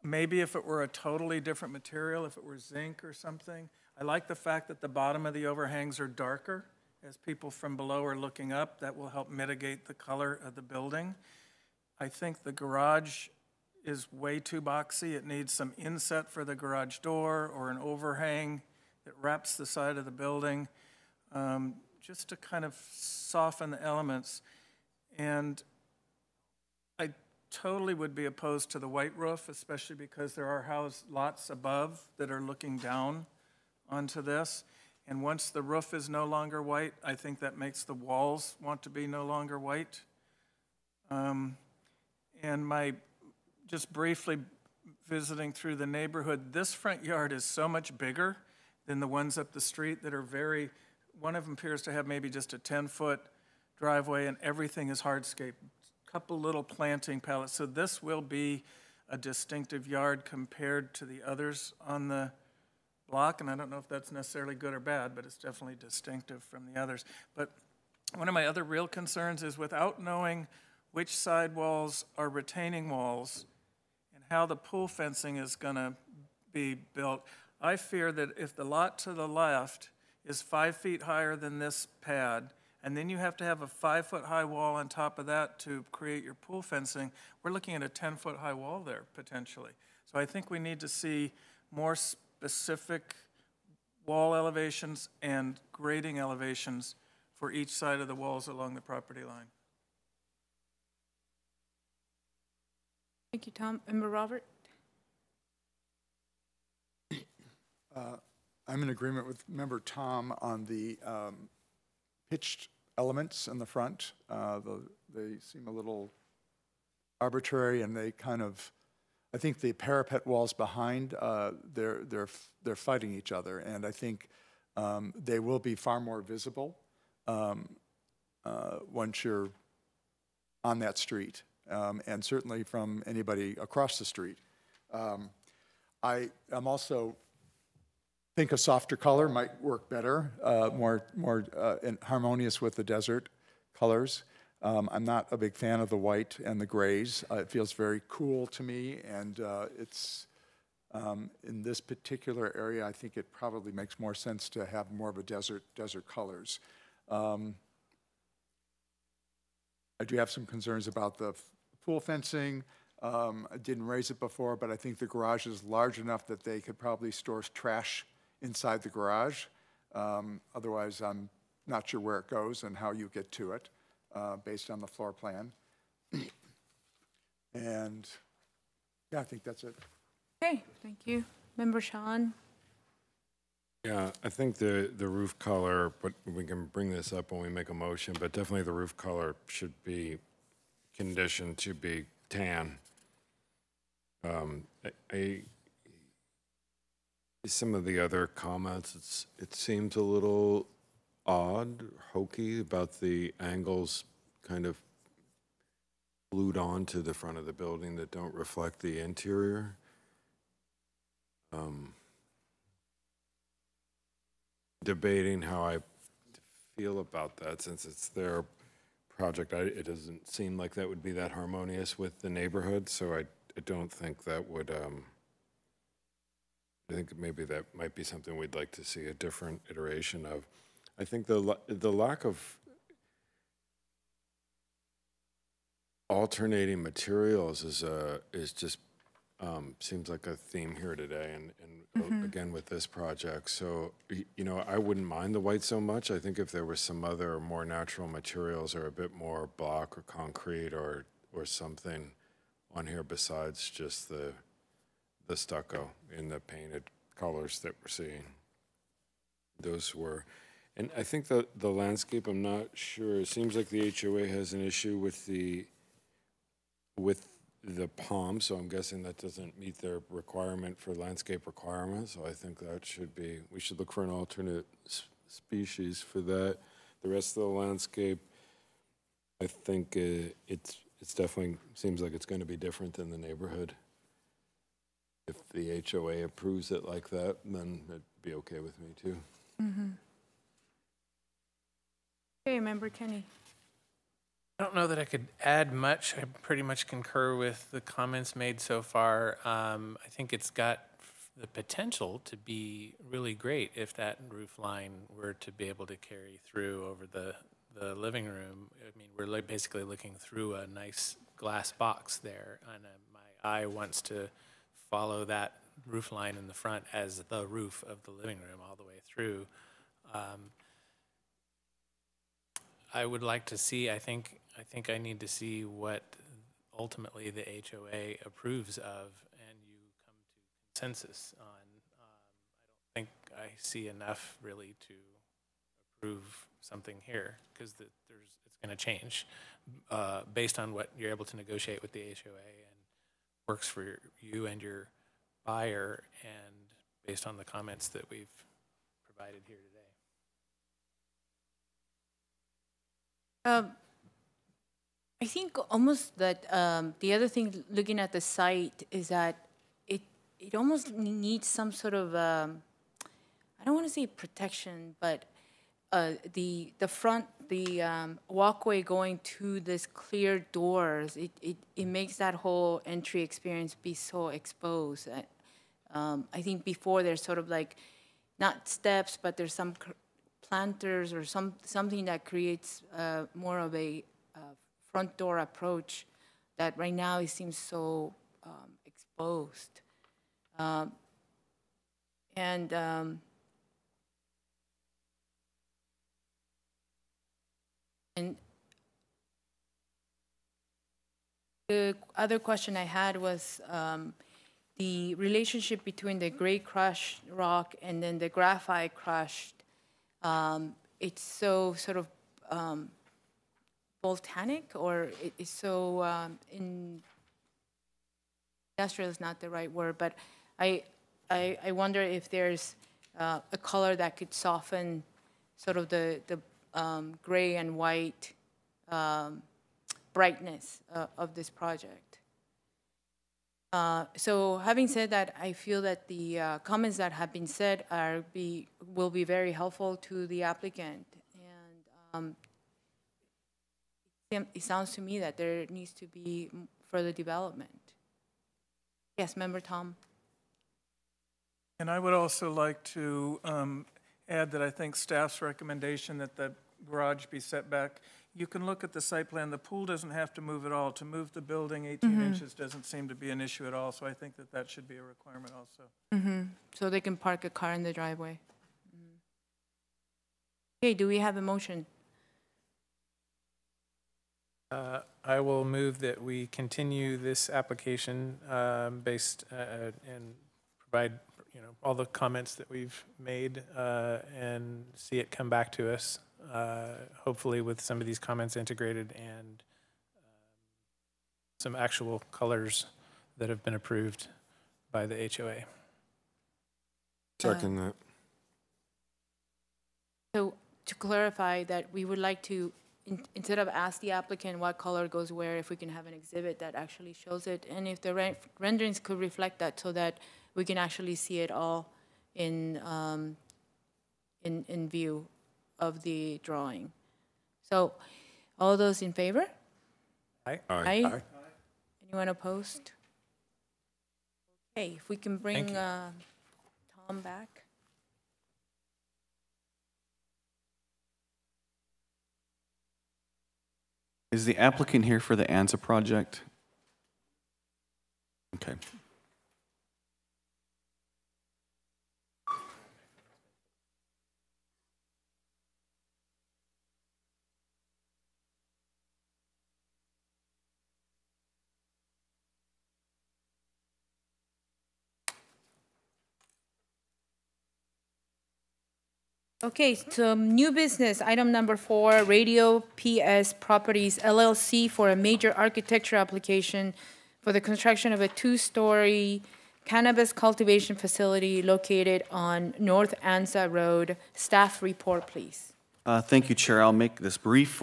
Maybe if it were a totally different material, if it were zinc or something. I like the fact that the bottom of the overhangs are darker. As people from below are looking up, that will help mitigate the color of the building. I think the garage is way too boxy. It needs some inset for the garage door or an overhang that wraps the side of the building, just to kind of soften the elements. And I totally would be opposed to the white roof, especially because there are lots above that are looking down onto this. And once the roof is no longer white, I think that makes the walls want to be no longer white. And just briefly visiting through the neighborhood, this front yard is so much bigger than the ones up the street that are one of them appears to have maybe just a 10-foot driveway and everything is hardscape. Couple little planting pallets. So this will be a distinctive yard compared to the others on the block. And I don't know if that's necessarily good or bad, but it's definitely distinctive from the others. But one of my other real concerns is without knowing which side walls are retaining walls and how the pool fencing is going to be built, I fear that if the lot to the left is 5 feet higher than this pad, and then you have to have a 5-foot high wall on top of that to create your pool fencing, we're looking at a 10-foot high wall there, potentially. So I think we need to see more specific wall elevations and grading elevations for each side of the walls along the property line. Thank you, Tom. Member Robert? I'm in agreement with Member Tom on the pitched elements in the front. They seem a little arbitrary, and they kind of, I think the parapet walls behind, they're fighting each other, and I think they will be far more visible once you're on that street, and certainly from anybody across the street. I am also think a softer color might work better, more harmonious with the desert colors. I'm not a big fan of the white and the grays. It feels very cool to me, and it's in this particular area, I think it probably makes more sense to have more of a desert colors. I do have some concerns about the pool fencing. I didn't raise it before, but I think the garage is large enough that they could probably store trash inside the garage. Otherwise, I'm not sure where it goes and how you get to it based on the floor plan. And yeah, I think that's it. Okay, thank you. Member Sean? Yeah, I think the roof color, but we can bring this up when we make a motion, but definitely the roof color should be conditioned to be tan. Some of the other comments, it seems a little odd, hokey about the angles kind of glued onto the front of the building that don't reflect the interior. Debating how I feel about that since it's their project. It doesn't seem like that would be that harmonious with the neighborhood, so I don't think that would, I think maybe that might be something we'd like to see a different iteration of. I think the lack of alternating materials is just seems like a theme here today, and again with this project. So you know, I wouldn't mind the white so much. I think if there was some other more natural materials or a bit more block or concrete or something on here besides just the the stucco in the painted colors that we're seeing. Those were, and I think that the landscape, I'm not sure, it seems like the HOA has an issue with the palm, so I'm guessing that doesn't meet their requirement for landscape requirements, so I think that should be, we should look for an alternate species for that. The rest of the landscape, I think it's definitely, seems like it's going to be different than the neighborhood. If the HOA approves it like that, then it'd be okay with me too. Mm-hmm. Okay, Member Kenny. I don't know that I could add much. I pretty much concur with the comments made so far. I think it's got the potential to be really great if that roof line were to be able to carry through over the living room. I mean, we're basically looking through a nice glass box there, and my eye wants to follow that roof line in the front as the roof of the living room all the way through. I would like to see, I think I need to see what ultimately the HOA approves of, and you come to consensus on. I don't think I see enough really to approve something here, because it's going to change based on what you're able to negotiate with the HOA and works for you and your buyer, and based on the comments that we've provided here today. I think almost that the other thing looking at the site is that it almost needs some sort of I don't want to say protection, but the front walkway going to this clear doors, it makes that whole entry experience be so exposed. I think before there's sort of like not steps, but there's some planters or something that creates more of a front door approach that right now it seems so exposed. And the other question I had was the relationship between the gray crushed rock and then the graphite crushed. It's so sort of volcanic, or it's so industrial is not the right word, but I wonder if there's a color that could soften sort of the gray and white brightness of this project. So having said that, I feel that the comments that have been said will be very helpful to the applicant. And it sounds to me that there needs to be further development. Yes, Member Tom. And I would also like to add that I think staff's recommendation that the garage be set back. You can look at the site plan. The pool doesn't have to move at all. To move the building 18 inches doesn't seem to be an issue at all. So I think that that should be a requirement also. So they can park a car in the driveway. Okay, do we have a motion? I will move that we continue this application based and provide all the comments that we've made and see it come back to us, hopefully with some of these comments integrated and some actual colors that have been approved by the HOA. Second that. So to clarify that, we would like to, instead of ask the applicant what color goes where, if we can have an exhibit that actually shows it, and if the renderings could reflect that so that we can actually see it all in view of the drawing. So all those in favor? Aye. Aye. Aye. Anyone opposed? Okay, if we can bring Tom back. Is the applicant here for the ANZA project? Okay. Okay, so new business, item number 4, Radio PS Properties LLC for a major architecture application for the construction of a 2-story cannabis cultivation facility located on North Anza Road. Staff report, please. Thank you, Chair. I'll make this brief.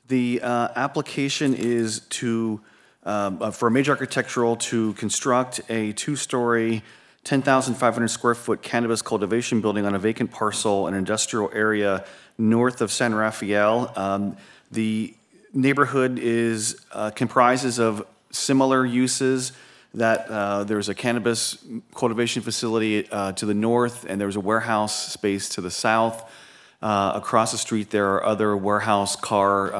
The application is to, for a major architectural to construct a 2-story, 10,500 square foot cannabis cultivation building on a vacant parcel in an industrial area north of San Rafael. The neighborhood is comprises of similar uses. That there's a cannabis cultivation facility to the north, and there's a warehouse space to the south. Across the street, there are other warehouse, car,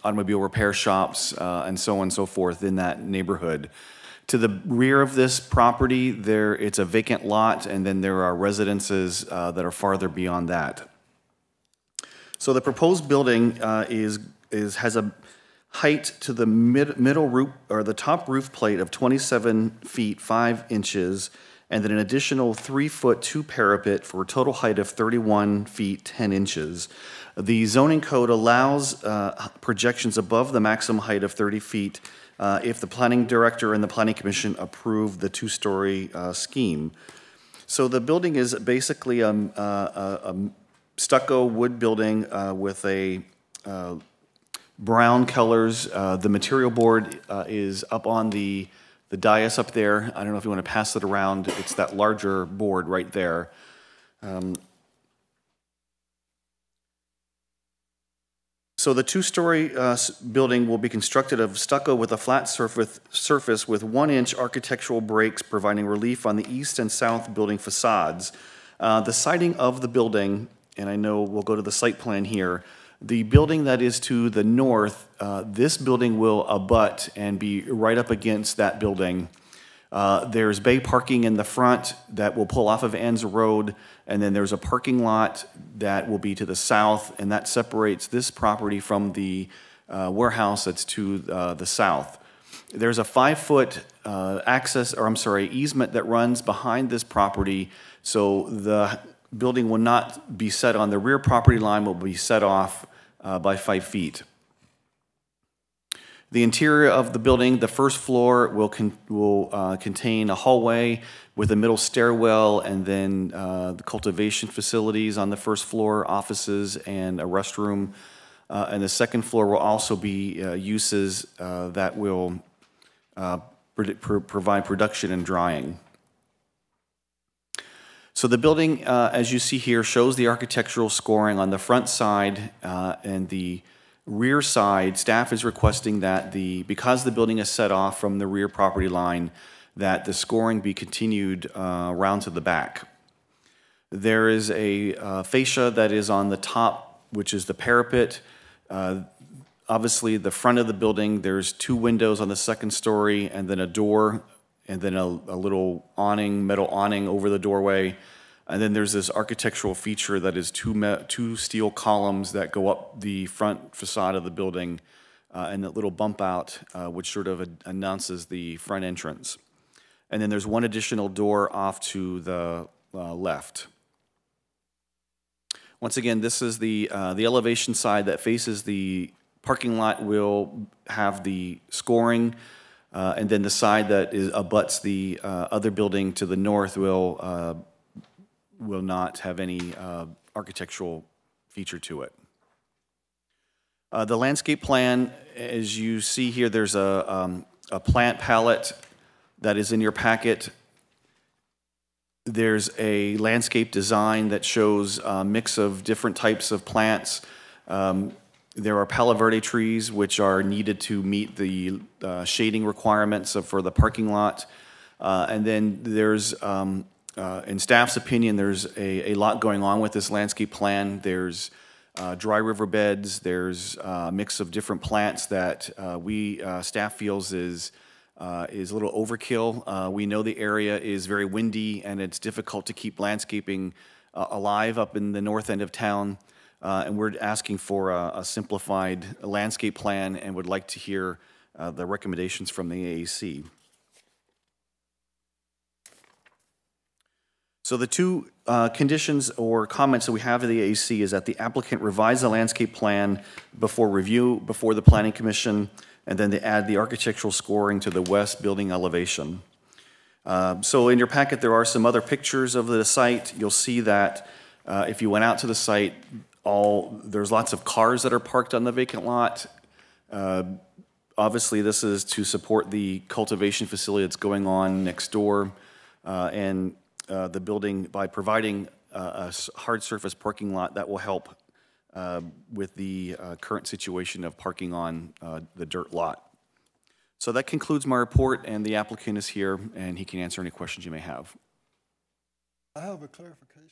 automobile repair shops, and so on and so forth in that neighborhood. To the rear of this property, it's a vacant lot, and then there are residences that are farther beyond that. So the proposed building has a height to the middle roof, or the top roof plate of 27 feet 5 inches, and then an additional 3-foot 2 parapet for a total height of 31 feet 10 inches. The zoning code allows projections above the maximum height of 30 feet if the planning director and the planning commission approve the 2-story scheme. So the building is basically a stucco wood building with a brown colors. The material board is up on the dais up there. I don't know if you want to pass it around. It's that larger board right there. So the 2-story building will be constructed of stucco with a flat surface with 1-inch architectural breaks providing relief on the east and south building facades. The siding of the building, and I know we'll go to the site plan here, the building that is to the north, this building will abut and be right up against that building. There's bay parking in the front that will pull off of Anza Road, and then there's a parking lot that will be to the south, and that separates this property from the warehouse that's to the south. There's a 5-foot easement that runs behind this property, so the building will not be set on the rear property line, will be set off by 5 feet. The interior of the building, the first floor will contain a hallway with a middle stairwell, and then the cultivation facilities on the first floor, offices, and a restroom. And the second floor will also be uses that will provide production and drying. So the building, as you see here, shows the architectural scoring on the front side and the rear side. Staff is requesting that because the building is set off from the rear property line, that the scoring be continued around to the back. There is a fascia that is on the top, which is the parapet. Obviously, the front of the building, there's 2 windows on the second story, and then a door, and then a little awning, metal awning over the doorway. And then there's this architectural feature that is 2 steel columns that go up the front facade of the building, and that little bump out, which sort of announces the front entrance. And then there's 1 additional door off to the left. Once again, this is the elevation side that faces the parking lot will have the scoring, and then the side that abuts the other building to the north will not have any architectural feature to it. The landscape plan, as you see here, there's a plant palette that is in your packet. There's a landscape design that shows a mix of different types of plants. There are Palo Verde trees, which are needed to meet the shading requirements for the parking lot. And then there's, in staff's opinion, there's a lot going on with this landscape plan. There's dry riverbeds. There's a mix of different plants that staff feels is a little overkill. We know the area is very windy, and it's difficult to keep landscaping alive up in the north end of town. And we're asking for a simplified landscape plan and would like to hear the recommendations from the AAC. So the two conditions or comments that we have of the AAC is that the applicant revise the landscape plan before review, before the Planning Commission, and then they add the architectural scoring to the west building elevation. So in your packet, there are some other pictures of the site. You'll see that if you went out to the site, there's lots of cars that are parked on the vacant lot. Obviously, this is to support the cultivation facility that's going on next door, and the building by providing a hard surface parking lot that will help with the current situation of parking on the dirt lot. So that concludes my report, and the applicant is here, and he can answer any questions you may have. I have a clarification.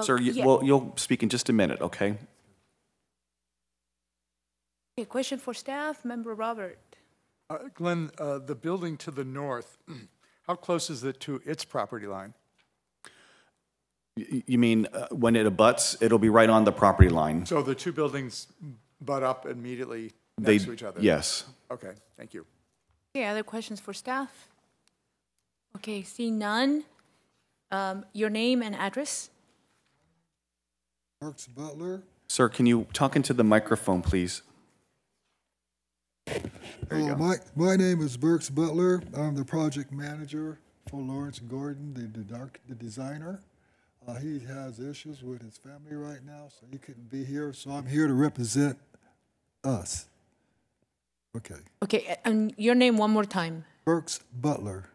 Sir, well, you'll speak in just a minute, okay? Okay, question for staff, Member Robert. Glenn, the building to the north, how close is it to its property line? You mean when it abuts, it'll be right on the property line? So the two buildings butt up immediately next to each other? Yes. Okay, thank you. Okay, other questions for staff? Okay, seeing none. Your name and address? Burks Butler. Sir, can you talk into the microphone, please? My name is Burks Butler. I'm the project manager for Lawrence Gordon, the designer. He has issues with his family right now, so he couldn't be here. So I'm here to represent us. Okay. Okay, and your name one more time. Burks Butler.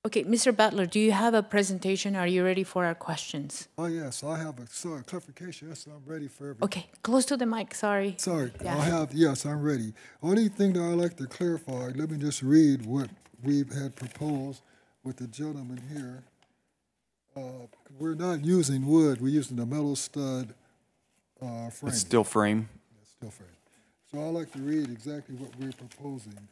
Okay, Mr. Butler, do you have a presentation? Are you ready for our questions? Oh, yes, I have a clarification. Yes, I'm ready for everything. Okay, close to the mic, sorry. Sorry, Yeah. yes, I'm ready. Only thing that I'd like to clarify, let me just read what we had proposed with the gentleman here. We're not using wood, we're using a metal stud frame. It's steel frame. Steel frame. So I'd like to read exactly what we're proposing.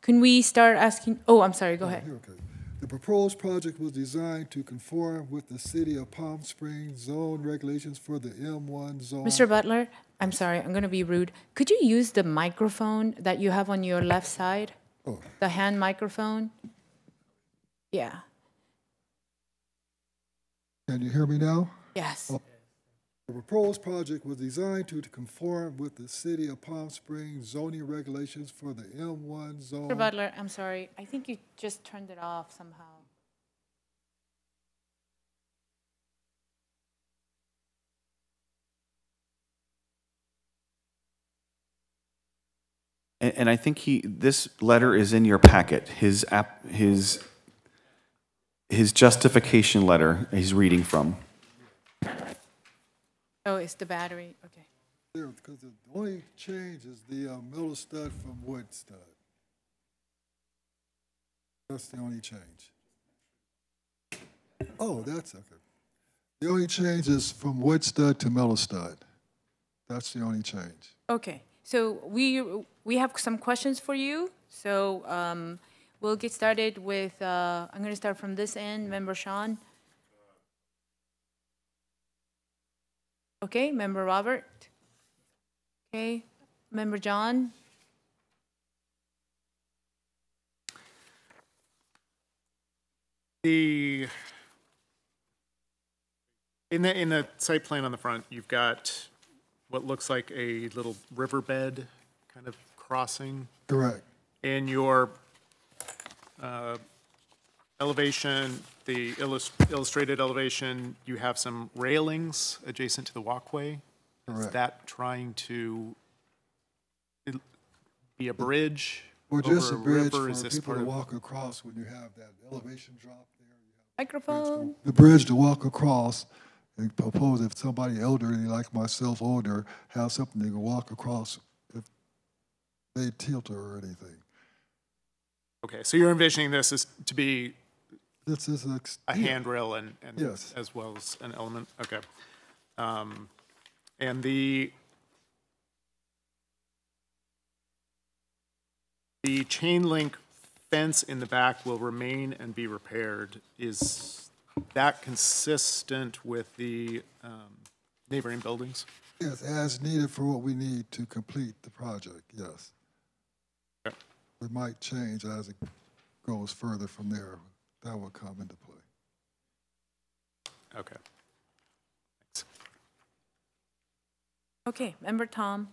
Can we start asking? Oh, I'm sorry, go ahead. Okay. The proposed project was designed to conform with the City of Palm Springs zone regulations for the M1 zone. Mr. Butler, I'm sorry, I'm going to be rude. Could you use the microphone that you have on your left side? Oh. The hand microphone? Yeah. Can you hear me now? Yes. Oh. The proposed project was designed to conform with the City of Palm Springs zoning regulations for the M1 zone. Mr. Butler, I'm sorry. I think you just turned it off somehow. And I think this letter is in your packet, his justification letter he's reading from. Oh, it's the battery, okay. There, because the only change is the metal stud from wood stud. That's the only change. Oh, that's okay. The only change is from wood stud to metal stud. That's the only change. Okay, so we have some questions for you. So we'll get started with, I'm going to start from this end, Member Sean. Okay, Member Robert. Okay, Member John. In the site plan on the front, you've got what looks like a little riverbed kind of crossing. Correct. In your elevation, the illustrated elevation, you have some railings adjacent to the walkway. Is Correct. that trying to be a bridge Or over just a bridge river? for Is this people part to of? walk across when you have that elevation drop there. Microphone. The bridge to walk across, and propose if somebody elderly like myself, older, have something they can walk across if they tilt or anything. Okay, so you're envisioning this as to be This is a handrail and Yes. as well as an element, okay. And the chain link fence in the back will remain and be repaired. Is that consistent with the neighboring buildings? Yes, as needed for what we need to complete the project, yes. Okay. It might change as it goes further from there. That will come into play. Okay. Thanks. Okay, Member Tom,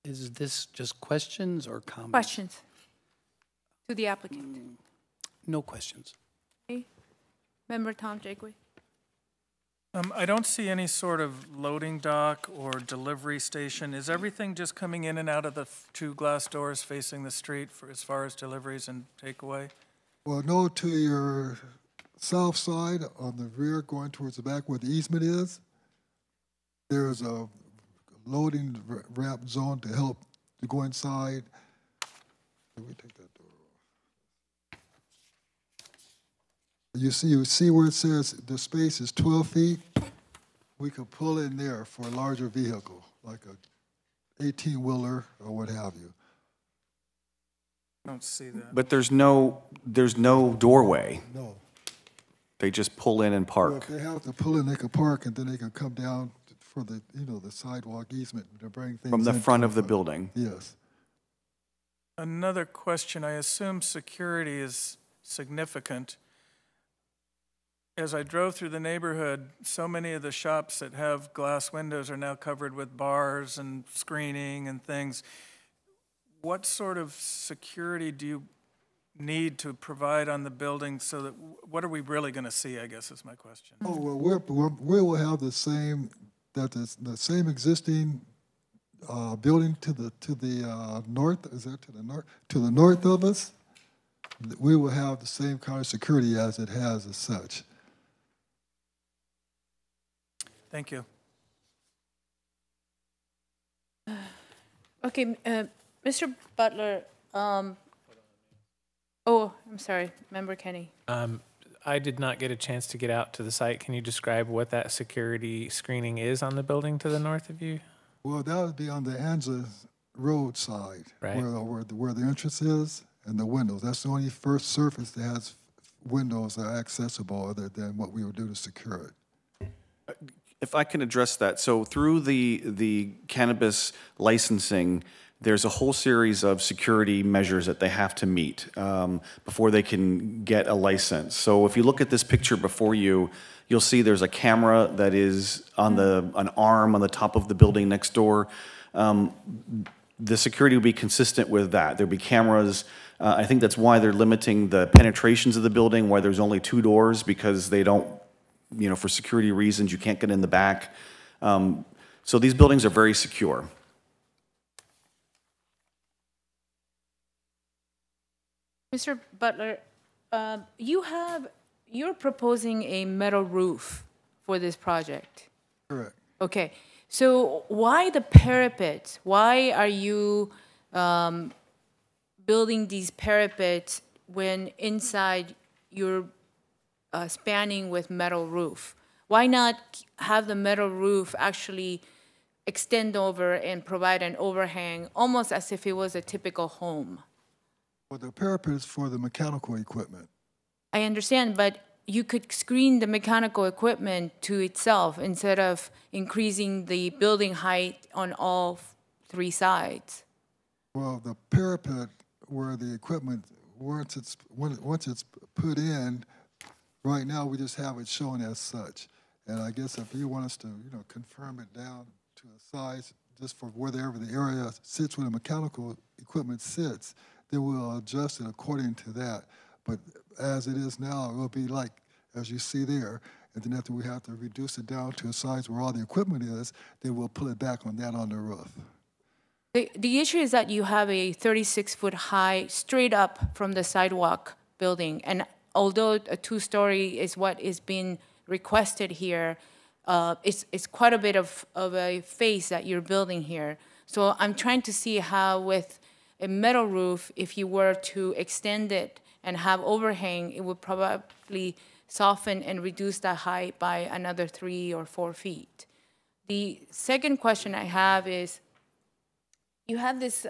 Is this just questions or comments? questions to the applicant. No questions. Okay. Member Tom Jakeway. I don't see any sort of loading dock or delivery station. Is everything just coming in and out of the two glass doors facing the street for as far as deliveries and takeaway? Well, no, to your south side on the rear going towards the back where the easement is, there's a loading ramp zone to help to go inside. Let me take that door off. You see where it says the space is 12 feet? We could pull in there for a larger vehicle, like a 18-wheeler or what have you. I don't see that. But there's no doorway. No. They just pull in and Well, park. if they have to pull in, they can park, and then they can come down for the, the sidewalk easement to bring things From the into front of the it. building. Yes. Another question, I assume security is significant. As I drove through the neighborhood, so many of the shops that have glass windows are now covered with bars and screening and things. What sort of security do you need to provide on the building so that, what are we really going to see, I guess is my question. Oh, well, we will have the same existing building to the north. Is that to the north? To the north of us, we will have the same kind of security as it has as such. Thank you. Okay, Mr. Butler, oh, I'm sorry, Member Kenny. I did not get a chance to get out to the site. Can you describe what that security screening is on the building to the north of you? Well, that would be on the Anza Road side, Right. where the entrance is and the windows. That's the only first surface that has windows that are accessible other than what we would do to secure it. If I can address that, so through the cannabis licensing, there's a whole series of security measures that they have to meet before they can get a license. So if you look at this picture before you, you'll see there's a camera that is on an arm on the top of the building next door. The security will be consistent with that. There'll be cameras. I think that's why they're limiting the penetrations of the building, why there's only 2 doors, because they don't, for security reasons, you can't get in the back. So these buildings are very secure. Mr. Butler, you're proposing a metal roof for this project. Correct. Okay, so why the parapets? Why are you building these parapets when inside you're spanning with metal roof? Why not have the metal roof actually extend over and provide an overhang, almost as if it was a typical home? Well, the parapet is for the mechanical equipment. I understand, but you could screen the mechanical equipment to itself instead of increasing the building height on all 3 sides. Well, the parapet where the equipment, once it's put in, right now we just have it shown as such. And I guess if you want us to, confirm it down to a size, just for wherever the area sits where the mechanical equipment sits, then we'll adjust it according to that. But as it is now, it will be like, as you see there, and then after we have to reduce it down to a size where all the equipment is, then we'll pull it back on that on the roof. The issue is that you have a 36-foot high, straight up from the sidewalk building. And although a 2-story is what is being requested here, it's quite a bit of a face that you're building here. So I'm trying to see how with a metal roof, if you were to extend it and have overhang, it would probably soften and reduce the height by another 3 or 4 feet. The second question I have is, you have this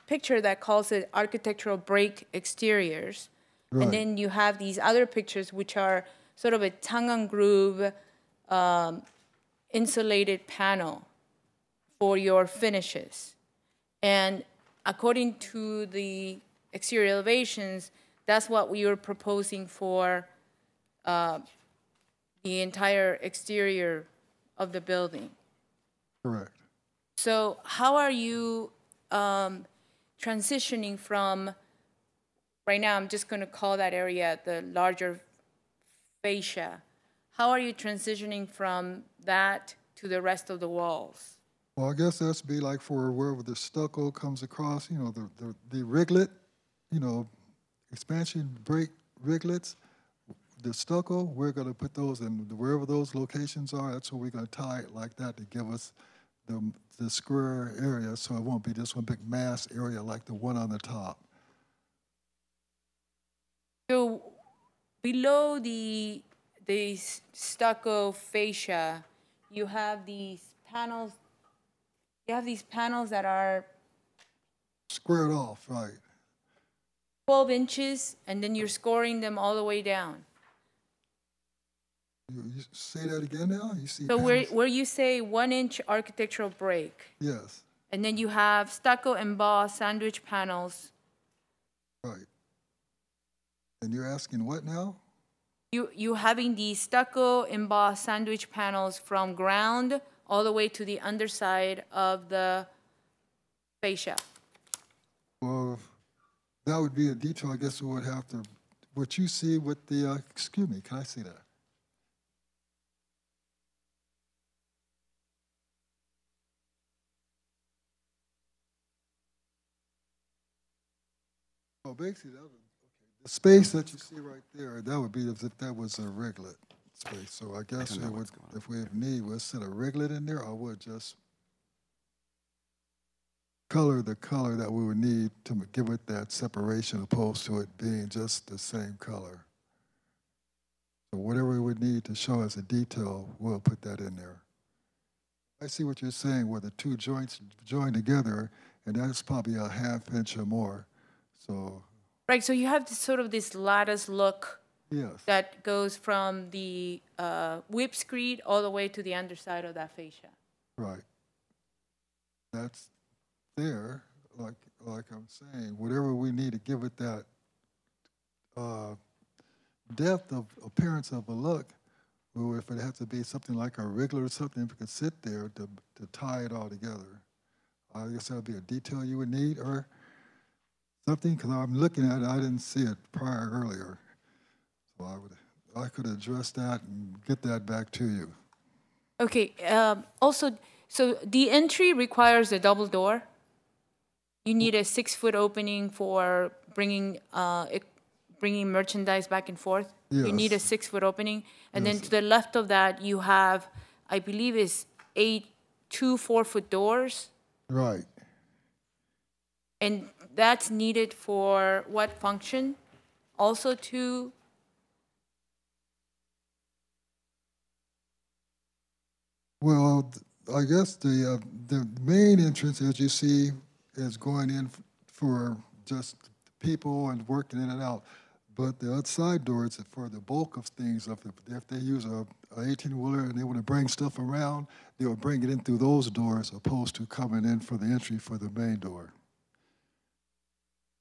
picture that calls it architectural break exteriors. Right. And then you have these other pictures which are sort of a tongue and groove insulated panel for your finishes. And according to the exterior elevations, that's what we were proposing for the entire exterior of the building. Correct. So how are you transitioning from, right now I'm just going to call that area the larger fascia. How are you transitioning from that to the rest of the walls? Well, I guess that's be like for wherever the stucco comes across, you know, the riglet, you know, expansion break riglets, the stucco, we're going to put those in wherever those locations are. That's where we're going to tie it like that to give us the square area, so it won't be just one big mass area like the one on the top. So below the stucco fascia, you have these panels. You have these panels that are squared off, right? 12 inches, and then you're scoring them all the way down. You say that again now? You see So panels? where you say 1 inch architectural break, Yes, and then you have stucco embossed sandwich panels. right. And you're asking what now? You having these stucco embossed sandwich panels from ground all the way to the underside of the fascia. Well, that would be a detail, I guess we would have to, what you see with the, excuse me, can I see that? Well, basically, that would, okay. The space that you see right there, that would be as if that was a riglet space. So I guess we would, if we need, we'll set a riglet in there, or we'll just color the color that we would need to give it that separation opposed to it being just the same color. So whatever we would need to show as a detail, we'll put that in there. I see what you're saying where the two joints join together, and that's probably a ½ inch or more. So Right, so you have this sort of this lattice look yes, that goes from the whip screed all the way to the underside of that fascia. right. That's there, like I'm saying, whatever we need to give it that depth of appearance of a look, or if it has to be something like a riglet or something, if it could sit there to tie it all together. I guess that would be a detail you would need, or something, because I'm looking at it, I didn't see it earlier. So I could address that and get that back to you. Okay, also, so the entry requires a double door. You need a 6-foot opening for bringing merchandise back and forth. You need a 6-foot opening. And then to the left of that, you have, I believe is 2 4-foot doors. Right. And that's needed for what function? Also to? Well, I guess the main entrance, as you see, is going in for just people and working in and out. But the outside doors for the bulk of things. If they use a 18-wheeler and they want to bring stuff around, they will bring it in through those doors opposed to coming in for the entry for the main door.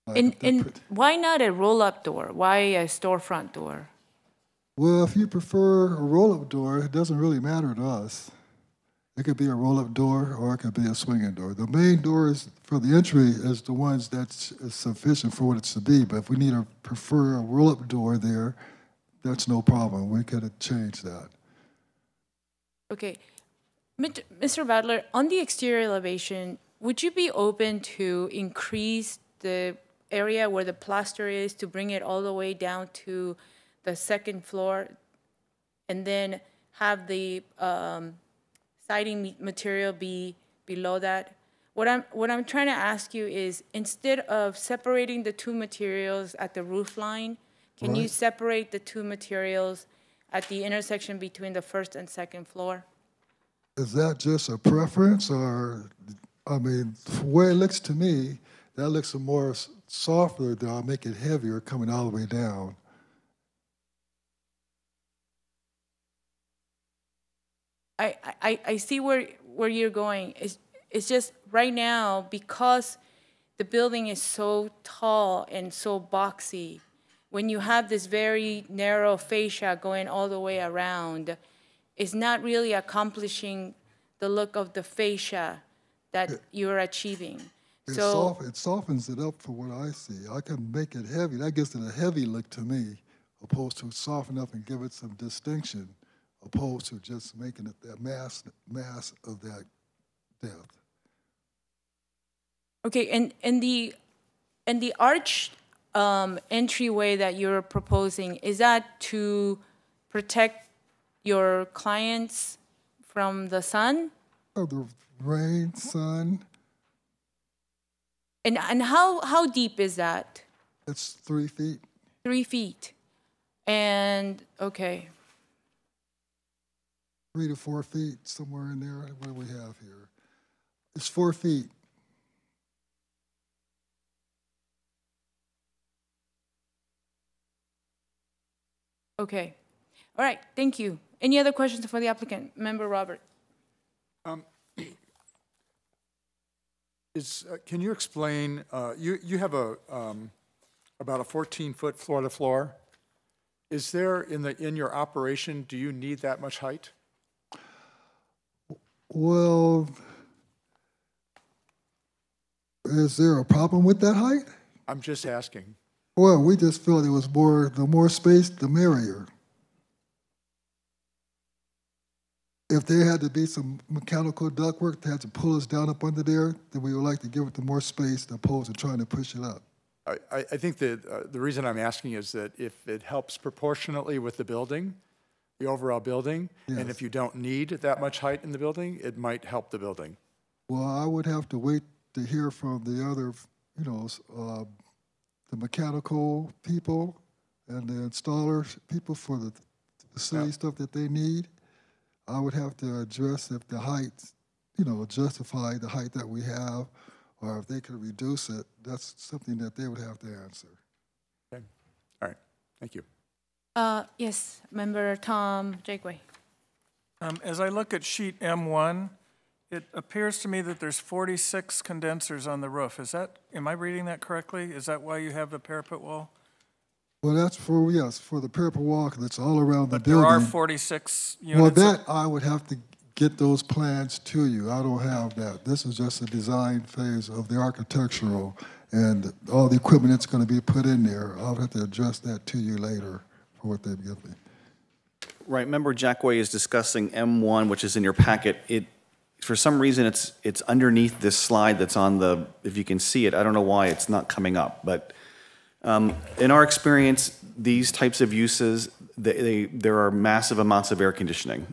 And why not a roll-up door? Why a storefront door? Well, if you prefer a roll-up door, it doesn't really matter to us. It could be a roll-up door or it could be a swinging door. The main doors for the entry is the ones that's sufficient for what it's to be. But if we need to prefer a roll-up door there, that's no problem. We could change that. Okay. Mr. Badler, on the exterior elevation, would you be open to increase the area where the plaster is to bring it all the way down to the 2nd floor and then have the siding material be below that? What I'm trying to ask you is, instead of separating the two materials at the roof line, can you separate the two materials at the intersection between the 1st and 2nd floor? Is that just a preference, or, I mean, the way it looks to me, that looks more softer, then I'll make it heavier coming all the way down. I see where you're going. It's just right now, because the building is so tall and so boxy, when you have this very narrow fascia going all the way around, it's not really accomplishing the look of the fascia that you're achieving. It softens it up for what I see. I can make it heavy. That gives it a heavy look to me, opposed to soften up and give it some distinction, opposed to just making it that mass of that depth. Okay, and the arch entryway that you're proposing, is that to protect your clients from the sun? Oh, the rain, sun. And how deep is that? It's 3 feet. 3 feet. And, okay. 3 to 4 feet, somewhere in there. What do we have here? It's 4 feet. Okay. All right, thank you. Any other questions for the applicant? Member Robert. Can you explain, you have about a 14-foot floor-to-floor. Is there, in your operation, do you need that much height? Well, is there a problem with that height? I'm just asking. Well, we just felt it was the more space, the merrier. If there had to be some mechanical ductwork that had to pull us down up under there, then we would like to give it the more space opposed to trying to push it up. I think that the reason I'm asking is that if it helps proportionately with the building, the overall building, yes. And if you don't need that much height in the building, it might help the building. Well, I would have to wait to hear from the other, the mechanical people and the installers, people for the facility stuff that they need. I would have to address if the height, justify the height that we have, or if they could reduce it. That's something that they would have to answer. Okay. All right. Thank you. Yes, Member Tom Jakeway. As I look at sheet M1, it appears to me that there's 46 condensers on the roof. Am I reading that correctly? Is that why you have the parapet wall? Well, that's for the parapet wall, that's all around the But building. there are 46 units. Well, that I would have to get those plans to you. I don't have that. This is just a design phase of the architectural, and all the equipment that's going to be put in there. I'll have to address that to you later for what they've given me. Right, Member Jackway is discussing M1, which is in your packet. For some reason, it's underneath this slide that's on the, if you can see it, I don't know why it's not coming up, but in our experience, these types of uses, there are massive amounts of air conditioning.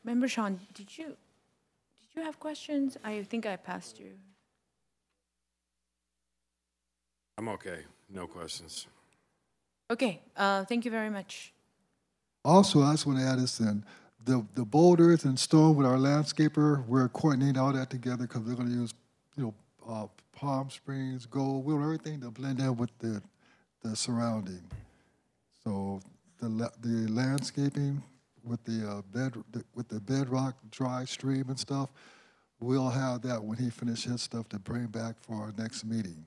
Member Sean, did you have questions? I think I passed you. I'm okay. No questions. Okay, thank you very much. Also, I just want to add this in. The boulders and stone with our landscaper, we're coordinating all that together because we're going to use, Palm Springs, gold, we want everything to blend in with the surrounding. So the landscaping with the bedrock, dry stream and stuff, we'll have that when he finishes his stuff to bring back for our next meeting.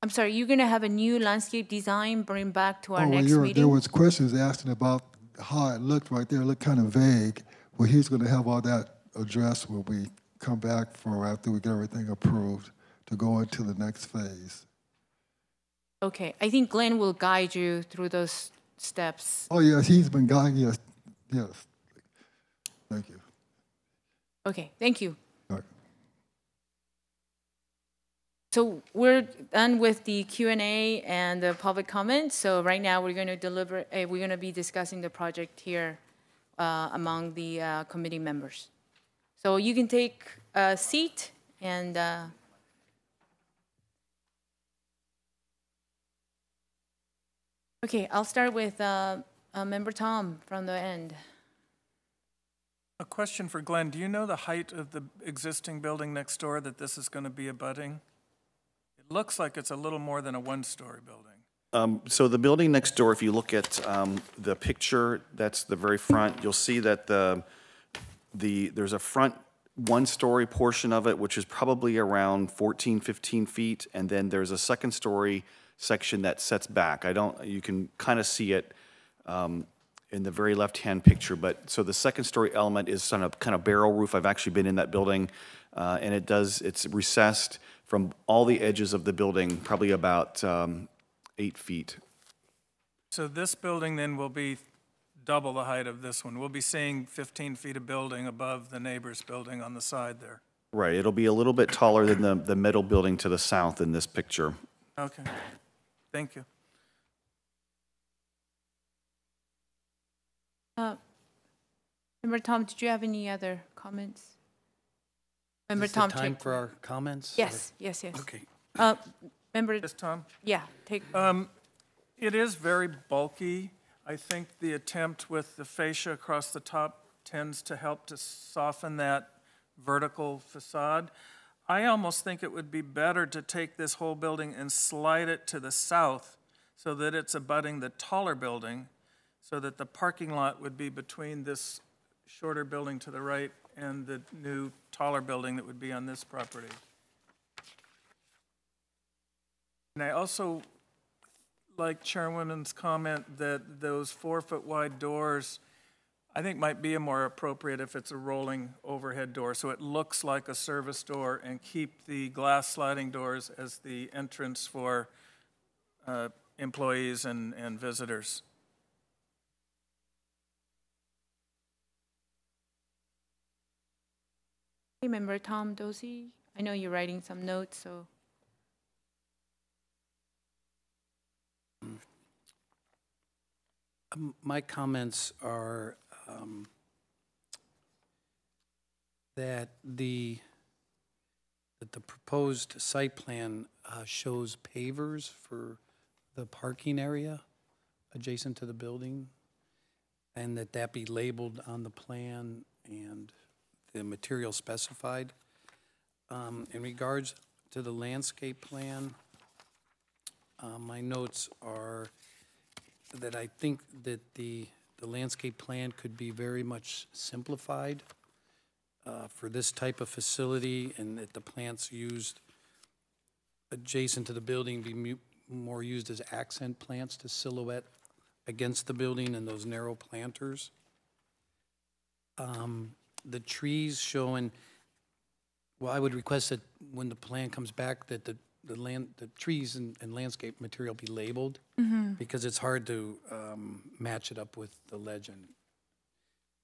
I'm sorry, you're going to have a new landscape design bring back to our next meeting? There was questions asking about how it looked right there. It looked kind of vague. Well, he's going to have all that addressed when we come back after we get everything approved to go into the next phase. Okay, I think Glenn will guide you through those steps. Oh, yes, he's been guiding us. Yes. Thank you. Okay, thank you. All right. So we're done with the Q&A and the public comment. So right now we're going to be discussing the project here among the committee members. So you can take a seat and okay, I'll start with Member Tom from the end. A question for Glenn. Do you know the height of the existing building next door that this is going to be abutting? It looks like it's a little more than a one-story building. So the building next door, if you look at the picture, that's the very front, you'll see that there's a front one-story portion of it, which is probably around 14, 15 feet, and then there's a second-story section that sets back. You can kind of see it in the very left-hand picture, but so the second-story element is on a kind of barrel roof. I've actually been in that building, and it's recessed from all the edges of the building, probably about 8 feet. So this building then will be double the height of this one. We'll be seeing 15 feet of building above the neighbor's building on the side there. Right, it'll be a little bit taller than the middle building to the south in this picture. Okay, thank you. Member Tom, did you have any other comments? Member Is Tom, it time for our comments? Yes, yes, yes. Okay. Member. Yes, Tom? Yeah, take. It is very bulky. I think the attempt with the fascia across the top tends to help to soften that vertical facade. I almost think it would be better to take this whole building and slide it to the south so that it's abutting the taller building, so that the parking lot would be between this shorter building to the right and the new taller building that would be on this property. And I also like Chairwoman's comment that those 4-foot wide doors, I think might be more appropriate if it's a rolling overhead door, so it looks like a service door, and keep the glass sliding doors as the entrance for employees and visitors. Hey, Member Tom Dozy, I know you're writing some notes, so. My comments are that the proposed site plan shows pavers for the parking area adjacent to the building, and that be labeled on the plan and the material specified. In regards to the landscape plan, my notes are that I think that the landscape plan could be very much simplified for this type of facility, and that the plants used adjacent to the building be more used as accent plants to silhouette against the building and those narrow planters. The trees showing, well, I would request that when the plan comes back that the trees and landscape material be labeled, because it's hard to match it up with the legend.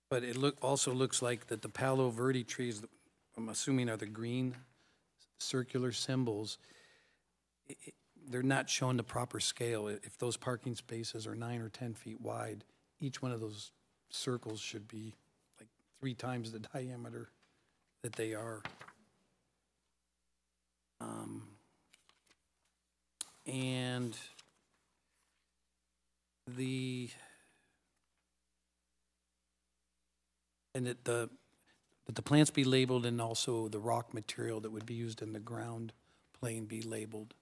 But it also looks like that the Palo Verde trees, I'm assuming are the green circular symbols, they're not showing the proper scale. If those parking spaces are 9 or 10 feet wide, each one of those circles should be like 3 times the diameter that they are. And that the plants be labeled, and also the rock material that would be used in the ground plane be labeled.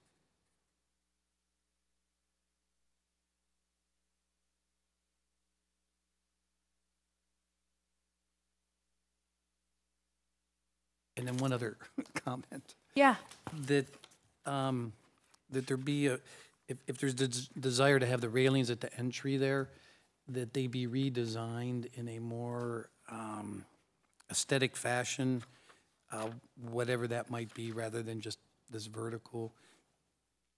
And then one other comment. Yeah. That that there be if there's desire to have the railings at the entry there, that they be redesigned in a more aesthetic fashion, whatever that might be, rather than just this vertical.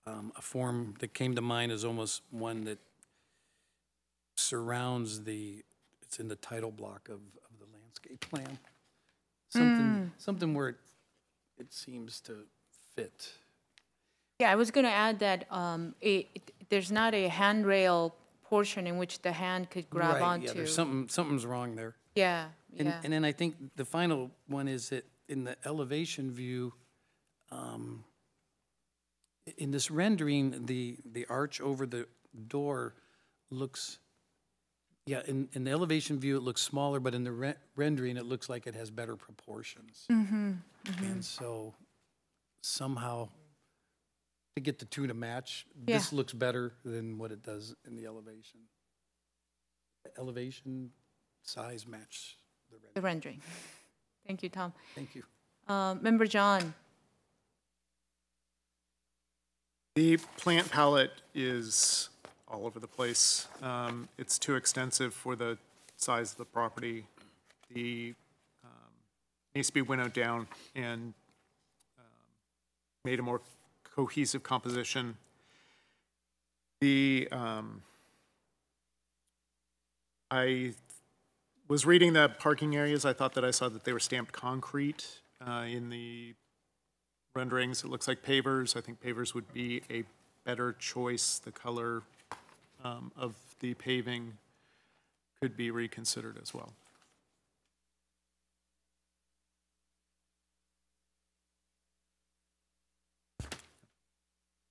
A form that came to mind is almost one that surrounds it's in the title block of the landscape plan. Something where it seems to fit. Yeah, I was going to add that there's not a handrail portion in which the hand could grab onto. Yeah, there's something's wrong there. Yeah, yeah. And then I think the final one is that in the elevation view, in this rendering, the arch over the door looks Yeah, in the elevation view, it looks smaller, but in the rendering, it looks like it has better proportions. And so somehow, to get the two to match, this looks better than what it does in the elevation. Elevation, size match the rendering. Thank you, Tom. Thank you. Member John. The plant palette is all over the place. It's too extensive for the size of the property. The needs to be winnowed down and made a more cohesive composition. The I was reading the parking areas. I thought that I saw that they were stamped concrete in the renderings. It looks like pavers. I think pavers would be a better choice. The color of the paving could be reconsidered as well.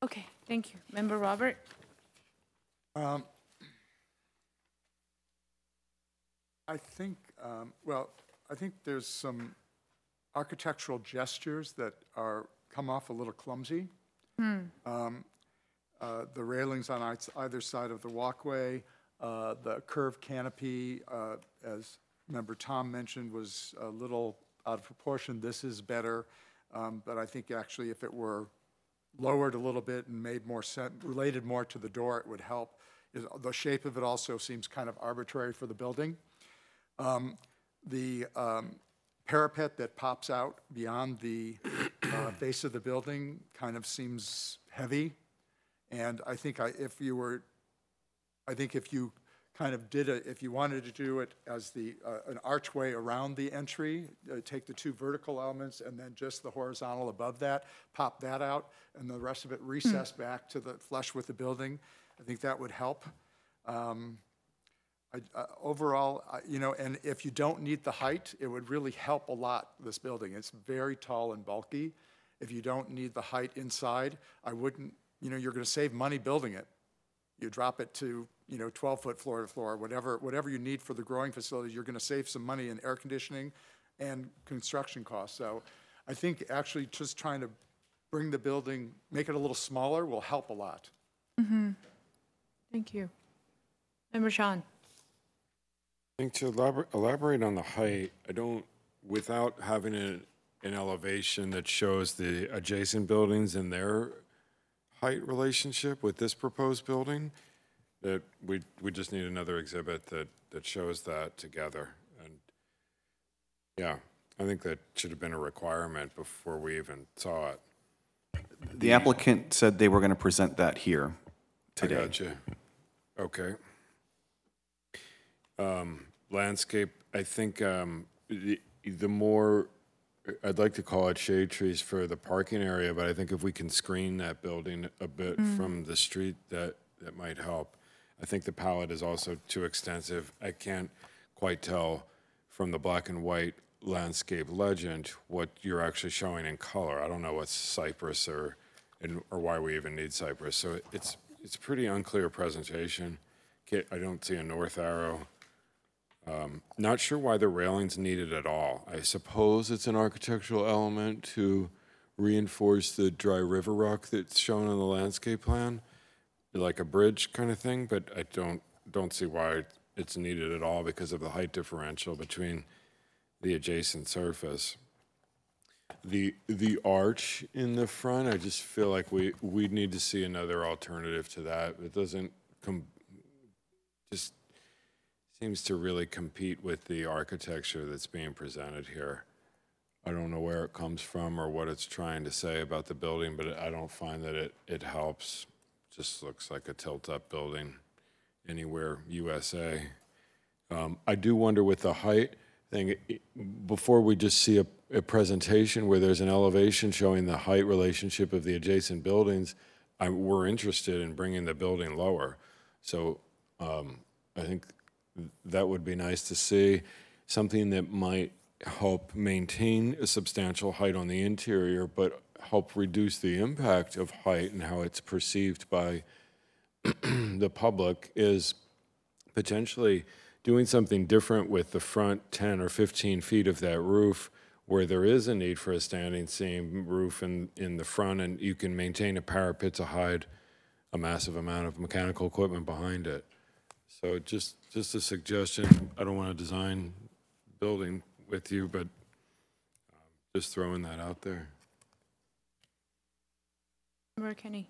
Okay, thank you. Member Robert? I think, I think there's some architectural gestures that come off a little clumsy. The railings on either side of the walkway, the curved canopy, as Member Tom mentioned, was a little out of proportion. This is better, but I think actually if it were lowered a little bit and made more sense, related more to the door, it would help. The shape of it also seems kind of arbitrary for the building. The parapet that pops out beyond the face of the building kind of seems heavy. And I think if you kind of if you wanted to do it as an archway around the entry, take the two vertical elements and then just the horizontal above that, pop that out, and the rest of it recess back to the flush with the building, I think that would help. Overall, and if you don't need the height, it would really help a lot, this building. It's very tall and bulky. If you don't need the height inside, I wouldn't, you're going to save money building it. You drop it to, 12-foot floor to floor, whatever you need for the growing facility, you're going to save some money in air conditioning and construction costs. So I think actually just trying to bring the building, make it a little smaller will help a lot. Thank you. Member Sean? I think to elaborate on the height, without having an elevation that shows the adjacent buildings and their height relationship with this proposed building, that we just need another exhibit that shows that together. And yeah, I think that should have been a requirement before we even saw it. The applicant said they were going to present that here today. I gotcha. Okay. Landscape, I think the more, I'd like to call it shade trees for the parking area, but I think if we can screen that building a bit from the street, that might help. I think the palette is also too extensive. I can't quite tell from the black and white landscape legend what you're actually showing in color. I don't know what's cypress or why we even need cypress. So it's pretty unclear presentation. I don't see a north arrow. Not sure why the railing's needed at all. I suppose it's an architectural element to reinforce the dry river rock that's shown on the landscape plan, like a bridge kind of thing, but I don't see why it's needed at all because of the height differential between the adjacent surface. The arch in the front, I just feel like we need to see another alternative to that. It doesn't just seems to really compete with the architecture that's being presented here. I don't know where it comes from or what it's trying to say about the building, but I don't find that it helps. Just looks like a tilt-up building anywhere USA. I do wonder with the height thing, before we just see a presentation where there's an elevation showing the height relationship of the adjacent buildings, we're interested in bringing the building lower. So I think that would be nice to see, something that might help maintain a substantial height on the interior, but help reduce the impact of height and how it's perceived by the public, is potentially doing something different with the front 10 or 15 feet of that roof where there is a need for a standing seam roof in the front, and you can maintain a parapet to hide a massive amount of mechanical equipment behind it. So just a suggestion. I don't want to design building with you, but just throwing that out there. Member Kenny.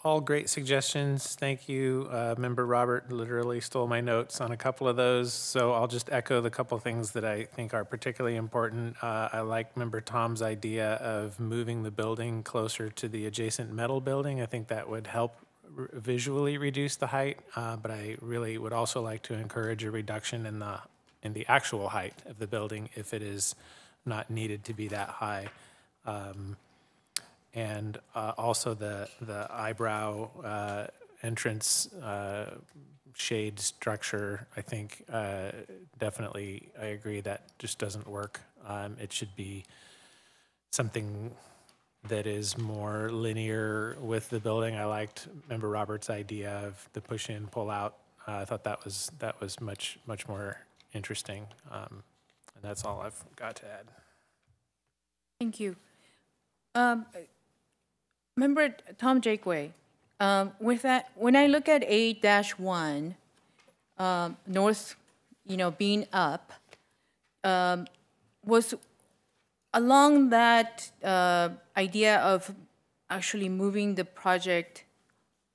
All great suggestions. Thank you. Member Robert literally stole my notes on a couple of those, so I'll just echo the couple things that I think are particularly important. I like Member Tom's idea of moving the building closer to the adjacent metal building. I think that would help visually reduce the height, but I really would also like to encourage a reduction in the actual height of the building if it is not needed to be that high. And also the eyebrow entrance shade structure, I think definitely I agree that just doesn't work. It should be something that is more linear with the building. I liked Member Roberts' idea of the push in, pull out. I thought that was much more interesting. And that's all I've got to add. Thank you. Member Tom Jakeway, with that, when I look at 8-1, north, being up, was along that idea of actually moving the project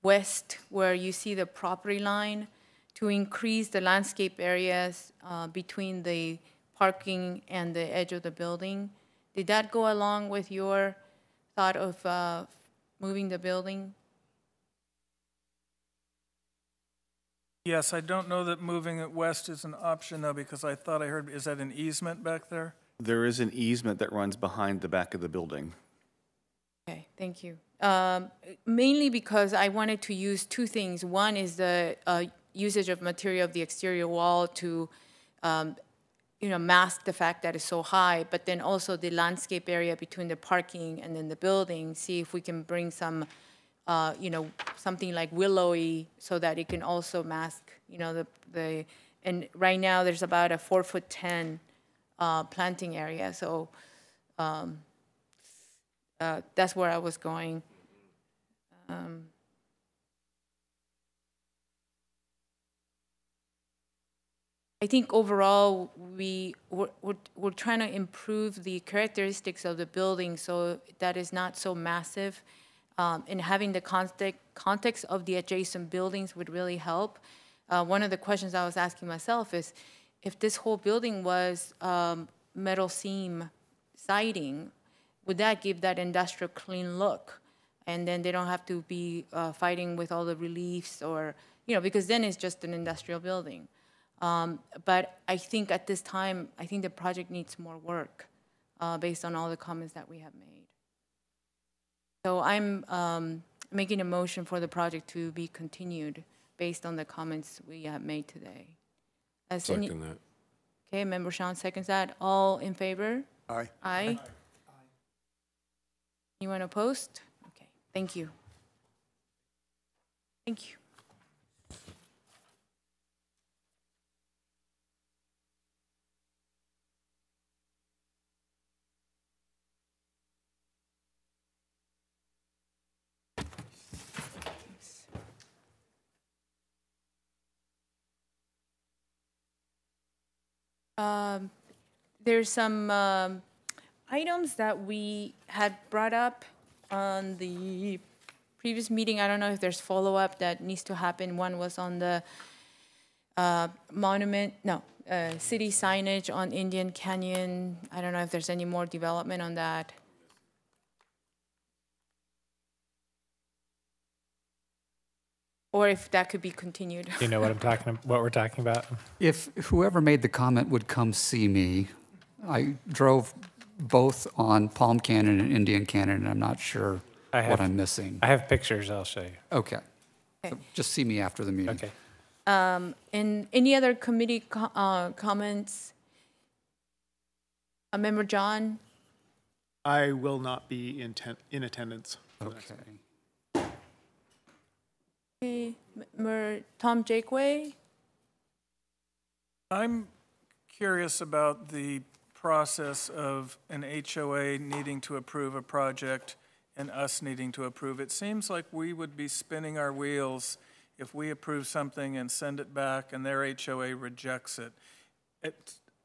west where you see the property line to increase the landscape areas between the parking and the edge of the building. Did that go along with your thought of moving the building? Yes, I don't know that moving it west is an option though, because I thought I heard, is that an easement back there? There is an easement that runs behind the back of the building. Okay, thank you. Mainly because I wanted to use two things. One is the usage of material of the exterior wall to mask the fact that it's so high, but then also the landscape area between the parking and then the building, see if we can bring some, something like willowy so that it can also mask, and right now there's about a 4'10" planting area, so that's where I was going. I think overall we're trying to improve the characteristics of the building so that is not so massive, and having the context of the adjacent buildings would really help. One of the questions I was asking myself is, if this whole building was metal seam siding, would that give that industrial clean look? And then they don't have to be fighting with all the reliefs or, because then it's just an industrial building. But I think at this time, I think the project needs more work based on all the comments that we have made. So I'm making a motion for the project to be continued based on the comments we have made today. Second that. Okay, Member Sean seconds that. All in favor? Aye. Aye. Anyone opposed? Okay, thank you. Thank you. There's some items that we had brought up on the previous meeting. I don't know if there's follow-up that needs to happen. One was on the city signage on Indian Canyon. I don't know if there's any more development on that. Or if that could be continued. You know what we're talking about? If whoever made the comment would come see me, I drove both on Palm Canyon and Indian Canyon, and I'm not sure what I'm missing. I have pictures I'll show you. Okay. So just see me after the meeting. Okay. And any other committee comments? Member John? I will not be in attendance. Okay. Okay. Member Tom Jakeway? I'm curious about the process of an HOA needing to approve a project and us needing to approve. It seems like we would be spinning our wheels if we approve something and send it back and their HOA rejects it.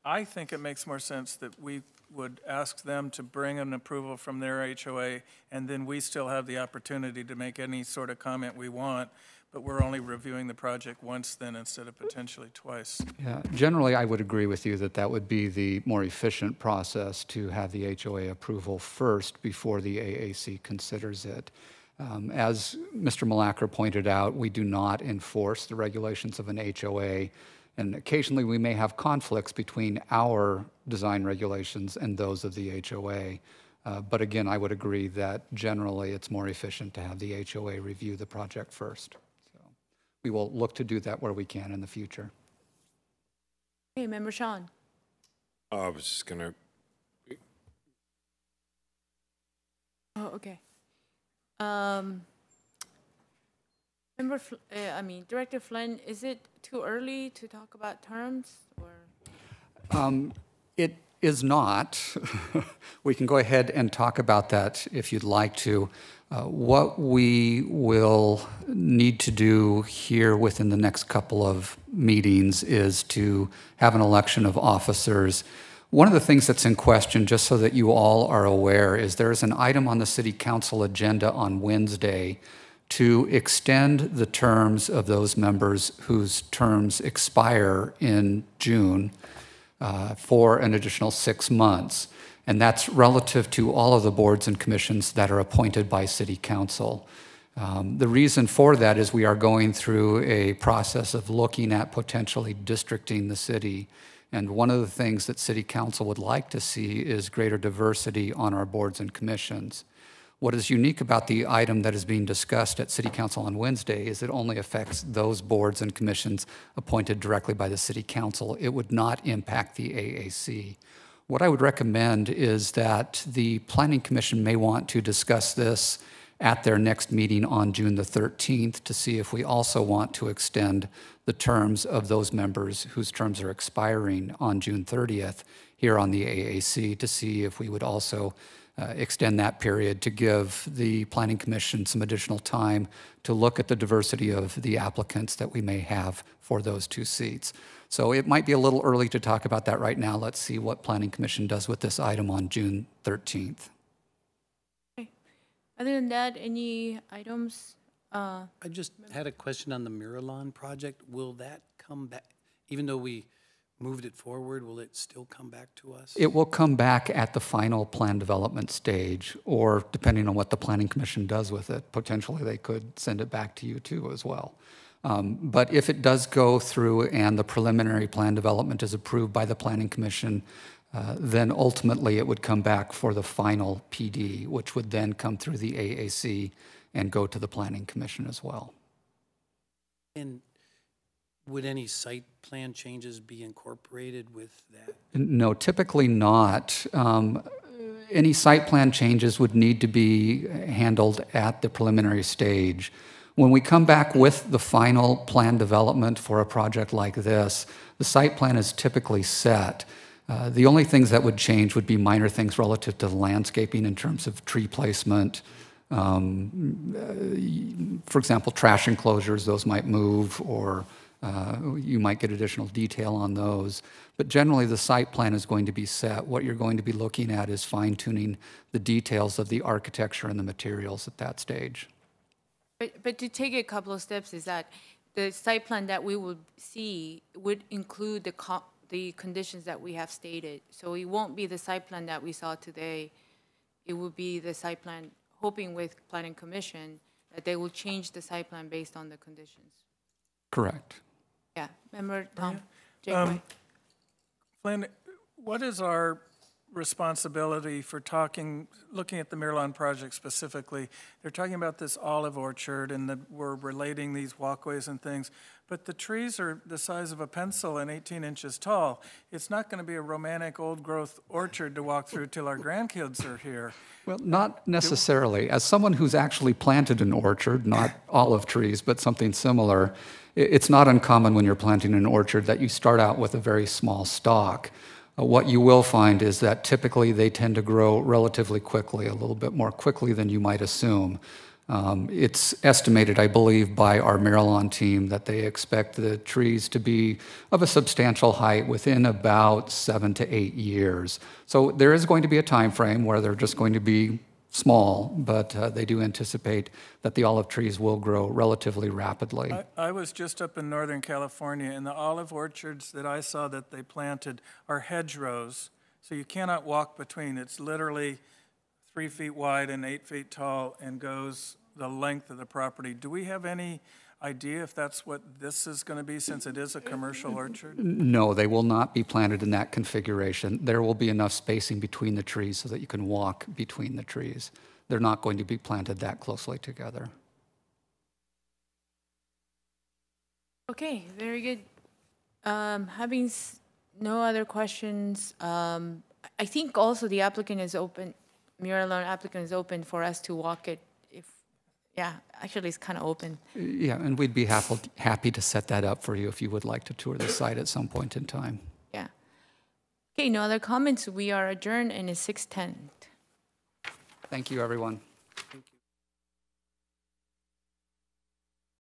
I think it makes more sense that we would ask them to bring an approval from their HOA, and then we still have the opportunity to make any sort of comment we want, but we're only reviewing the project once then instead of potentially twice. Yeah, generally, I would agree with you that that would be the more efficient process to have the HOA approval first before the AAC considers it. As Mr. Malacker pointed out, we do not enforce the regulations of an HOA, and occasionally we may have conflicts between our design regulations and those of the HOA. But again, I would agree that generally it's more efficient to have the HOA review the project first. So we will look to do that where we can in the future. Hey, Member Sean. I was just gonna. Oh, okay. Director Flynn, is it too early to talk about terms, or? It is not. We can go ahead and talk about that if you'd like to. What we will need to do here within the next couple of meetings is to have an election of officers. One of the things that's in question, just so that you all are aware, is there's an item on the City Council agenda on Wednesday to extend the terms of those members whose terms expire in June for an additional 6 months. And that's relative to all of the boards and commissions that are appointed by City Council. The reason for that is we are going through a process of looking at potentially districting the city. And one of the things that City Council would like to see is greater diversity on our boards and commissions. What is unique about the item that is being discussed at City Council on Wednesday is it only affects those boards and commissions appointed directly by the City Council. It would not impact the AAC. What I would recommend is that the Planning Commission may want to discuss this at their next meeting on June the 13th to see if we also want to extend the terms of those members whose terms are expiring on June 30th here on the AAC, to see if we would also extend that period to give the Planning Commission some additional time to look at the diversity of the applicants that we may have for those 2 seats. So it might be a little early to talk about that right now. Let's see what Planning Commission does with this item on June 13th. Okay. Other than that, any items? I just had a question on the Miralon project. Will that come back, even though we moved it forward, will it still come back to us? It will come back at the final plan development stage, or depending on what the Planning Commission does with it, potentially they could send it back to you too as well. But if it does go through and the preliminary plan development is approved by the Planning Commission, then ultimately it would come back for the final PD, which would then come through the AAC and go to the Planning Commission as well. And would any site plan changes be incorporated with that? No, typically not. Any site plan changes would need to be handled at the preliminary stage. When we come back with the final plan development for a project like this, the site plan is typically set. The only things that would change would be minor things relative to the landscaping in terms of tree placement. For example, trash enclosures, those might move, or you might get additional detail on those. But generally, the site plan is going to be set. What you're going to be looking at is fine-tuning the details of the architecture and the materials at that stage. But to take a couple of steps is that the site plan that we will see would include the conditions that we have stated. So it won't be the site plan that we saw today. It will be the site plan, hoping with Planning Commission that they will change the site plan based on the conditions. Correct. Yeah, Member Tom. Flynn, what is our responsibility for looking at the Miralon project specifically. They're talking about this olive orchard and that we're relating these walkways and things, but the trees are the size of a pencil and 18 inches tall. It's not going to be a romantic old growth orchard to walk through till our grandkids are here. Well, not necessarily. As someone who's actually planted an orchard, not olive trees, but something similar, it's not uncommon when you're planting an orchard that you start out with a very small stalk. What you will find is that typically they tend to grow relatively quickly, a little bit more quickly than you might assume. It's estimated, I believe, by our Miralon team that they expect the trees to be of a substantial height within about 7 to 8 years. So there is going to be a time frame where they're just going to be small, but they do anticipate that the olive trees will grow relatively rapidly. I was just up in Northern California, and the olive orchards that I saw that they planted are hedgerows, so you cannot walk between. It's literally 3 feet wide and 8 feet tall and goes the length of the property. Do we have any idea if that's what this is going to be, since it is a commercial orchard? No, they will not be planted in that configuration. There will be enough spacing between the trees so that you can walk between the trees. They're not going to be planted that closely together. Okay, very good. Having no other questions, I think also the applicant is open, Miralon applicant is open for us to walk it. Yeah, actually it's kind of open. Yeah, and we'd be happy to set that up for you if you would like to tour the site at some point in time. Yeah. Okay, no other comments. We are adjourned and it's 6:10. Thank you, everyone.